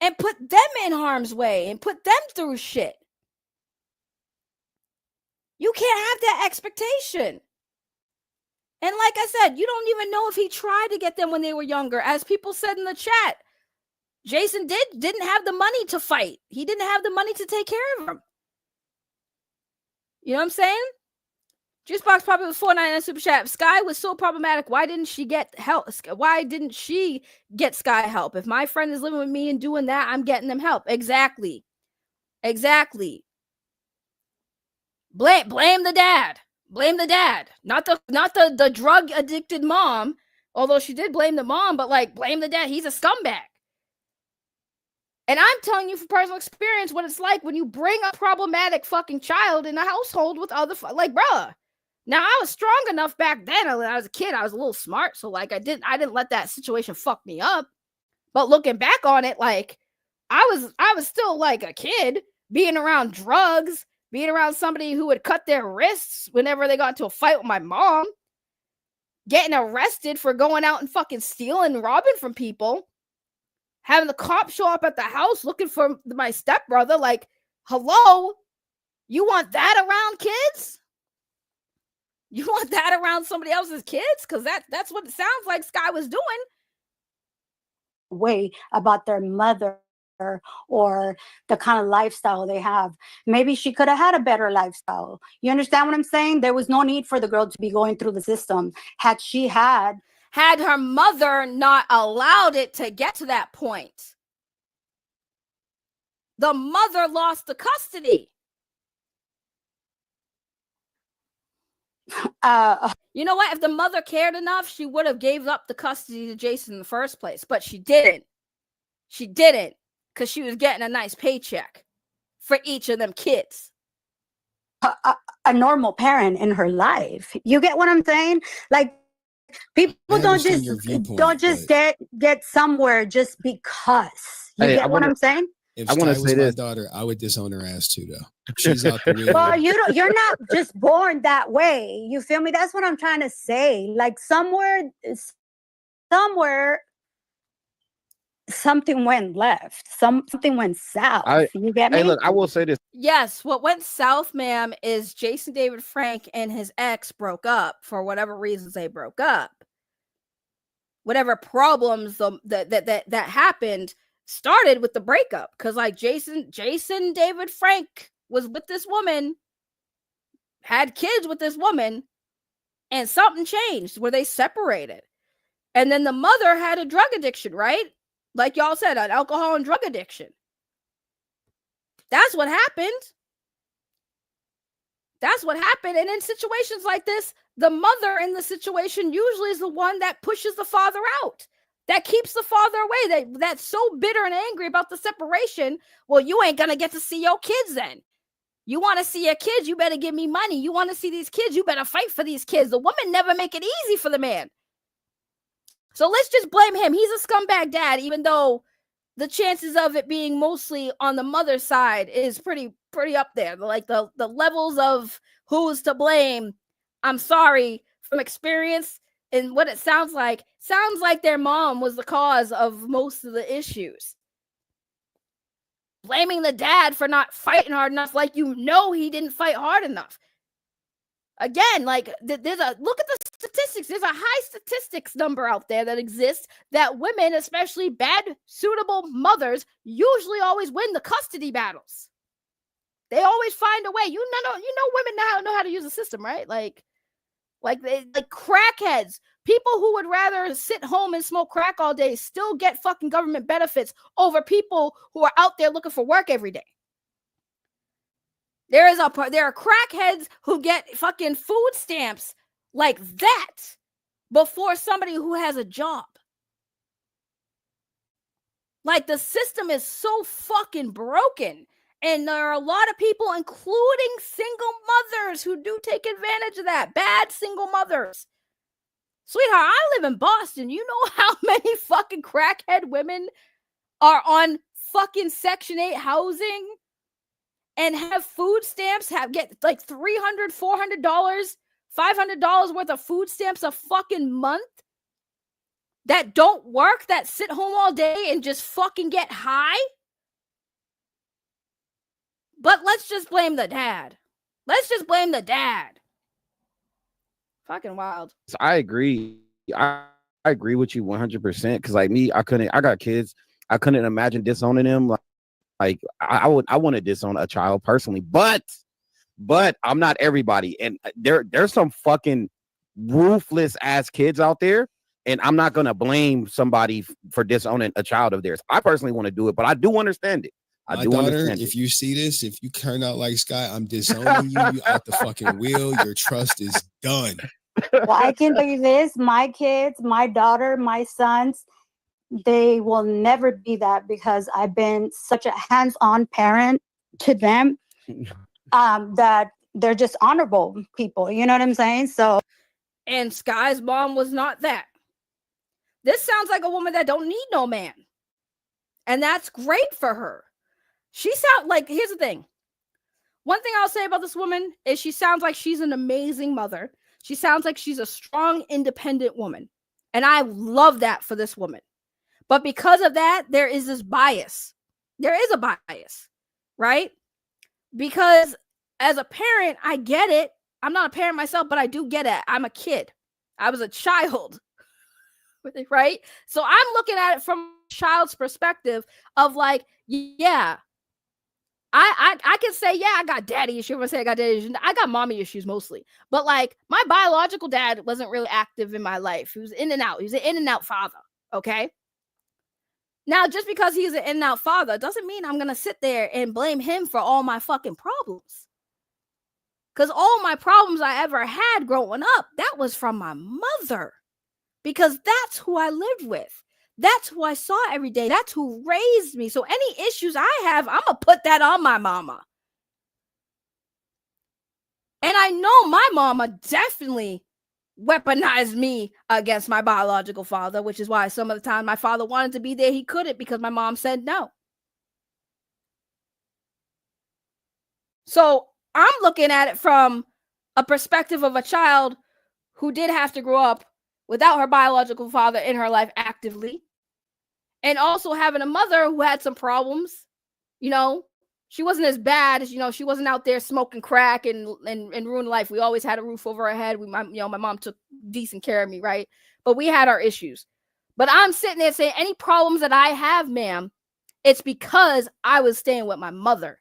and put them in harm's way and put them through shit. You can't have that expectation. And like I said, you don't even know if he tried to get them when they were younger. As people said in the chat, Jason didn't have the money to fight. He didn't have the money to take care of them. You know what I'm saying? Juicebox probably was $4.99 super chat. Skye was so problematic. Why didn't she get help? Why didn't she get Skye help? If my friend is living with me and doing that, I'm getting them help. Exactly. Blame the dad. Blame the dad. Not the drug addicted mom. Although she did blame the mom, but like, blame the dad. He's a scumbag. And I'm telling you from personal experience what it's like when you bring a problematic fucking child in a household with other like, bruh. Now, I was strong enough back then. When I was a kid, I was a little smart. So, like, I didn't let that situation fuck me up. But looking back on it, like, I was still like a kid being around drugs, being around somebody who would cut their wrists whenever they got into a fight with my mom, getting arrested for going out and fucking stealing and robbing from people, having the cops show up at the house looking for my stepbrother. Like, hello, you want that around kids? You want that around somebody else's kids? Because that's what it sounds like Skye was doing. way about their mother or the kind of lifestyle they have. Maybe she could have had a better lifestyle. You understand what I'm saying? There was no need for the girl to be going through the system. Had she had her mother not allowed it to get to that point, the mother lost the custody. You know what? If the mother cared enough, she would have gave up the custody to Jason in the first place, but she didn't. She didn't, because she was getting a nice paycheck for each of them kids. A normal parent in her life. You get what I'm saying? Like, people don't just get somewhere just because. You get what I'm saying? If Skye was my daughter, I would disown her ass too, though. She's out the window. Well, you're not just born that way. You feel me? That's what I'm trying to say. Like somewhere something went left. Something went south. You get me? Hey, look, I will say this. Yes, what went south, ma'am, is Jason David Frank and his ex broke up for whatever reasons they broke up. Whatever problems that happened started with the breakup, because like Jason David Frank was with this woman, had kids with this woman, and something changed where they separated. And then the mother had a drug addiction, right? Like y'all said, an alcohol and drug addiction. That's what happened. That's what happened. And in situations like this, the mother in the situation usually is the one that pushes the father out, that keeps the father away, that's so bitter and angry about the separation. Well, you ain't going to get to see your kids then. You want to see your kids, you better give me money. You want to see these kids, you better fight for these kids. The woman never make it easy for the man. So let's just blame him. He's a scumbag dad, even though the chances of it being mostly on the mother's side is pretty up there. Like the levels of who's to blame, I'm sorry, from experience and what it sounds like their mom was the cause of most of the issues. Blaming the dad for not fighting hard enough, like he didn't fight hard enough. Again, like look at the statistics. There's a high statistics number out there that exists that women, especially bad suitable mothers, usually always win the custody battles. They always find a way. You know women now know how to use the system, right? Like crackheads, people who would rather sit home and smoke crack all day still get fucking government benefits over people who are out there looking for work every day. There are crackheads who get fucking food stamps like that before somebody who has a job. Like, the system is so fucking broken. And there are a lot of people, including single mothers, who do take advantage of that. Bad single mothers. Sweetheart, I live in Boston. You know how many fucking crackhead women are on fucking Section 8 housing and have food stamps, get like $300, $400, $500 worth of food stamps a fucking month, that don't work, that sit home all day and just fucking get high? But let's just blame the dad. Fucking wild. So I agree. I agree with you 100%. Because like me, I got kids. I couldn't imagine disowning them. Like I want to disown a child personally, but I'm not everybody. And there's some fucking ruthless ass kids out there. And I'm not going to blame somebody for disowning a child of theirs. I personally want to do it, but I do understand it. My daughter, if you see this, if you turn out like Skye, I'm disowning you. You out the fucking wheel. Your trust is done. Well, I can tell you this: my kids, my daughter, my sons, they will never be that, because I've been such a hands-on parent to them that they're just honorable people. You know what I'm saying? So, and Skye's mom was not that. This sounds like a woman that don't need no man, and that's great for her. She sounds like, here's the thing. One thing I'll say about this woman is she sounds like she's an amazing mother. She sounds like she's a strong, independent woman. And I love that for this woman. But because of that, there is this bias. There is a bias, right? Because as a parent, I get it. I'm not a parent myself, but I do get it. I'm a kid. I was a child, right? So I'm looking at it from child's perspective of like, yeah, I can say, yeah, I got daddy issues. I say I got daddy issues. I got mommy issues mostly. But like my biological dad wasn't really active in my life. He was in and out. He was an in and out father. Okay. Now, just because he's an in and out father doesn't mean I'm going to sit there and blame him for all my fucking problems. Because all my problems I ever had growing up, that was from my mother. Because that's who I lived with. That's who I saw every day. That's who raised me. So any issues I have, I'm going to put that on my mama. And I know my mama definitely weaponized me against my biological father, which is why some of the time my father wanted to be there, he couldn't because my mom said no. So I'm looking at it from a perspective of a child who did have to grow up without her biological father in her life actively. And also having a mother who had some problems, you know, she wasn't as bad as, you know, she wasn't out there smoking crack and ruining life. We always had a roof over our head. My mom took decent care of me, right? But we had our issues. But I'm sitting there saying any problems that I have, ma'am, it's because I was staying with my mother.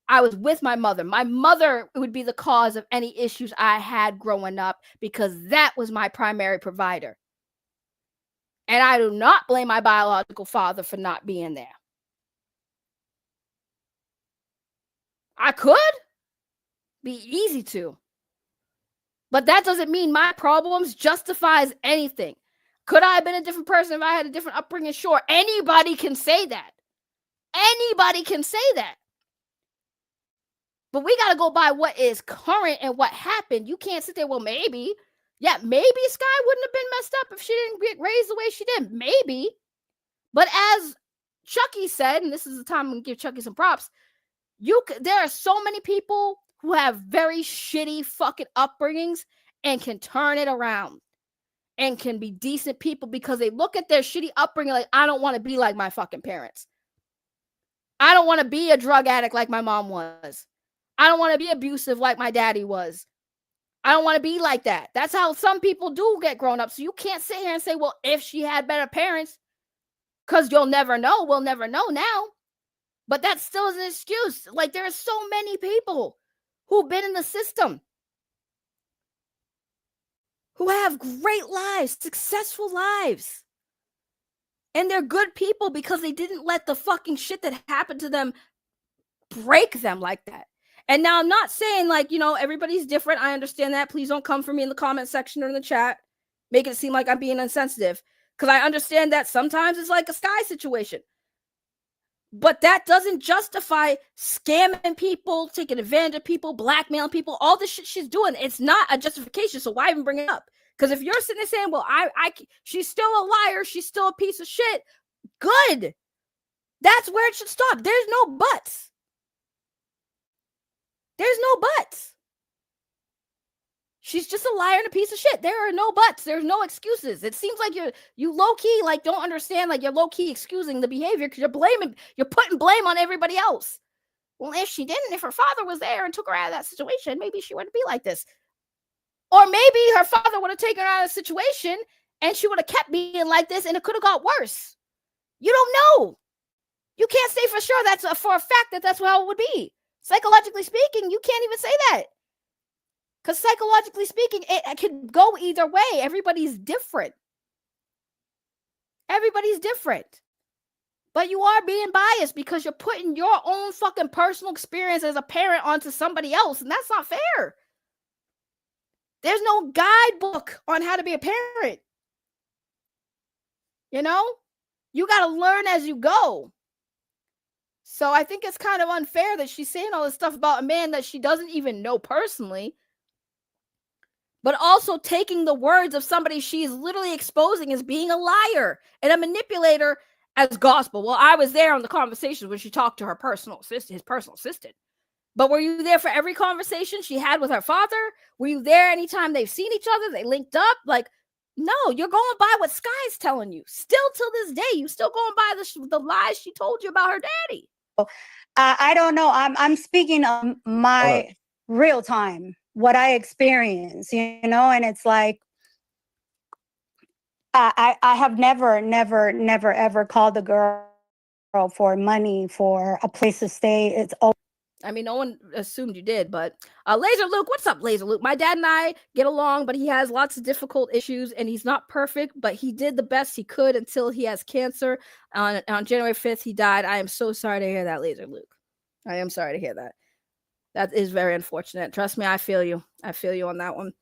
I was with my mother. My mother would be the cause of any issues I had growing up because that was my primary provider. And I do not blame my biological father for not being there. I could be easy to. But that doesn't mean my problems justifies anything. Could I have been a different person if I had a different upbringing? Sure. Anybody can say that. Anybody can say that. But we got to go by what is current and what happened. You can't sit there, well, maybe. Yeah, maybe Skye wouldn't have been messed up if she didn't get raised the way she did. Maybe. But as Chucky said, and this is the time I'm going to give Chucky some props, there are so many people who have very shitty fucking upbringings and can turn it around and can be decent people because they look at their shitty upbringing like, I don't want to be like my fucking parents. I don't want to be a drug addict like my mom was. I don't want to be abusive like my daddy was. I don't want to be like that. That's how some people do get grown up. So you can't sit here and say, well, if she had better parents, because you'll never know. We'll never know now. But that still is an excuse. Like, there are so many people who've been in the system who have great lives, successful lives. And they're good people because they didn't let the fucking shit that happened to them break them like that. And now I'm not saying like, you know, everybody's different. I understand that. Please don't come for me in the comment section or in the chat. Make it seem like I'm being insensitive. Because I understand that sometimes it's like a Skye situation. But that doesn't justify scamming people, taking advantage of people, blackmailing people, all the shit she's doing. It's not a justification. So why even bring it up? Because if you're sitting there saying, well, she's still a liar, she's still a piece of shit, good. That's where it should stop. There's no buts. There's no buts. She's just a liar and a piece of shit. There are no buts. There's no excuses. It seems like you low-key like don't understand, like you're low-key excusing the behavior because you're putting blame on everybody else. Well, if she didn't, if her father was there and took her out of that situation, maybe she wouldn't be like this. Or maybe her father would have taken her out of the situation and she would have kept being like this and it could have got worse. You don't know. You can't say for sure for a fact that that's how it would be. Psychologically speaking, you can't even say that. Because psychologically speaking, it can go either way. Everybody's different. Everybody's different. But you are being biased because you're putting your own fucking personal experience as a parent onto somebody else. And that's not fair. There's no guidebook on how to be a parent. You know? You got to learn as you go. So I think it's kind of unfair that she's saying all this stuff about a man that she doesn't even know personally, but also taking the words of somebody she's literally exposing as being a liar and a manipulator as gospel. Well, I was there on the conversations when she talked to his personal assistant. But were you there for every conversation she had with her father? Were you there anytime they've seen each other? They linked up? Like, no, you're going by what Skye's telling you. Still till this day, you still going by the lies she told you about her daddy. I don't know. I'm speaking of my real time, what I experience, you know, and it's like, I have never ever called the girl for money for a place to stay. It's I mean, no one assumed you did, but Laser Luke, what's up, Laser Luke? My dad and I get along, but he has lots of difficult issues, and he's not perfect, but he did the best he could until he has cancer. On January 5th, he died. I am so sorry to hear that, Laser Luke. I am sorry to hear that. That is very unfortunate. Trust me, I feel you. I feel you on that one.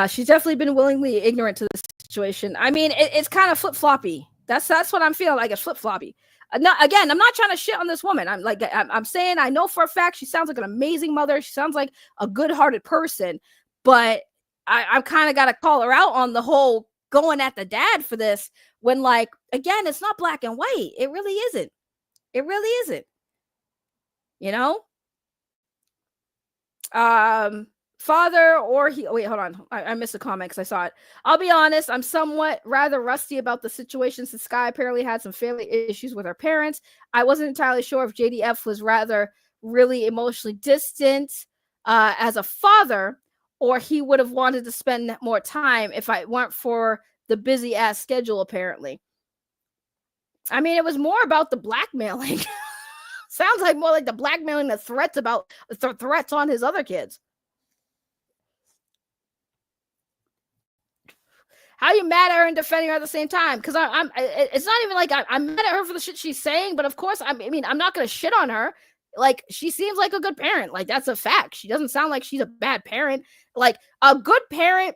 She's definitely been willingly ignorant to the situation. I mean, it's kind of flip-floppy. That's what I'm feeling like. It's flip-floppy. Again, I'm not trying to shit on this woman. I'm saying I know for a fact she sounds like an amazing mother. She sounds like a good-hearted person, but I kind of got to call her out on the whole going at the dad for this when, like, again, it's not black and white. It really isn't. It really isn't. You know? Father or he, wait, hold on. I missed a comment because I saw it. I'll be honest, I'm somewhat rather rusty about the situation since Skye apparently had some family issues with her parents. I wasn't entirely sure if JDF was rather really emotionally distant as a father, or he would have wanted to spend more time if I weren't for the busy ass schedule, apparently. I mean, it was more about the blackmailing. Sounds like more like the blackmailing, the threats about the threats on his other kids. How are you mad at her and defending her at the same time? Because it's not even like I'm mad at her for the shit she's saying, but of course, I mean, I'm not going to shit on her. Like, she seems like a good parent. Like, that's a fact. She doesn't sound like she's a bad parent. Like, a good parent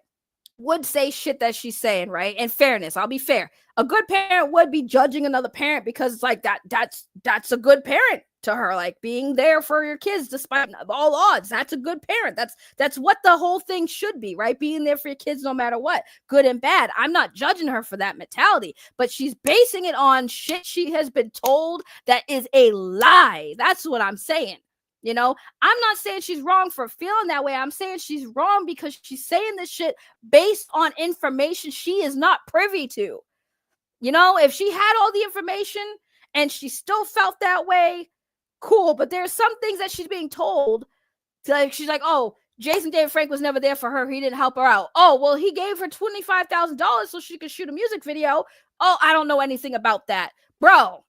would say shit that she's saying, right? In fairness, I'll be fair. A good parent would be judging another parent because it's like that's a good parent to her, like being there for your kids despite all odds. That's a good parent. That's what the whole thing should be, right? Being there for your kids no matter what, good and bad. I'm not judging her for that mentality, but she's basing it on shit she has been told that is a lie. That's what I'm saying. You know, I'm not saying she's wrong for feeling that way. I'm saying she's wrong because she's saying this shit based on information she is not privy to. You know, if she had all the information and she still felt that way, cool. But there's some things that she's being told. Like, she's like, oh, Jason David Frank was never there for her. He didn't help her out. Oh, well, he gave her $25,000 so she could shoot a music video. Oh, I don't know anything about that. Bro.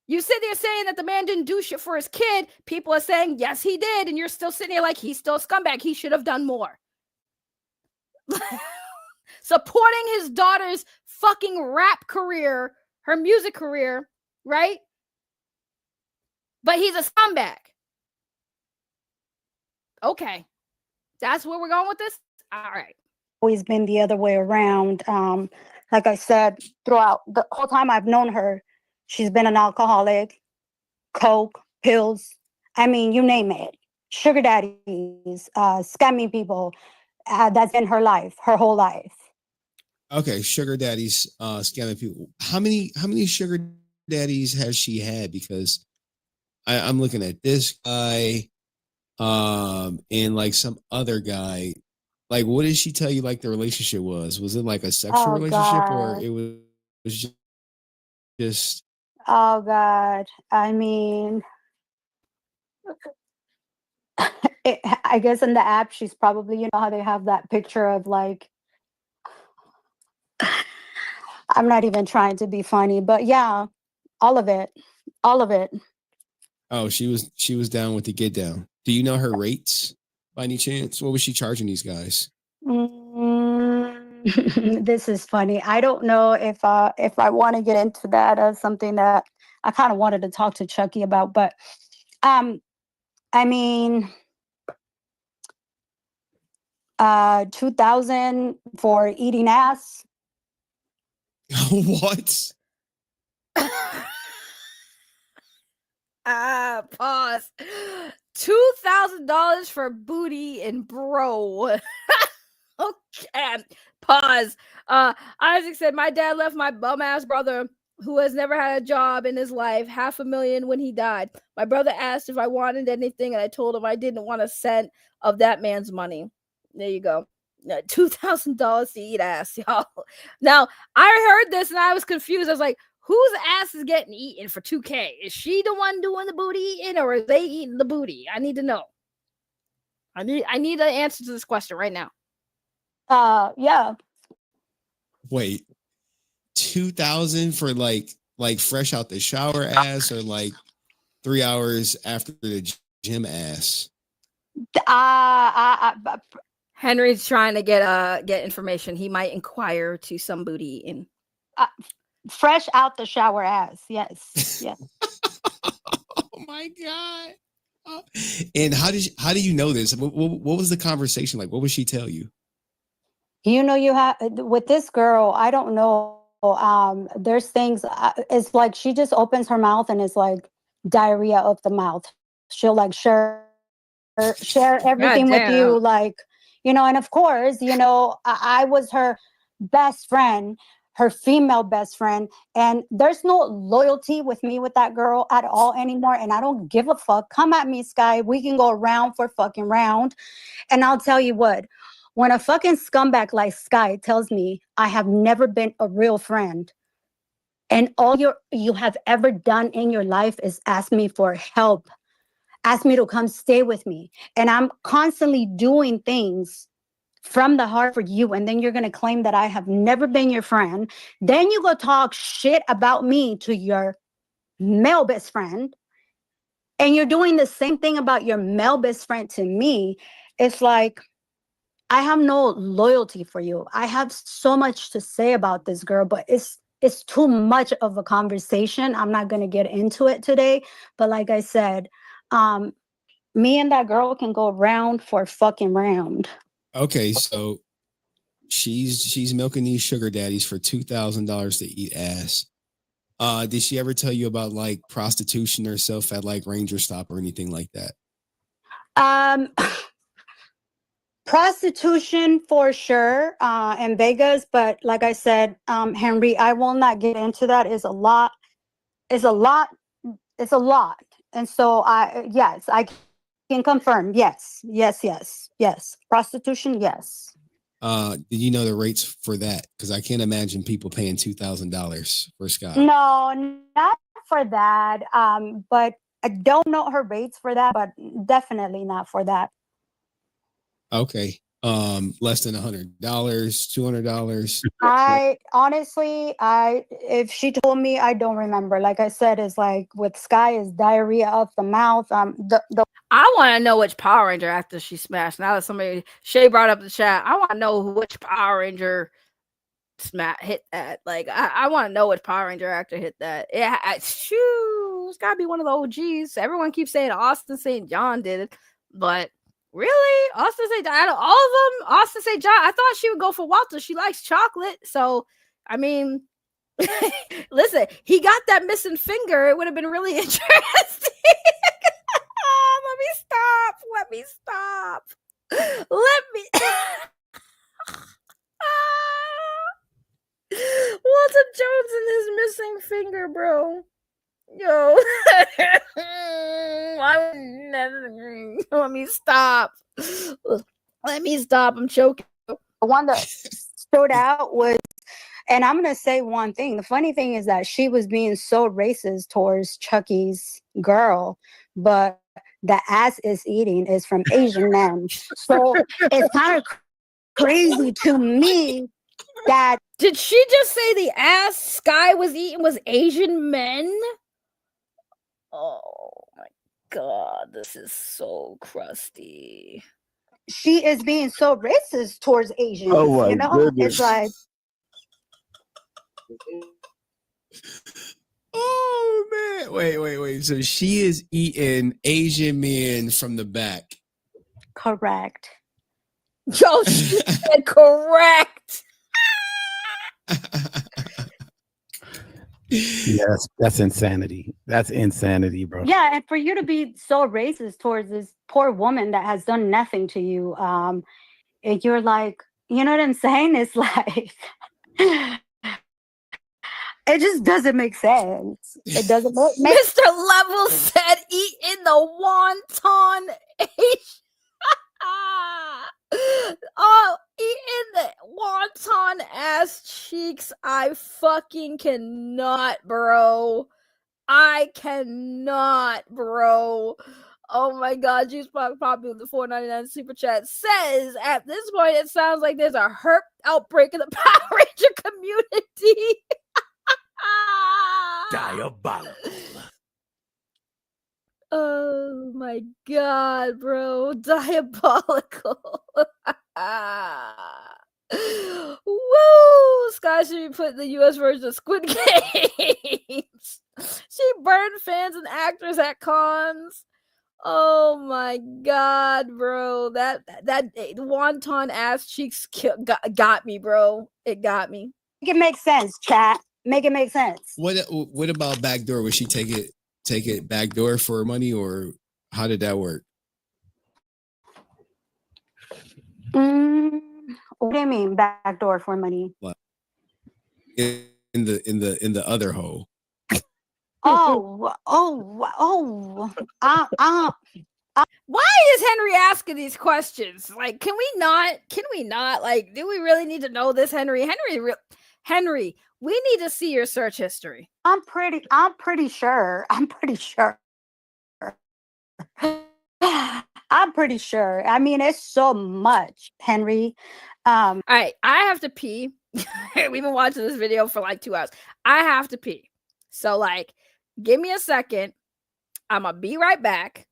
You sit there saying that the man didn't do shit for his kid. People are saying, yes, he did. And you're still sitting there like, he's still a scumbag. He should have done more. Supporting his daughter's fucking rap career, her music career, right? But he's a scumbag. Okay. That's where we're going with this? All right. always been the other way around. Like I said, throughout the whole time I've known her, she's been an alcoholic, coke, pills. I mean, you name it. Sugar daddies, scamming people. That's in her life, her whole life. Okay, sugar daddies, scamming people. How many sugar daddies has she had? Because I'm looking at this guy, and like some other guy. Like, what did she tell you? Like the relationship was? Was it like a sexual relationship, or it was just? Oh God! I mean, I guess in the app, she's probably, you know how they have that picture of like. I'm not even trying to be funny, but yeah, all of it. Oh, she was down with the get down. Do you know her rates by any chance? What was she charging these guys? This is funny. I don't know if I want to get into that as something that I kind of wanted to talk to Chucky about, but I mean, 2,000 for eating ass. What? Pause. $2,000 for booty and bro. Okay. Pause. Isaac said, my dad left my bum ass brother who has never had a job in his life $500,000 when he died. My brother asked if I wanted anything, and I told him I didn't want a cent of that man's money. There you go. $2,000 to eat ass, y'all. Now, I heard this and I was confused. I was like, whose ass is getting eaten for $2,000? Is she the one doing the booty eating, or are they eating the booty? I need to know. I need an answer to this question right now. Yeah. Wait, 2,000 for like fresh out the shower ass, or like 3 hours after the gym ass? Henry's trying to get information. He might inquire to some booty in fresh out the shower ass. Yes. Yes. Oh my god. And how do you know this? What was the conversation like? What would she tell you? You know, you have with this girl, I don't know. There's things, it's like she just opens her mouth and it's like diarrhea of the mouth. She'll like share everything with you, like, you know, and of course, you know, I was her best friend, her female best friend, and there's no loyalty with me with that girl at all anymore, and I don't give a fuck. Come at me, Skye. We can go round for fucking round. And I'll tell you what, when a fucking scumbag like Skye tells me I have never been a real friend, and all you have ever done in your life is ask me for help, ask me to come stay with me, and I'm constantly doing things from the heart for you, and then you're going to claim that I have never been your friend, then you go talk shit about me to your male best friend, and you're doing the same thing about your male best friend to me. It's like, I have no loyalty for you. I have so much to say about this girl, but it's too much of a conversation. I'm not going to get into it today, but like I said, me and that girl can go round for fucking round. Okay, so she's milking these sugar daddies for $2,000 to eat ass. Did she ever tell you about like prostitution herself at like Ranger Stop or anything like that? Prostitution for sure, in Vegas, but like I said, Henry, I will not get into that. It's a lot. And so yes, I can confirm. Yes. Prostitution, yes. Did you know the rates for that? Because I can't imagine people paying $2,000 for Skye. No, not for that. But I don't know her rates for that, but definitely not for that. Okay. Less than $100, $200. I honestly, if she told me, I don't remember. Like I said, it's like with Skye is diarrhea of the mouth. I want to know which Power Ranger actor she smashed. Now that Shay brought up the chat, I want to know which Power Ranger hit that. Like, I want to know which Power Ranger actor hit that. Yeah, it's got to be one of the OGs. Everyone keeps saying Austin St. John did it, but really, Austin St. John, out of all of them, Austin St. John, I thought she would go for Walter. She likes chocolate, so I mean, listen, he got that missing finger. It would have been really interesting. Let me stop. Walter Jones and his missing finger, bro. Yo. Let me stop. I'm choking. The one that stood out was, and I'm going to say one thing. The funny thing is that she was being so racist towards Chucky's girl, but the ass is eating is from Asian men. So it's kind of crazy to me that. Did she just say the ass Skye was eating was Asian men? Oh my God, this is so crusty. She is being so racist towards Asians. Oh my goodness. It's like, oh man, wait. So she is eating Asian men from the back. correct. Yo, she said correct. Yes, that's insanity. That's insanity, bro. Yeah, and for you to be so racist towards this poor woman that has done nothing to you, and you're like, you know what I'm saying? It's like, it just doesn't make sense. It doesn't make Mr. Level said eat in the wonton. Oh, eating the wonton ass cheeks. I fucking cannot, bro. I cannot, bro. Oh my God, Juice Poppy with the $4.99 super chat says at this point it sounds like there's a herp outbreak in the Power Ranger community. Diabolical. Oh my God, bro. Diabolical. Woo! Skye should be put in the US version of Squid Games. She burned fans and actors at cons. Oh my God, bro. That wonton ass cheeks got me, bro. It got me. Make it make sense, chat. Make it make sense. What about backdoor? Would she take it backdoor for money, or how did that work? What do you mean backdoor for money? What? In the other hole. Why is Henry asking these questions? Like, can we not? Like, do we really need to know this, Henry? Henry, we need to see your search history. I'm pretty sure. I'm pretty sure. I mean, it's so much, Henry. All right, I have to pee. We've been watching this video for like 2 hours. I have to pee. So, like, give me a second. I'm gonna be right back.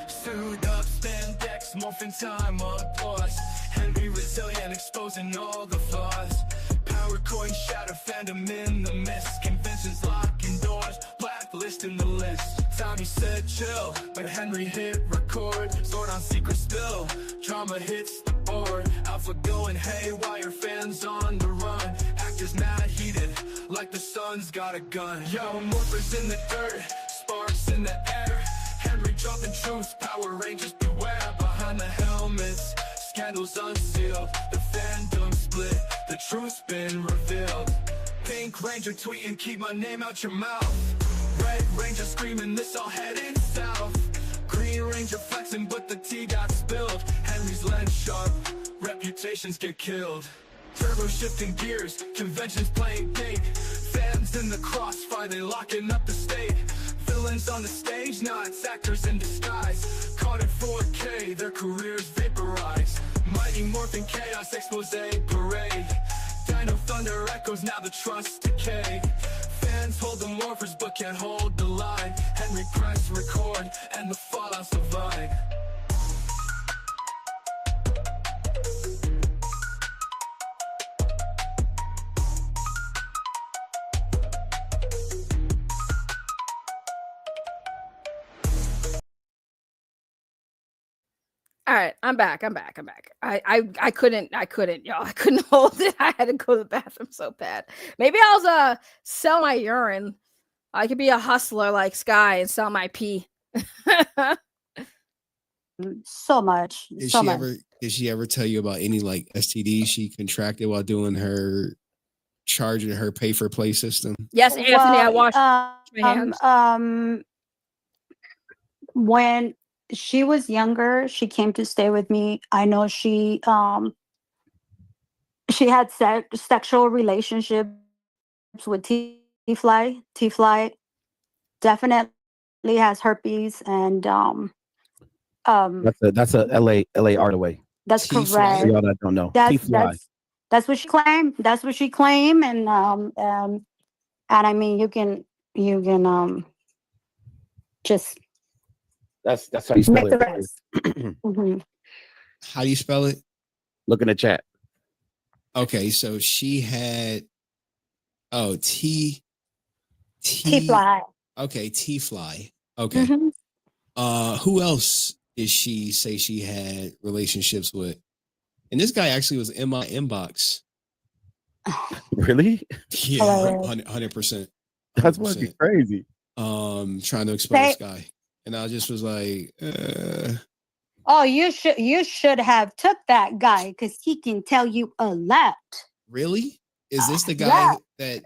Suit up, spandex, morphin' time up plus. Henry resilient, exposing all the flaws. Power coin shatter, fandom in the mist. Conventions locking doors, blacklisting the list. Tommy said chill, but Henry hit record. Sword on secret spill, drama hits the board. Alpha going haywire, fans on the run. Actors mad heated, like the sun's got a gun. Yo, morphers in the dirt, sparks in the air. Henry dropping truths, Power Rangers beware. Behind the helmets, scandals unsealed. The fandom split, the truth's been revealed. Pink Ranger tweeting, keep my name out your mouth. Red Ranger screaming, this all heading south. Green Ranger flexing, but the tea got spilled. Henry's lens sharp, reputations get killed. Turbo shifting gears, conventions playing bait. Fans in the crossfire, they locking up the state. Villains on the stage, now it's actors in disguise. Caught in 4K, their careers vaporize. Mighty Morphin Chaos expose parade. Dino Thunder echoes, now the trust decay. Fans hold the morphers but can't hold the line. Henry press record, and the fallout survive. All right, I'm back. I couldn't, y'all. I couldn't hold it. I had to go to the bathroom so bad. Maybe I'll sell my urine. I could be a hustler like Skye and sell my pee. So much. Did she ever tell you about any like STDs she contracted while doing her charging her pay for play system? Yes, Anthony, I washed my hands. When she was younger, she came to stay with me. I know she had sexual relationships with T-Fly. T-Fly definitely has herpes, and that's a LA art away. That's correct. For y'all that don't know, that's what she claimed. That's what she claimed, and I mean, you can just. That's how you spell make it. the rest. Mm-hmm. How do you spell it? Look in the chat. Okay, so she had T-Fly. Okay, T-Fly. Okay. Mm-hmm. Who else did she say she had relationships with? And this guy actually was in my inbox. Really? Yeah, 100%. That's fucking crazy. Trying to expose this guy. And I just was like, oh, you should have took that guy because he can tell you a lot. Really? Is this the guy Yeah. that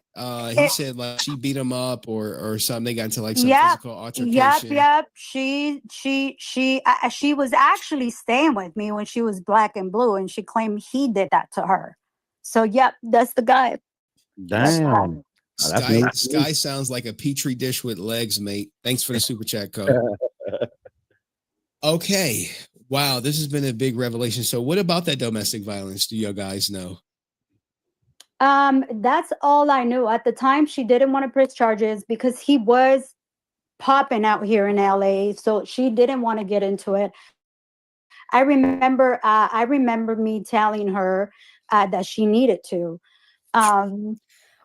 he It- said like she beat him up or something? They got into like some Yep. physical altercation. Yep. She was actually staying with me when she was black and blue, and she claimed he did that to her. So, yep, that's the guy. That's the guy. Damn. Oh, that's news. Skye sounds like a petri dish with legs, mate. Thanks for the super chat code. Okay. Wow, this has been a big revelation. So, what about that domestic violence? Do you guys know? That's all I knew. At the time, she didn't want to press charges because he was popping out here in LA. So she didn't want to get into it. I remember me telling her that she needed to.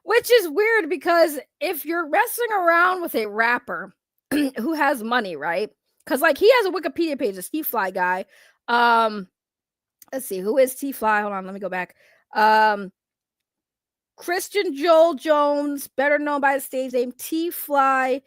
Which is weird because if you're messing around with a rapper who has money, right? Because like he has a Wikipedia page, a T Fly guy. Let's see, who is T Fly? Hold on, let me go back. Christian Joel Jones, better known by the stage name T Fly,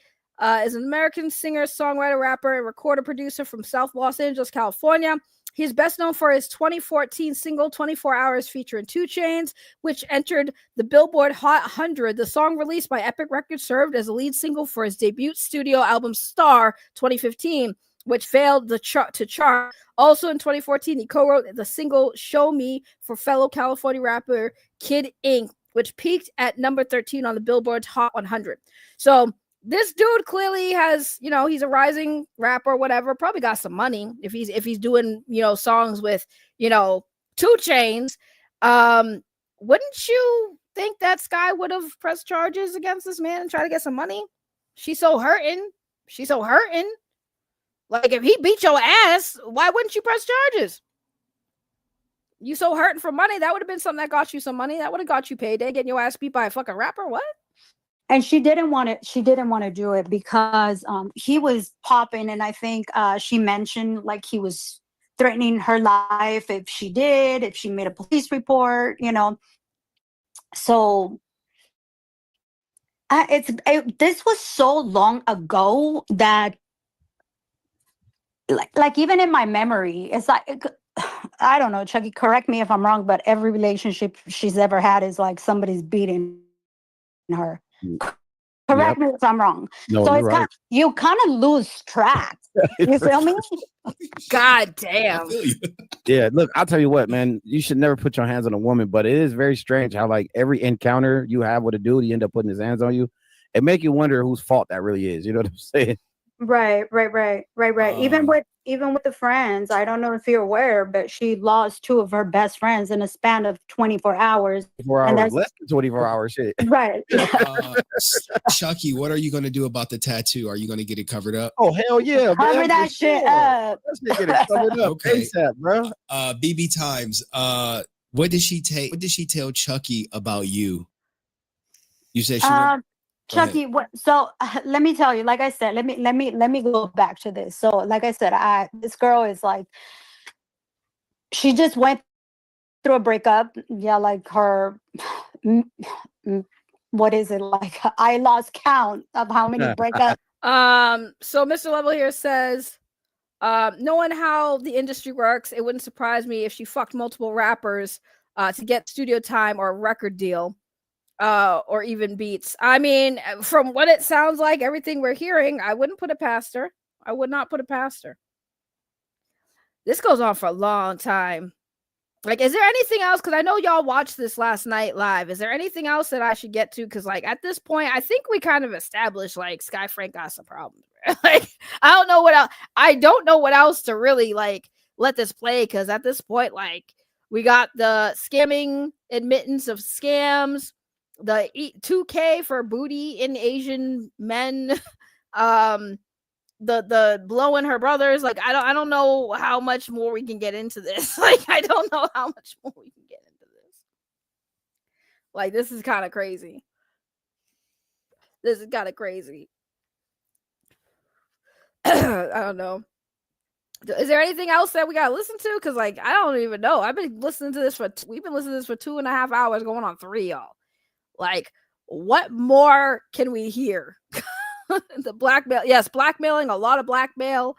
is an American singer, songwriter, rapper, and recorder producer from South Los Angeles, California. He's best known for his 2014 single 24 Hours featuring 2 Chainz, which entered the Billboard Hot 100. The song released by Epic Records served as a lead single for his debut studio album Star 2015, which failed to chart. Also in 2014, he co-wrote the single Show Me for fellow California rapper Kid Ink, which peaked at number 13 on the Billboard's Hot 100. So this dude clearly has, he's a rising rapper, whatever, probably got some money if he's doing, songs with, 2 Chainz. Wouldn't you think that Skye would have pressed charges against this man and try to get some money? She's so hurting. Like if he beat your ass, why wouldn't you press charges? You so hurting for money, that would have been something that got you some money. That would have got you payday, getting your ass beat by a fucking rapper. What? And she didn't want to do it because he was popping, and I think she mentioned like he was threatening her life if she made a police report, So this was so long ago that like even in my memory, it's like I don't know, Chucky, correct me if I'm wrong, but every relationship she's ever had is like somebody's beating her. Correct me if I'm wrong. No, so you're right. You kind of lose track. You feel me? God damn. Yeah, look, I'll tell you what, man. You should never put your hands on a woman, but it is very strange how like every encounter you have with a dude, he end up putting his hands on you. It make you wonder whose fault that really is. You know what I'm saying? Right. Even with the friends, I don't know if you're aware, but she lost 2 of her best friends in a span of 24 hours. 24 hours, less than 24 hours, shit. Right. Chucky, what are you going to do about the tattoo? Are you going to get it covered up? Oh, hell yeah. Cover that shit up. Let's get it covered up. Okay. ASAP, bro. BB Times, what did she tell Chucky about you? You said she Chucky, let me tell you, like I said, let me go back to this. So like I said, this girl is like, she just went through a breakup. Yeah, like her, what is it like? I lost count of how many breakups. So Mr. Level here says, knowing how the industry works, it wouldn't surprise me if she fucked multiple rappers to get studio time or a record deal. Or even beats. I mean, from what it sounds like, everything we're hearing, I wouldn't put it past her. I would not put it past her. This goes on for a long time. Like, is there anything else? Because I know y'all watched this last night live. Is there anything else that I should get to? Because, like, at this point, I think we kind of established, like, Skye Frank got some problems. Like, I don't know what else. I don't know what else to really, like, let this play. Because at this point, like, we got the scamming admittance of scams, the 2K for booty in Asian men, the blowing her brothers. Like, I don't know how much more we can get into this. Like, I don't know how much more we can get into this. Like, this is kind of crazy. I don't know. Is there anything else that we gotta listen to? Because, like, I don't even know. We've been listening to this for 2.5 hours, going on 3, y'all. Like, what more can we hear? The blackmail. Yes, blackmailing. A lot of blackmail.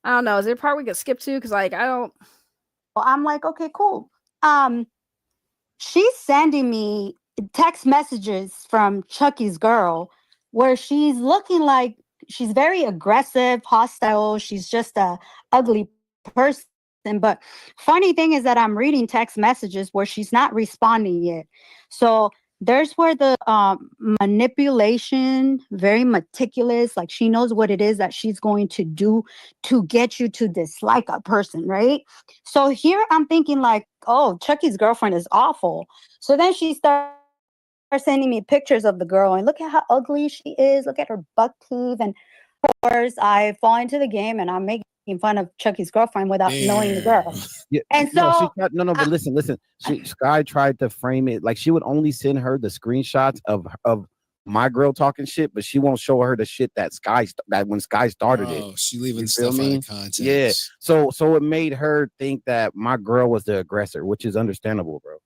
I don't know. Is there a part we could skip to? Because like I don't. I'm like, okay, cool. She's sending me text messages from Chucky's girl where she's looking like she's very aggressive, hostile. She's just a ugly person. But funny thing is that I'm reading text messages where she's not responding yet. So there's where the manipulation, very meticulous, like she knows what it is that she's going to do to get you to dislike a person, right? So here I'm thinking like, oh, Chucky's girlfriend is awful. So then she starts sending me pictures of the girl and look at how ugly she is. Look at her buck teeth. And of course, I fall into the game and I'm making fun of Chucky's girlfriend without knowing the girl. Yeah, And no, so but listen. Skye tried to frame it like she would only send her the screenshots of my girl talking shit, but she won't show her the shit that when Skye started it. Oh, she leaving You feel stuff out me? of context. Yeah. So it made her think that my girl was the aggressor, which is understandable, bro.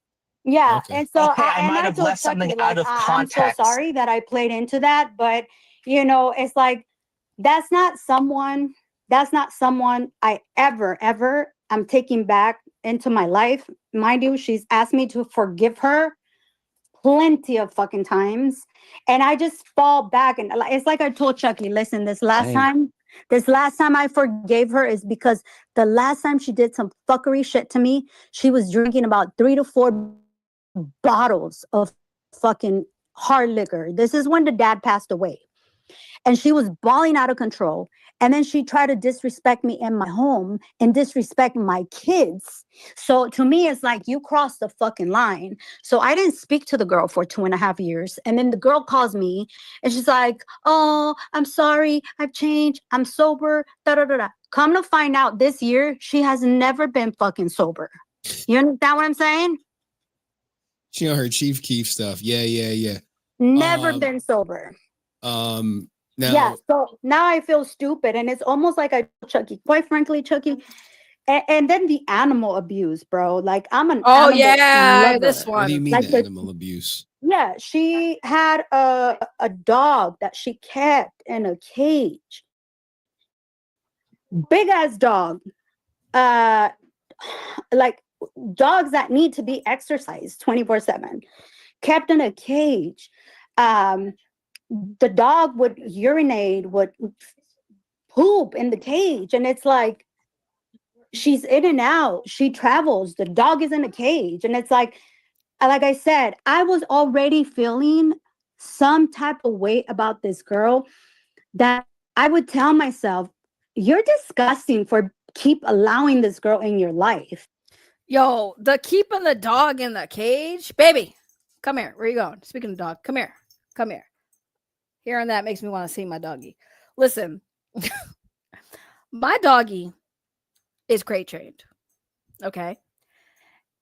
yeah, Okay. and so Okay, I might I have told left something Chucky, out like, of I'm so context." sorry that I played into that, but you know, it's like that's not someone I ever I'm taking back into my life. Mind you, she's asked me to forgive her plenty of fucking times, and I just fall back and it's like I told Chucky, listen, this last Same. time I forgave her is because the last time she did some fuckery shit to me, she was drinking about 3 to 4 bottles of fucking hard liquor. This is when the dad passed away. And she was bawling out of control. And then she tried to disrespect me in my home and disrespect my kids. So to me, it's like you crossed the fucking line. So I didn't speak to the girl for 2.5 years. And then the girl calls me and she's like, oh, I'm sorry. I've changed. I'm sober. Da, da, da, da. Come to find out this year, she has never been fucking sober. You understand what I'm saying? She on her Chief Keef stuff. Yeah. Never been sober. Now, Yeah, so now I feel stupid, and it's almost like I told Chucky. Quite frankly, Chucky, and then the animal abuse, bro. Like I'm an Oh animal yeah, lover. this what do you one. mean Like the animal abuse? yeah, she had a dog that she kept in a cage, big ass dog, like dogs that need to be exercised 24/7, kept in a cage. The dog would urinate, would poop in the cage, and it's like she's in and out, she travels, the dog is in a cage, and it's like I said, I was already feeling some type of way about this girl that I would tell myself, you're disgusting for keep allowing this girl in your life. Yo, the keeping the dog in the cage, baby. Come here. Where you going? Speaking of dog, come here. Come here. Hearing that makes me want to see my doggy. Listen, my doggy is crate trained. Okay.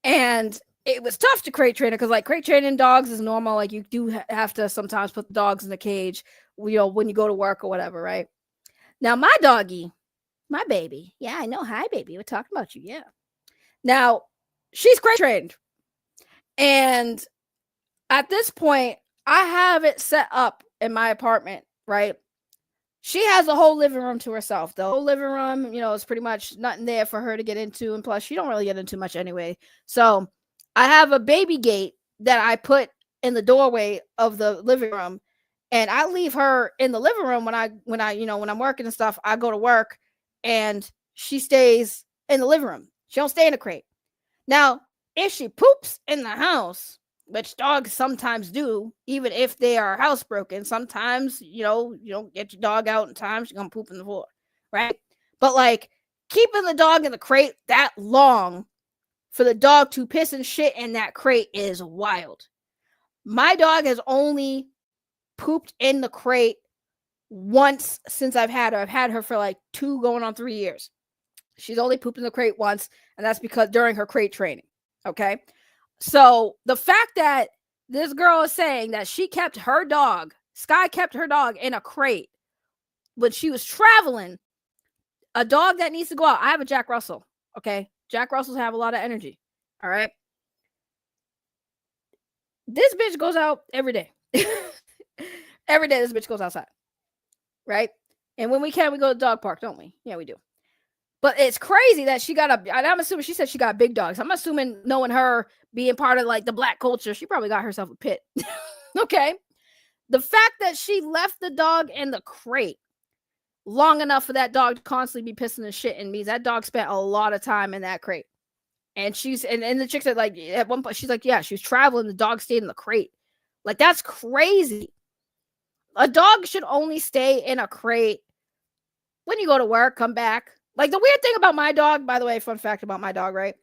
And it was tough to crate train her because, like, crate training dogs is normal. Like, you do have to sometimes put the dogs in the cage, you know, when you go to work or whatever, right? Now, my doggy, my baby. Yeah, I know. Hi, baby. We're talking about you. Yeah. Now, she's crate trained. And at this point, I have it set up in my apartment, right? She has a whole living room to herself. The whole living room, you know, is pretty much nothing there for her to get into. And plus, she don't really get into much anyway. So I have a baby gate that I put in the doorway of the living room. And I leave her in the living room when I'm working and stuff. I go to work and she stays in the living room. She don't stay in the crate. Now, if she poops in the house, which dogs sometimes do, even if they are housebroken, sometimes, you don't get your dog out in time, she's gonna poop in the floor, right? But like keeping the dog in the crate that long for the dog to piss and shit in that crate is wild. My dog has only pooped in the crate once since I've had her. I've had her for like 2 going on 3 years. She's only pooped in the crate once, and that's because during her crate training. Okay. So the fact that this girl is saying that she kept her dog, Skye kept her dog in a crate when she was traveling, a dog that needs to go out. I have a Jack Russell. Okay. Jack Russells have a lot of energy. All right. This bitch goes out every day. Every day this bitch goes outside. Right. And when we can, we go to the dog park, don't we? Yeah, we do. But it's crazy that she got I'm assuming she said she got big dogs. I'm assuming, knowing her, being part of like the black culture, she probably got herself a pit. Okay. The fact that she left the dog in the crate long enough for that dog to constantly be pissing and shitting means that dog spent a lot of time in that crate. And and the chick said, like, at one point, she's like, yeah, she was traveling, the dog stayed in the crate. Like, that's crazy. A dog should only stay in a crate when you go to work, come back. Like, the weird thing about my dog, by the way, fun fact about my dog, right?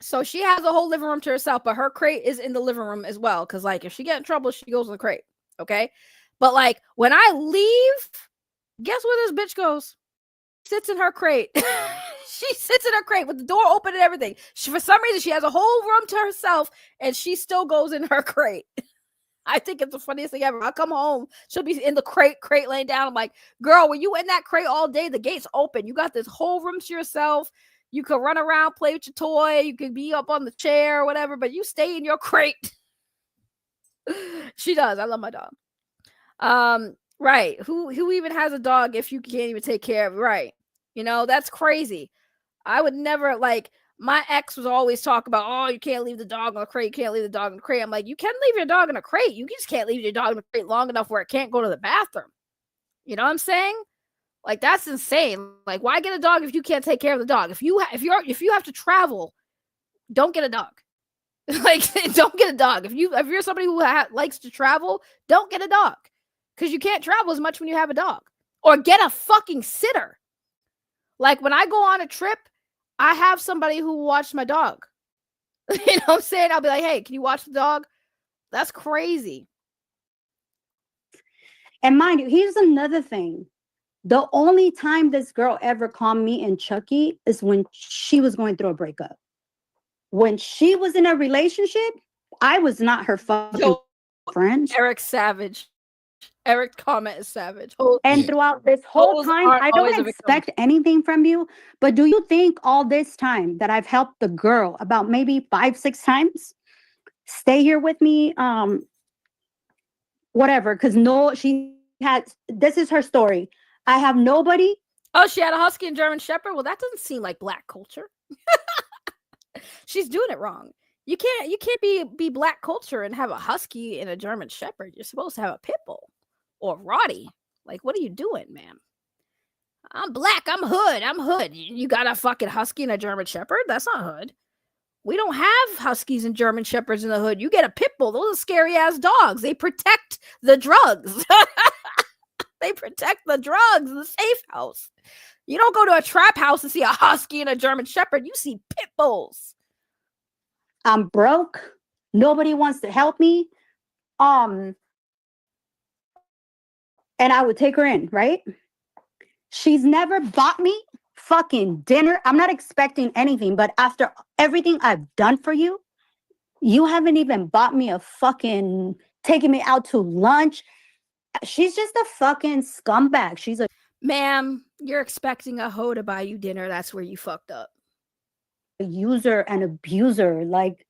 So she has a whole living room to herself, but her crate is in the living room as well. Because, like, if she get in trouble, she goes in the crate. Okay? But, like, when I leave, guess where this bitch goes? Sits in her crate. She sits in her crate with the door open and everything. For some reason, she has a whole room to herself, and she still goes in her crate. I think it's the funniest thing ever. I come home, she'll be in the crate laying down. I'm like, girl, were you in that crate all day? The gate's open. You got this whole room to yourself. You can run around, play with your toy. You can be up on the chair or whatever, but you stay in your crate. She does. I love my dog. Right. Who even has a dog if you can't even take care of it? Right. You know, that's crazy. I would never, like, my ex was always talk about, oh, you can't leave the dog in a crate. You can't leave the dog in a crate. I'm like, you can leave your dog in a crate. You just can't leave your dog in a crate long enough where it can't go to the bathroom. You know what I'm saying? Like, that's insane. Like, why get a dog if you can't take care of the dog? If you have to travel, don't get a dog. Like, don't get a dog. If you're somebody who likes to travel, don't get a dog, because you can't travel as much when you have a dog. Or get a fucking sitter. Like, when I go on a trip, I have somebody who will watch my dog. You know what I'm saying? I'll be like, hey, can you watch the dog? That's crazy. And mind you, here's another thing. The only time this girl ever called me and Chucky is when she was going through a breakup. When she was in a relationship, I was not her fucking friend. Eric's savage. Eric's comment is savage. And throughout this whole time, I don't expect anything from you. But do you think all this time that I've helped the girl about maybe 5-6 times stay here with me? Whatever. Because this is her story. I have nobody. Oh, she had a husky and German shepherd. Well, that doesn't seem like black culture. She's doing it wrong. You can't be black culture and have a husky and a German shepherd. You're supposed to have a pit bull or Roddy. Like, what are you doing, man? I'm black. I'm hood. You got a fucking husky and a German shepherd? That's not hood. We don't have huskies and German shepherds in the hood. You get a pit bull. Those are scary ass dogs. They protect the drugs. They protect the drugs in the safe house. You don't go to a trap house and see a husky and a German shepherd. You see pit bulls. I'm broke. Nobody wants to help me. And I would take her in, right? She's never bought me fucking dinner. I'm not expecting anything, but after everything I've done for you, you haven't even bought me taking me out to lunch. She's just a fucking scumbag. Ma'am, you're expecting a hoe to buy you dinner. That's where you fucked up. A user and abuser. Like,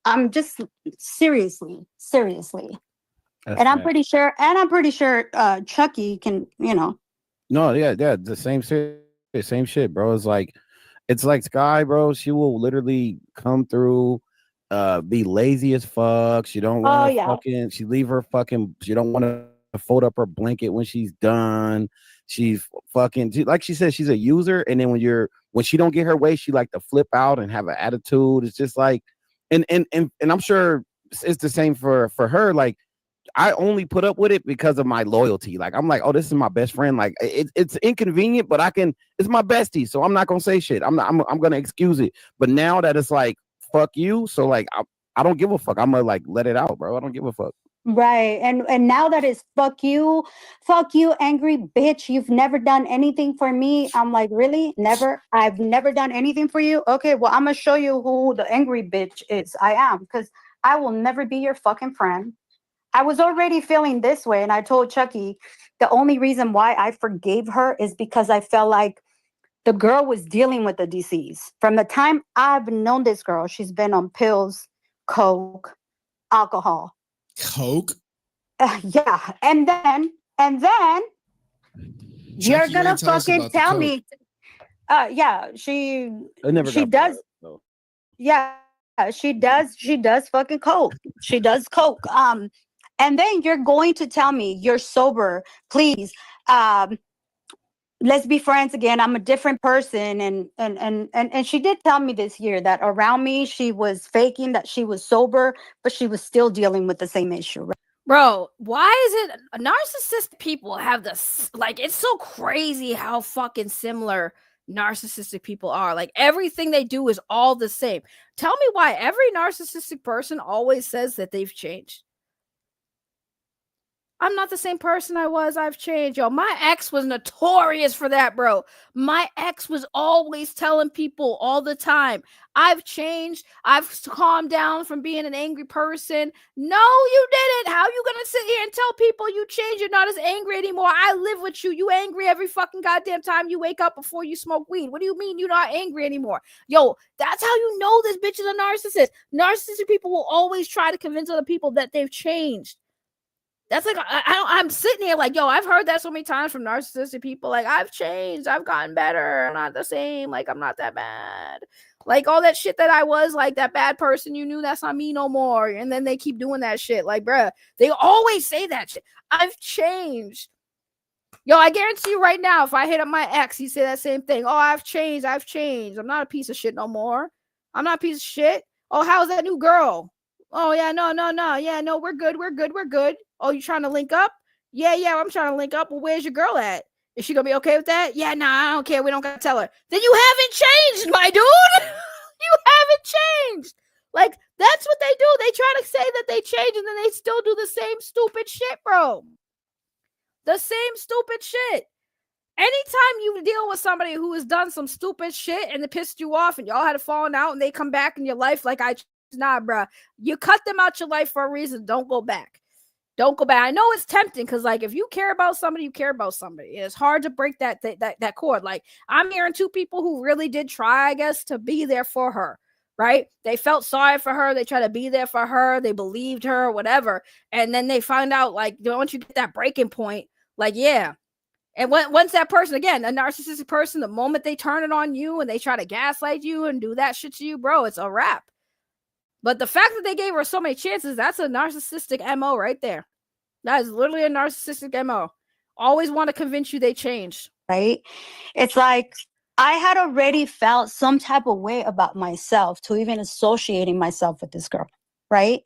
I'm just seriously. And I'm pretty sure Chucky can, No, yeah, the same shit, bro. It's like Skye, bro. She will literally come through, be lazy as fuck. She don't want to she don't want to fold up her blanket when she's done. She's fucking, like she said, she's a user. And then when she don't get her way, she like to flip out and have an attitude. It's just like, and I'm sure it's the same for her. Like, I only put up with it because of my loyalty. Like, I'm like, oh, this is my best friend. Like, it's inconvenient, but it's my bestie. So I'm not going to say shit. I'm going to excuse it. But now that it's like, fuck you. So like, I don't give a fuck. I'm going to like, let it out, bro. I don't give a fuck. Right. And now that it's fuck you, angry bitch. You've never done anything for me. I'm like, really? Never? I've never done anything for you? Okay, well, I'm going to show you who the angry bitch is. I am, because I will never be your fucking friend. I was already feeling this way. And I told Chucky, the only reason why I forgave her is because I felt like the girl was dealing with a disease. From the time I've known this girl, she's been on pills, coke, alcohol. Coke? Yeah. And then you're gonna fucking tell me. Yeah, she It never she got brought does. up, so. Yeah, she does. She does fucking coke. She does coke. And then you're going to tell me you're sober, please. Let's be friends again. I'm a different person. And she did tell me this year that around me she was faking that she was sober, but she was still dealing with the same issue. Right? Bro, why is it narcissistic people have this? Like, it's so crazy how fucking similar narcissistic people are. Like, everything they do is all the same. Tell me why every narcissistic person always says that they've changed. I'm not the same person I was. I've changed. Yo, my ex was notorious for that, bro. My ex was always telling people all the time, I've changed. I've calmed down from being an angry person. No, you didn't. How you going to sit here and tell people you changed? You're not as angry anymore. I live with you. You angry every fucking goddamn time you wake up before you smoke weed. What do you mean you're not angry anymore? Yo, that's how you know this bitch is a narcissist. Narcissistic people will always try to convince other people that they've changed. That's like, I'm sitting here like, yo, I've heard that so many times from narcissistic people. Like, I've changed. I've gotten better. I'm not the same. Like, I'm not that bad. Like, all that shit that I was, like, that bad person you knew, that's not me no more. And then they keep doing that shit. Like, bruh, they always say that shit. I've changed. Yo, I guarantee you right now, if I hit up my ex, he'd say that same thing. Oh, I've changed. I've changed. I'm not a piece of shit no more. I'm not a piece of shit. Oh, how's that new girl? Oh, yeah, no. Yeah, no, we're good. Oh, you trying to link up? Yeah, I'm trying to link up. Well, where's your girl at? Is she going to be okay with that? Yeah, nah, I don't care. We don't got to tell her. Then you haven't changed, my dude. You haven't changed. Like, that's what they do. They try to say that they changed, and then they still do the same stupid shit, bro. The same stupid shit. Anytime you deal with somebody who has done some stupid shit and it pissed you off and y'all had a falling out and they come back in your life like nah, bruh. You cut them out your life for a reason. Don't go back. Don't go back. I know it's tempting because, like, if you care about somebody, you care about somebody. It's hard to break that cord. Like, I'm hearing two people who really did try, I guess, to be there for her, right? They felt sorry for her. They tried to be there for her. They believed her, whatever. And then they find out, like, once you get that breaking point, like, yeah. And once that person, again, a narcissistic person, the moment they turn it on you and they try to gaslight you and do that shit to you, bro, it's a wrap. But the fact that they gave her so many chances, that's a narcissistic MO right there. That is literally a narcissistic MO. Always want to convince you they changed. Right? It's like I had already felt some type of way about myself to even associating myself with this girl, right?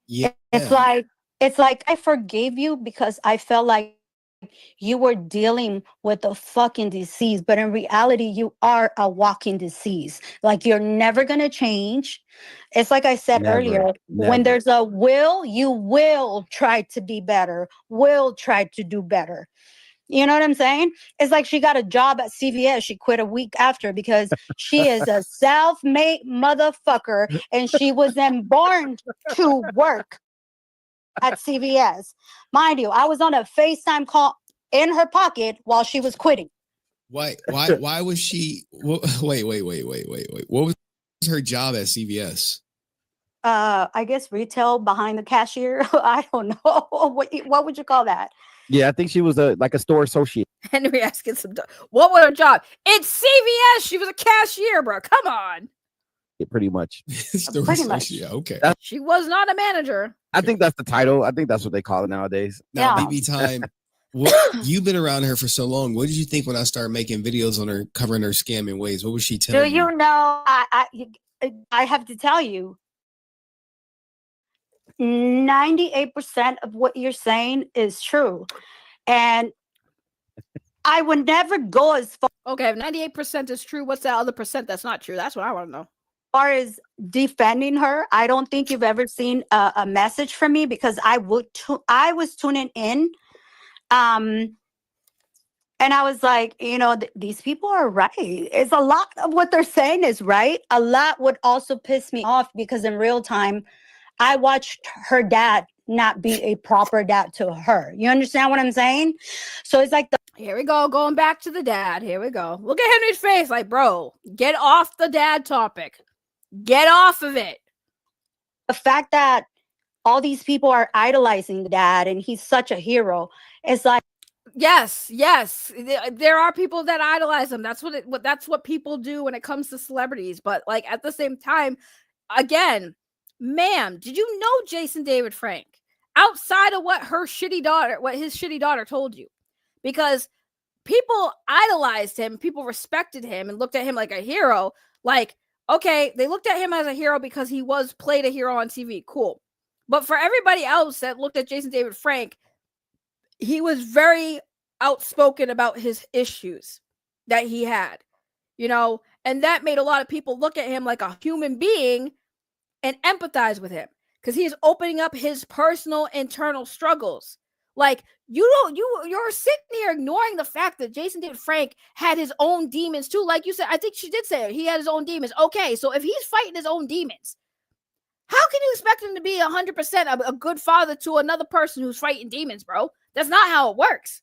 Yeah. It's like I forgave you because I felt like you were dealing with a fucking disease, but in reality, you are a walking disease. Like, you're never going to change. It's like I said earlier, when there's a will, you will try to be better, will try to do better. You know what I'm saying? It's like she got a job at CVS. She quit a week after because she is a self-made motherfucker and she wasn't born to work at CVS. Mind you, I was on a FaceTime call in her pocket while she was quitting. Why was she? Wait. What was her job at CVS? I guess retail behind the cashier. I don't know. What would you call that? Yeah, I think she was like a store associate. Henry asking what was her job? It's CVS. She was a cashier, bro. Come on. Yeah, pretty much. Pretty much. Yeah, okay. She was not a manager. I think that's the title. I think that's what they call it nowadays. Now, Yeah. BB time. You've been around her for so long. What did you think when I started making videos on her, covering her scamming ways? What was she telling you? Do you know? I have to tell you, 98% of what you're saying is true, and I would never go as Okay, if 98% is true, what's that other percent that's not true? That's what I want to know. far as defending her. I don't think you've ever seen a message from me because I was tuning in, and I was like, these people are right. It's a lot of what they're saying is right. A lot would also piss me off because in real time, I watched her dad not be a proper dad to her. You understand what I'm saying? So it's like Here we go, going back to the dad. Here we go. Look at Henry's face, like, bro, get off the dad topic. Get off of it. the fact that all these people are idolizing the dad and he's such a hero. It's like, Yes, yes. There are people that idolize them. That's what people do when it comes to celebrities. But like at the same time, again, ma'am, did you know Jason David Frank outside of what his shitty daughter told you? Because people idolized him, people respected him and looked at him like a hero. Like, okay, they looked at him as a hero because he played a hero on TV. Cool. But for everybody else that looked at Jason David Frank, he was very outspoken about his issues that he had, and that made a lot of people look at him like a human being and empathize with him because he's opening up his personal internal struggles. Like you're sitting here ignoring the fact that Jason David Frank had his own demons too. Like you said, I think she did say it. He had his own demons. Okay, so if he's fighting his own demons, how can you expect him to be 100% a good father to another person who's fighting demons, bro? That's not how it works.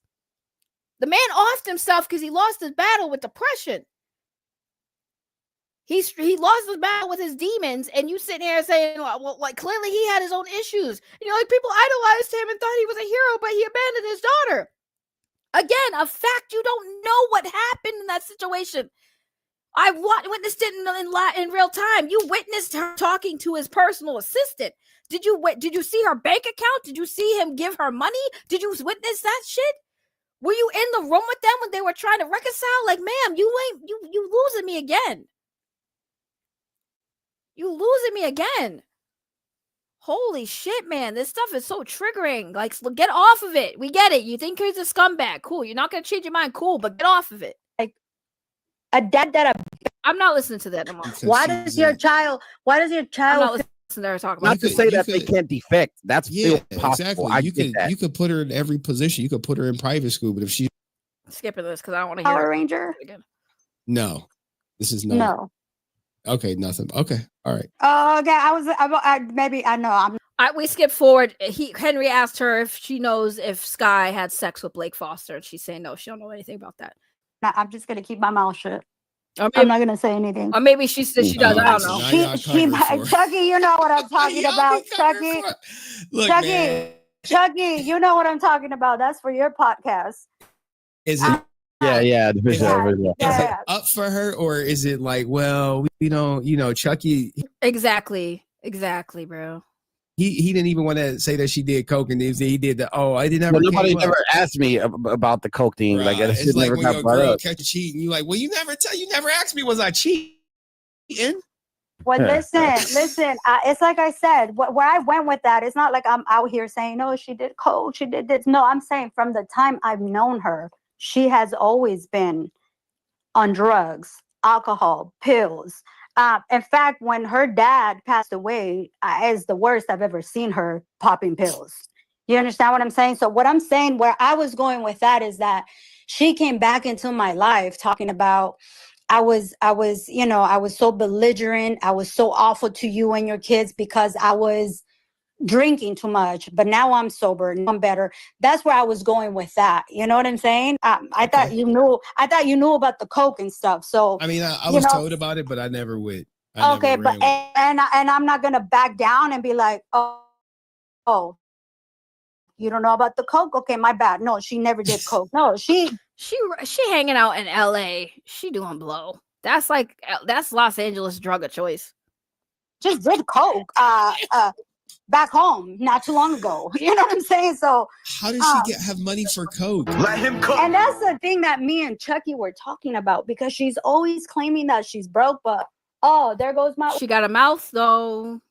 The man offed himself because he lost his battle with depression. He lost his battle with his demons, and you sitting here saying, well, like clearly he had his own issues. Like people idolized him and thought he was a hero, but he abandoned his daughter. Again, a fact you don't know what happened in that situation. I witnessed it in real time. You witnessed her talking to his personal assistant. Did you see her bank account? Did you see him give her money? Did you witness that shit? Were you in the room with them when they were trying to reconcile? Like, ma'am, you losing me again. You losing me again. Holy shit, man. This stuff is so triggering. Like, get off of it. We get it. You think he's a scumbag. Cool. You're not going to change your mind. Cool. But get off of it. Like, a dad that I'm not listening to that anymore. Why does your child I'm not listening to her talk about Not to say that they can't defect. That's still possible. Exactly. You could put her in every position. You could put her in private school, but if she skipping this because I don't want to hear Power Ranger again. No, this is not. No. Okay, nothing. Okay, all right. Oh, okay. I know. We skip forward. Henry asked her if she knows if Skye had sex with Blake Foster, and she's saying no, she don't know anything about that. I'm just gonna keep my mouth shut. Maybe, I'm not gonna say anything. Or maybe she said she does. I don't know. Chucky, you know what I'm talking about. Chucky, Look, Chucky, man. Chucky, you know what I'm talking about. That's for your podcast. Is it? Yeah. Is it up for her, or is it like, well, we don't, Chucky? Exactly, bro. He didn't even want to say that she did coke, and he did the. Oh, I didn't. Nobody ever asked me about the coke thing. Like it's like never when got your brought girl up. catch you cheating, you like, well, you never asked me, was I cheating? Well, listen. It's like I said. Where I went with that, it's not like I'm out here saying, "No, she did coke, she did this." No, I'm saying from the time I've known her, she has always been on drugs, alcohol, pills. In fact, when her dad passed away, is the worst I've ever seen her popping pills. You understand what I'm saying? So what I'm saying, where I was going with that is that she came back into my life talking about, I was so belligerent. I was so awful to you and your kids because I was drinking too much, but now I'm sober and I'm better. That's where I was going with that. You know what I'm saying? I thought you knew about the coke and stuff. So I mean, I was told about it, but I never would. Okay, but and I'm not gonna back down and be like, oh, you don't know about the coke? Okay, my bad. No, she never did coke. No, she hanging out in LA. She doing blow. That's Los Angeles drug of choice. Just did coke. Back home not too long ago. You know what I'm saying? So how does she have money for coke? Let him cook. And that's the thing that me and Chucky were talking about, because she's always claiming that she's broke, but there goes my she got a mouth though.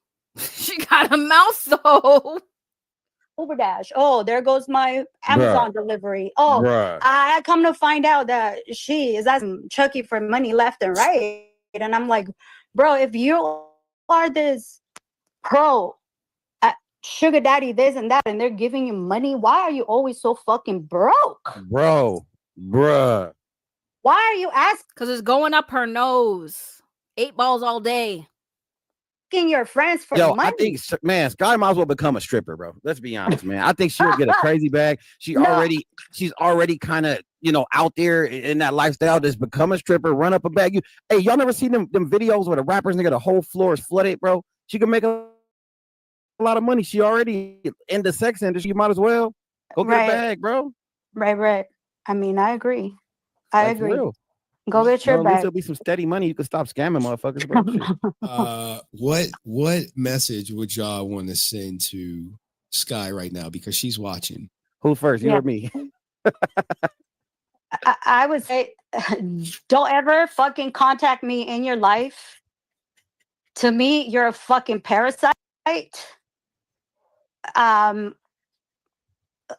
Uber Dash. There goes my Amazon delivery. I come to find out that she is asking Chucky for money left and right. And I'm like, bro, if you are this pro sugar daddy this and that, and they're giving you money, why are you always so fucking broke? Bruh. Why are you asking? Because it's going up her nose. 8 balls all day. Asking your friends for money. I think, man, Skye might as well become a stripper, bro. Let's be honest, man. I think she'll get a crazy bag. She's already kind of, out there in that lifestyle. Just become a stripper, run up a bag. Y'all never seen them videos where the rappers, nigga, the whole floor is flooded, bro? She can make a lot of money. She already in the sex industry. You might as well go get a bag, bro. Right. I mean, I agree. I Like for agree. real. Go get your At least bag. there'll be some steady money. You can stop scamming motherfuckers, bro. Shit. What message would y'all want to send to Skye right now because she's watching? Who first? You Yeah. or me? I would say, don't ever fucking contact me in your life. To me, you're a fucking parasite. And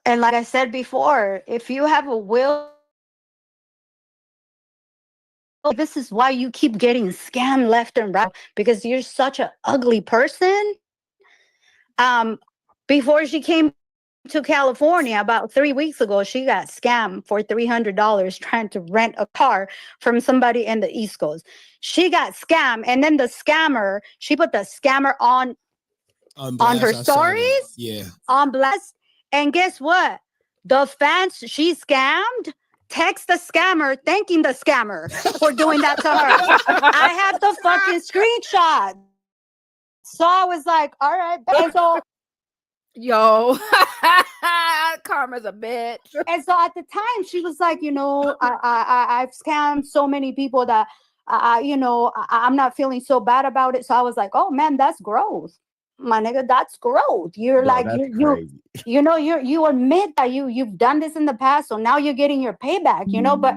like I said before, if you have a will, this is why you keep getting scammed left and right, because you're such an ugly person. Before she came to California about 3 weeks ago, she got scammed for $300 trying to rent a car from somebody in the East Coast. She got scammed, and then the scammer, she put the scammer on her stories, yeah, on blast. And guess what? The fans she scammed text the scammer thanking the scammer for doing that to her. I have the fucking screenshot. So I was like, all right, and so Yo, karma's a bitch. And so at the time, she was like, I've scammed so many people that, I'm not feeling so bad about it. So I was like, oh man, that's growth, my nigga. That's growth. You're Bro, like, that's you crazy. you admit that you've done this in the past. So now you're getting your payback, but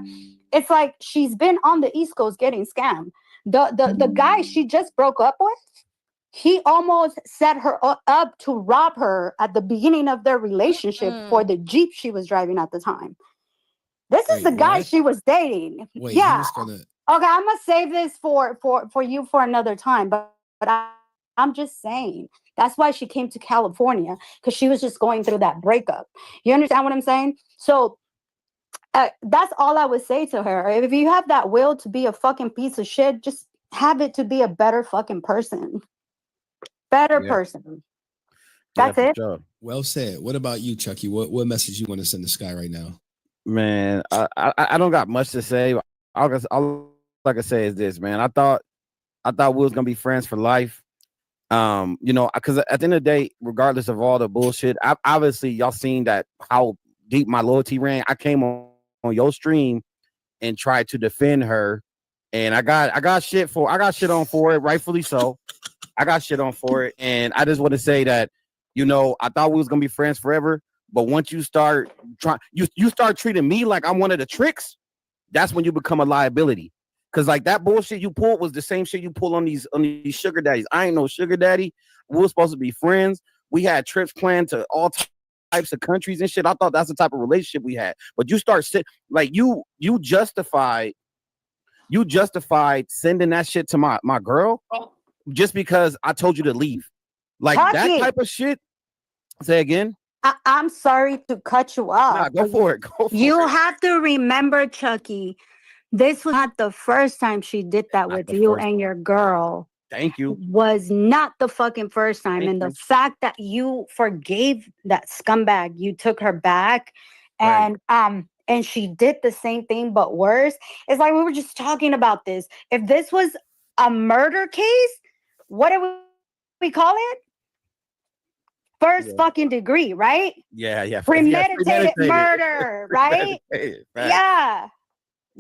it's like she's been on the East Coast getting scammed. The guy she just broke up with, he almost set her up to rob her at the beginning of their relationship for the Jeep she was driving at the time. This is the guy she was dating. Wait, yeah. Okay, I'm gonna save this for you for another time. But I'm just saying that's why she came to California, because she was just going through that breakup. You understand what I'm saying? So that's all I would say to her. If you have that will to be a fucking piece of shit, just have it to be a better fucking person. Better person. That's it. Sure. Well said. What about you, Chucky? What message you want to send to Skye right now? Man, I don't got much to say. All I can say is this, man. I thought we was gonna be friends for life. Because at the end of the day, regardless of all the bullshit, obviously y'all seen that how deep my loyalty ran. I came on your stream and tried to defend her, and I got shit on for it, rightfully so. I got shit on for it, and I just want to say that, I thought we was gonna be friends forever, but once you start you start treating me like I'm one of the tricks, that's when you become a liability. Cause like that bullshit you pulled was the same shit you pull on these sugar daddies. I ain't no sugar daddy. We were supposed to be friends. We had trips planned to all types of countries and shit. I thought that's the type of relationship we had. But you start like you justified sending that shit to my girl just because I told you to leave. Like Chucky, that type of shit. Say again. I'm sorry to cut you off. Nah, go for it. You have to remember, Chucky, this was not the first time she did that with you and your girl. Thank you. Was not the fucking first time. And the fact that you forgave that scumbag, you took her back, and she did the same thing but worse. It's like we were just talking about this. If this was a murder case, what do we call it? First fucking degree, right? Yeah. Premeditated murder, right? Yeah.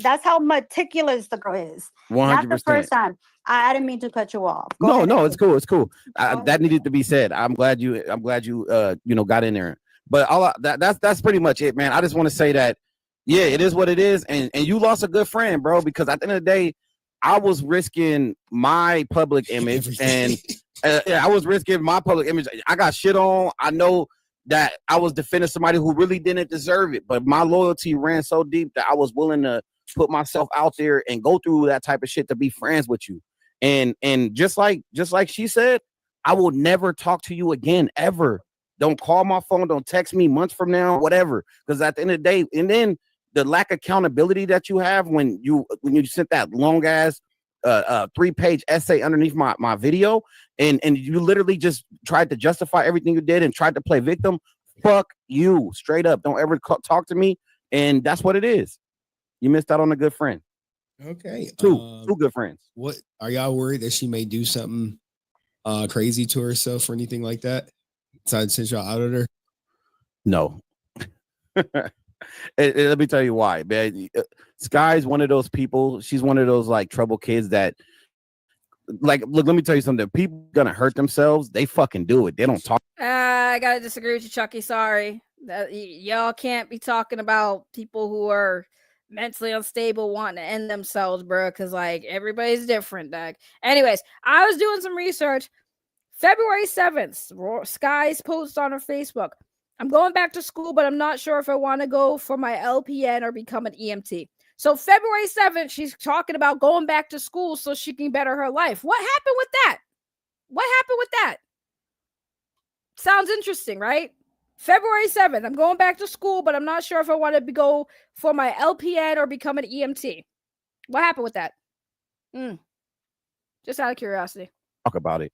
That's how meticulous the girl is. 100%. Not the first time. I didn't mean to cut you off. No, it's cool. That needed to be said. I'm glad you got in there. But that's pretty much it, man. I just want to say that, yeah, it is what it is, and you lost a good friend, bro. Because at the end of the day, I was risking my public image, and I was risking my public image. I got shit on. I know that I was defending somebody who really didn't deserve it, but my loyalty ran so deep that I was willing to put myself out there and go through that type of shit to be friends with you. And just like she said, I will never talk to you again, ever. Don't call my phone. Don't text me months from now, whatever. Because at the end of the day, and then the lack of accountability that you have when you sent that long ass 3-page essay underneath my video, and you literally just tried to justify everything you did and tried to play victim. Fuck you, straight up. Don't ever talk to me. And that's what it is. You missed out on a good friend. Okay. Two good friends. What are y'all worried that she may do something crazy to herself or anything like that? Since y'all outed her? No. Let me tell you why, man. Skye's one of those people. She's one of those like trouble kids that, like, look. Let me tell you something. People gonna hurt themselves. They fucking do it. They don't talk. I gotta disagree with you, Chucky. Sorry, that y'all can't be talking about people who are mentally unstable wanting to end themselves, bro. Because like everybody's different, Doug. Anyways, I was doing some research. February 7th, Skye's post on her Facebook. I'm going back to school, but I'm not sure if I want to go for my LPN or become an EMT. So February 7th, she's talking about going back to school so she can better her life. What happened with that? What happened with that? Sounds interesting, right? February 7th, I'm going back to school, but I'm not sure if I want to go for my LPN or become an EMT. What happened with that? Just out of curiosity. Talk about it.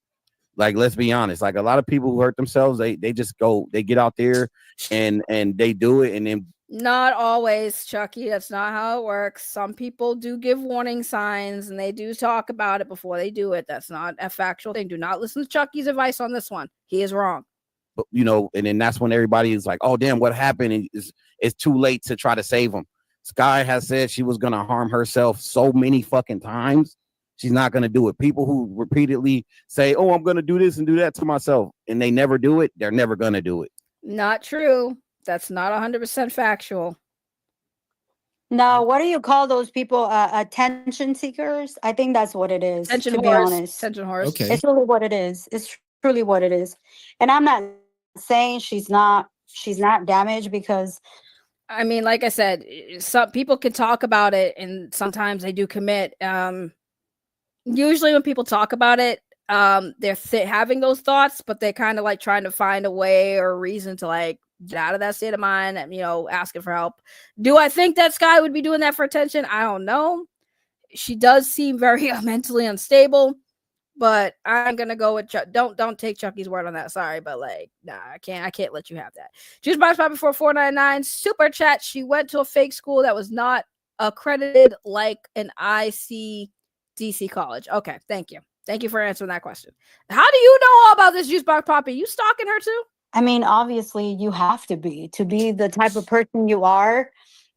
Like, let's be honest. Like, a lot of people who hurt themselves, they just go, they get out there and they do it, and then not always, Chucky. That's not how it works. Some people do give warning signs and they do talk about it before they do it. That's not a factual thing. Do not listen to Chucky's advice on this one. He is wrong. But, you know, and then that's when everybody is like, oh, damn, what happened? And it's too late to try to save him. Skye has said she was going to harm herself so many fucking times. She's not going to do it. People who repeatedly say, oh, I'm going to do this and do that to myself, and they never do it, they're never going to do it. Not true. That's not 100% factual. No, what do you call those people? Attention seekers? I think that's what it is. Attention to horse. be honest. Attention horse. Okay. It's really what it is. It's truly what it is. And I'm not saying she's not damaged, because I mean, like I said, some people can talk about it and sometimes they do commit. Usually when people talk about it, they're having those thoughts, but they're kind of like trying to find a way or a reason to like get out of that state of mind and, you know, asking for help. Do I think that Skye would be doing that for attention? I don't know. She does seem very mentally unstable, but I'm gonna go with don't take Chucky's word on that. Sorry, but like, nah, I can't let you have that. Juicebox Poppy 4499 super chat. She went to a fake school that was not accredited like an ICDC college. Okay, thank you for answering that question. How do you know all about this, Juicebox Poppy? You stalking her too? I mean, obviously you have to be the type of person you are.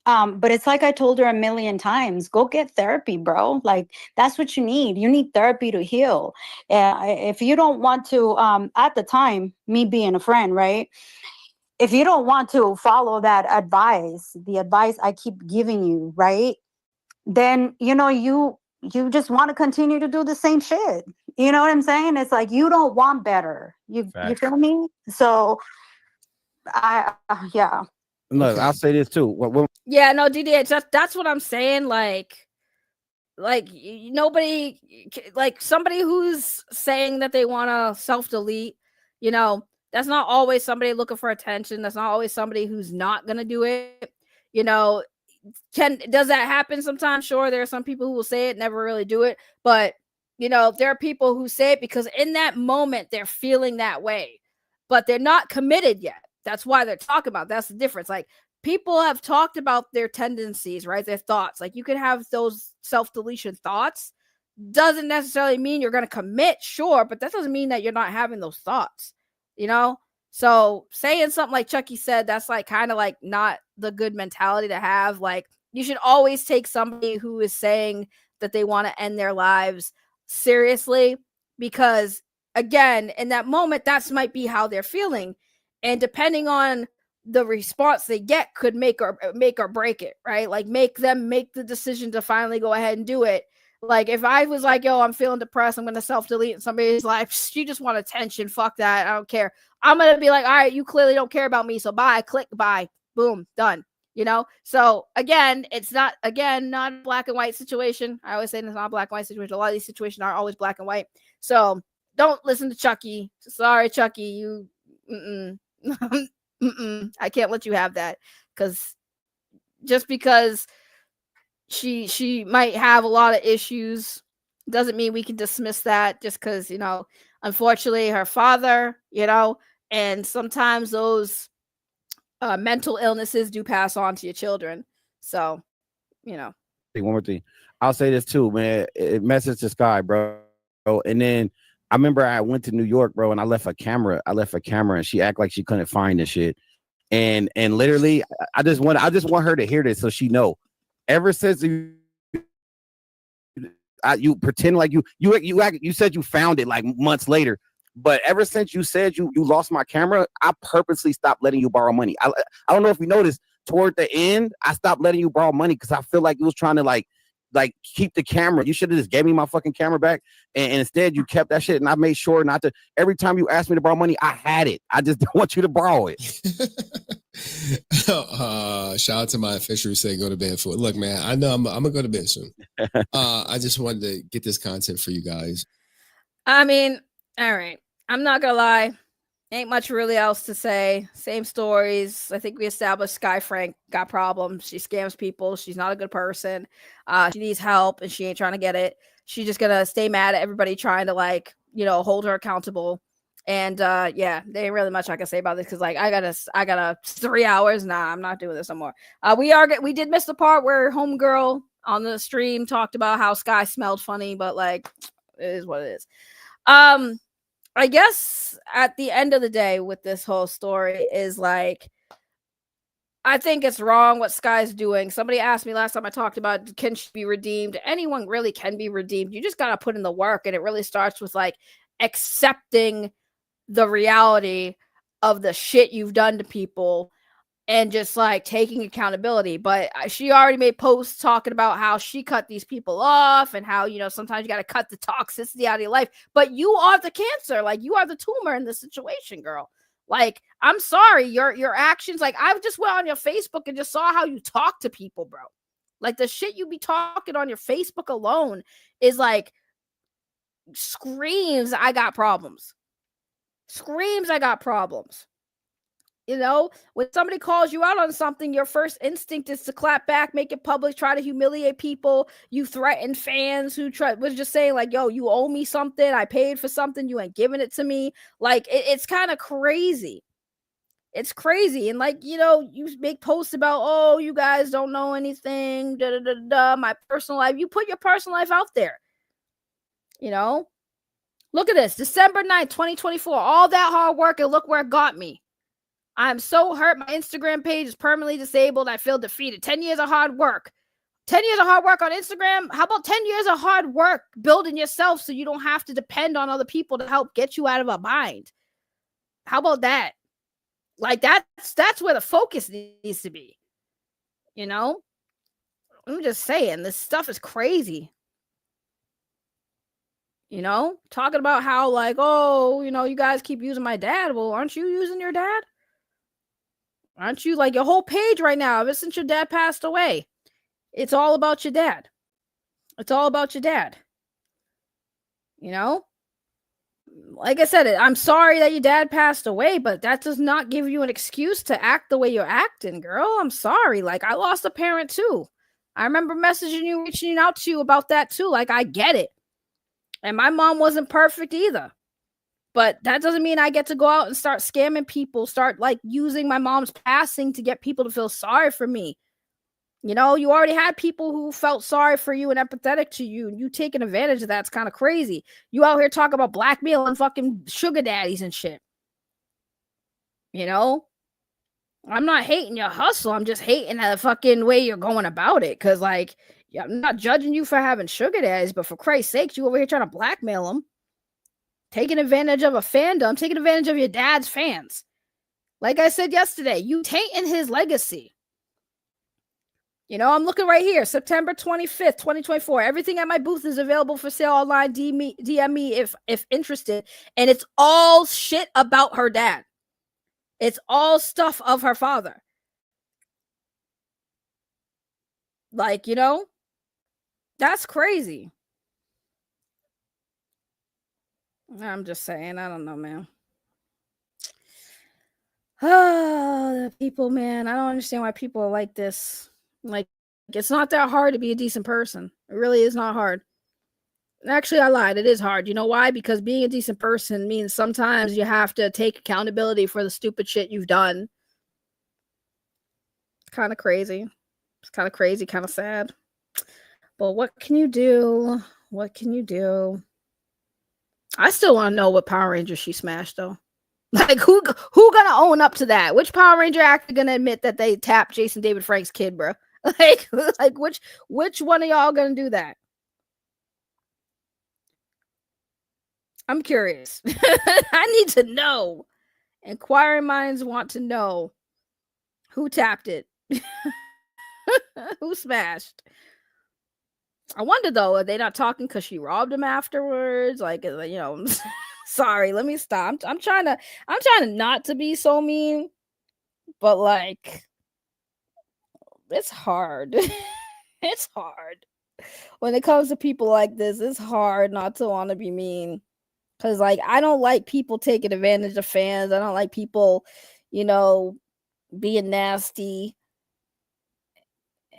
But it's like I told her a million times, go get therapy, bro. Like, that's what you need. You need therapy to heal. If you don't want to, at the time, me being a friend, right? If you don't want to follow that advice, the advice I keep giving you, right? Then, you know, you just want to continue to do the same shit. You know what I'm saying? It's like, you don't want better. You feel me? So yeah. Look, I'll say this too. Yeah, no, DDH, that's what I'm saying. Like nobody, like somebody who's saying that they want to self-delete, you know, that's not always somebody looking for attention. That's not always somebody who's not going to do it. You know, does that happen sometimes? Sure. There are some people who will say it, never really do it. But, you know, there are people who say it because in that moment they're feeling that way, but they're not committed yet. That's why they're talking about. That's the difference. Like, people have talked about their tendencies, right? Their thoughts. Like, you can have those self-deletion thoughts. Doesn't necessarily mean you're going to commit, sure, but that doesn't mean that you're not having those thoughts, you know? So saying something like Chucky said, that's like kind of like not the good mentality to have. Like, you should always take somebody who is saying that they want to end their lives seriously, because again, in that moment, that's might be how they're feeling. And depending on the response they get could make or break it, right? Like, make them make the decision to finally go ahead and do it. Like, if I was like, yo, I'm feeling depressed, I'm going to self-delete, and somebody's like, you just want attention, fuck that, I don't care. I'm going to be like, all right, you clearly don't care about me, so bye, click, bye, boom, done. You know? So again, it's not a black and white situation. I always say it's not a black and white situation. A lot of these situations aren't always black and white. So don't listen to Chucky. Sorry, Chucky, you I can't let you have that, because just because she might have a lot of issues doesn't mean we can dismiss that just because, you know, unfortunately her father, you know, and sometimes those mental illnesses do pass on to your children. So, you know. One more thing. I'll say this too, man. Message to Skye, bro. And then I remember I went to New York, bro, and I left a camera and she acted like she couldn't find the shit. And literally, I just want her to hear this so she know. Ever since you pretend like you said you found it like months later, but ever since you said you lost my camera, I purposely stopped letting you borrow money. I don't know if you noticed, toward the end, I stopped letting you borrow money because I feel like you was trying to like keep the camera. You should have just gave me my fucking camera back, and instead you kept that shit. And I made sure not to. Every time you asked me to borrow money, I had it. I just don't want you to borrow it. Shout out to my official who said go to bed for it. Look, man, I know I'm gonna go to bed soon. I just wanted to get this content for you guys. I mean, all right. I'm not gonna lie. Ain't much really else to say. Same stories. I think we established Skye Frank got problems. She scams people. She's not a good person. She needs help and she ain't trying to get it. She's just gonna stay mad at everybody trying to like, hold her accountable. And yeah, there ain't really much I can say about this because like I got a 3 hours. Nah, I'm not doing this no more. We did miss the part where homegirl on the stream talked about how Skye smelled funny, but like it is what it is. I guess at the end of the day with this whole story is like, I think it's wrong what Skye's doing. Somebody asked me last time I talked about, can she be redeemed? Anyone really can be redeemed. You just got to put in the work. And it really starts with like accepting the reality of the shit you've done to people and just like taking accountability. But she already made posts talking about how she cut these people off and how, sometimes you got to cut the toxicity out of your life. But you are the cancer. Like you are the tumor in this situation, girl. Like, I'm sorry, your actions. Like, I just went on your Facebook and just saw how you talk to people, bro. Like the shit you be talking on your Facebook alone is like screams, I got problems. Screams, I got problems. When somebody calls you out on something, your first instinct is to clap back, make it public, try to humiliate people. You threaten fans who was just saying like, yo, you owe me something. I paid for something. You ain't giving it to me. Like, it's kind of crazy. It's crazy. And like, you make posts about, oh, you guys don't know anything. My personal life. You put your personal life out there. Look at this. December 9th, 2024. All that hard work and look where it got me. I'm so hurt. My Instagram page is permanently disabled. I feel defeated. 10 years of hard work. 10 years of hard work on Instagram. How about 10 years of hard work building yourself so you don't have to depend on other people to help get you out of a bind? How about that? Like that's where the focus needs to be. I'm just saying, this stuff is crazy. Talking about how like, oh, you guys keep using my dad. Well, aren't you using your dad? Aren't you like your whole page right now ever since your dad passed away? It's all about your dad. It's all about your dad. Like I said, I'm sorry that your dad passed away, but that does not give you an excuse to act the way you're acting, girl. I'm sorry. Like, I lost a parent too. I remember messaging you, reaching out to you about that too. Like, I get it. And my mom wasn't perfect either. But that doesn't mean I get to go out and start scamming people, start like using my mom's passing to get people to feel sorry for me. You already had people who felt sorry for you and empathetic to you, and you taking advantage of that's kind of crazy. You out here talking about blackmail and fucking sugar daddies and shit. I'm not hating your hustle. I'm just hating the fucking way you're going about it. Cause like, I'm not judging you for having sugar daddies, but for Christ's sakes, you over here trying to blackmail them. Taking advantage of a fandom, taking advantage of your dad's fans. Like I said yesterday, you tainting his legacy. I'm looking right here, September 25th, 2024. Everything at my booth is available for sale online. DM me if interested. And it's all shit about her dad. It's all stuff of her father. Like, that's crazy. I'm just saying, I don't know, man. Oh, the people, man. I don't understand why people are like this. Like, it's not that hard to be a decent person. It really is not hard. Actually, I lied. It is hard. You know why? Because being a decent person means sometimes you have to take accountability for the stupid shit you've done. It's kind of crazy. It's kind of crazy, kind of sad. But what can you do? What can you do? I still want to know what Power Ranger she smashed, though. Like who gonna own up to that? Which Power Ranger actor gonna admit that they tapped Jason David Frank's kid, bro? Like which one of y'all gonna do that? I'm curious. I need to know. Inquiring minds want to know who tapped it. Who smashed? I wonder though, are they not talking because she robbed him afterwards? Like, sorry, let me stop. I'm trying to not to be so mean, but like, it's hard. It's hard when it comes to people like this. It's hard not to want to be mean, because like I don't like people taking advantage of fans. I don't like people, being nasty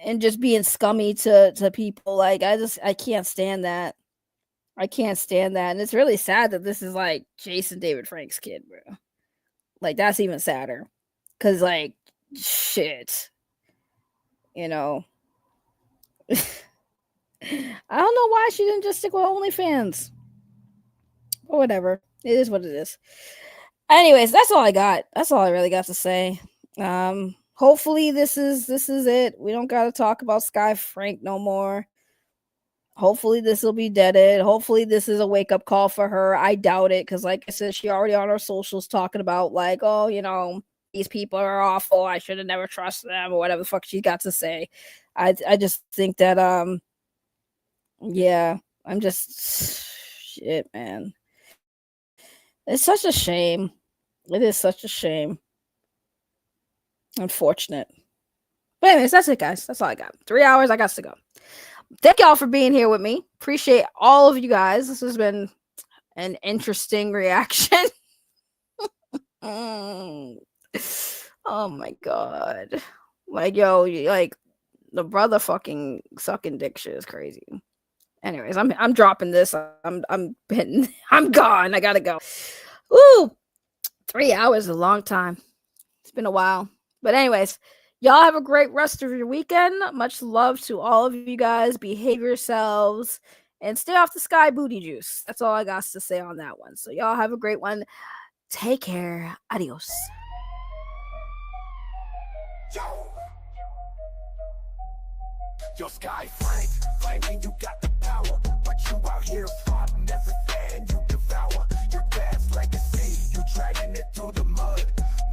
and just being scummy to people. Like I can't stand that. I can't stand that. And it's really sad that this is like Jason David Frank's kid, bro. Like that's even sadder. Cause like shit. I don't know why she didn't just stick with OnlyFans. Or whatever. It is what it is. Anyways, that's all I got. That's all I really got to say. Hopefully this is it. We don't gotta talk about Skye Frank no more. Hopefully this will be deaded. Hopefully this is a wake-up call for her. I doubt it, because like I said, she already on her socials talking about like, oh, these people are awful. I should have never trusted them, or whatever the fuck she got to say. I just think that yeah, I'm just shit, man. It's such a shame. It is such a shame. Unfortunate. But anyways, that's it, guys. That's all I got. 3 hours. I got to go. Thank y'all for being here with me. Appreciate all of you guys. This has been an interesting reaction. Oh my god. Like, yo, like the brother fucking sucking dick shit is crazy. Anyways, I'm dropping this. I'm gone. I gotta go. Ooh, 3 hours is a long time. It's been a while. But anyways, y'all have a great rest of your weekend. Much love to all of you guys. Behave yourselves and stay off the Skye booty juice. That's all I got to say on that one. So y'all have a great one. Take care. Adios. Yo, Skye Frank, claiming you got the power, but you out here plotting everything you devour. Your past legacy, you dragging it through the mud,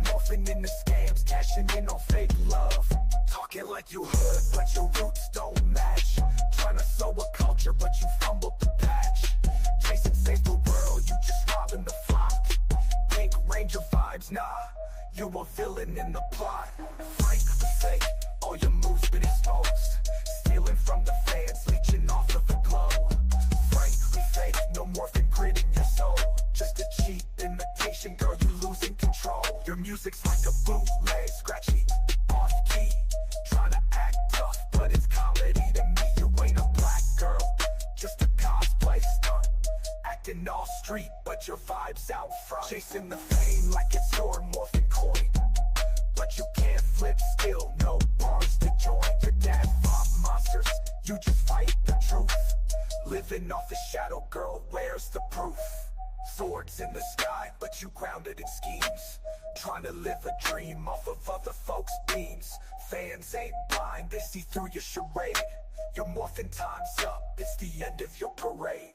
morphing into scams, cashing in on fake love. Talking like you hood, but your roots don't match. Trying to sow a culture, but you fumbled the patch. Chasing safer world, you just robbing the flock. Pink Ranger vibes, nah, you a villain in the plot. Frank the fake, all your moves been exposed. Stealing from the fans, leeching off of the glow. Frankly fake, no morphing grit in your soul. Just a cheap imitation, girl, you losing control. Your music's like a bootleg, scratchy, off key. Trying to act tough, but it's comedy to me. You ain't a black girl, just a cosplay stunt. Acting all street, but your vibe's out front. Chasing the fame like it's your morphing coin, but you can't flip still, no bars to join. Your dad fought monsters, you just fight the truth. Living off the shadow, girl, where's the proof? Swords in the sky, but you grounded in schemes. Trying to live a dream off of other folks' beams. Fans ain't blind, they see through your charade. Your morphin' time's up, it's the end of your parade.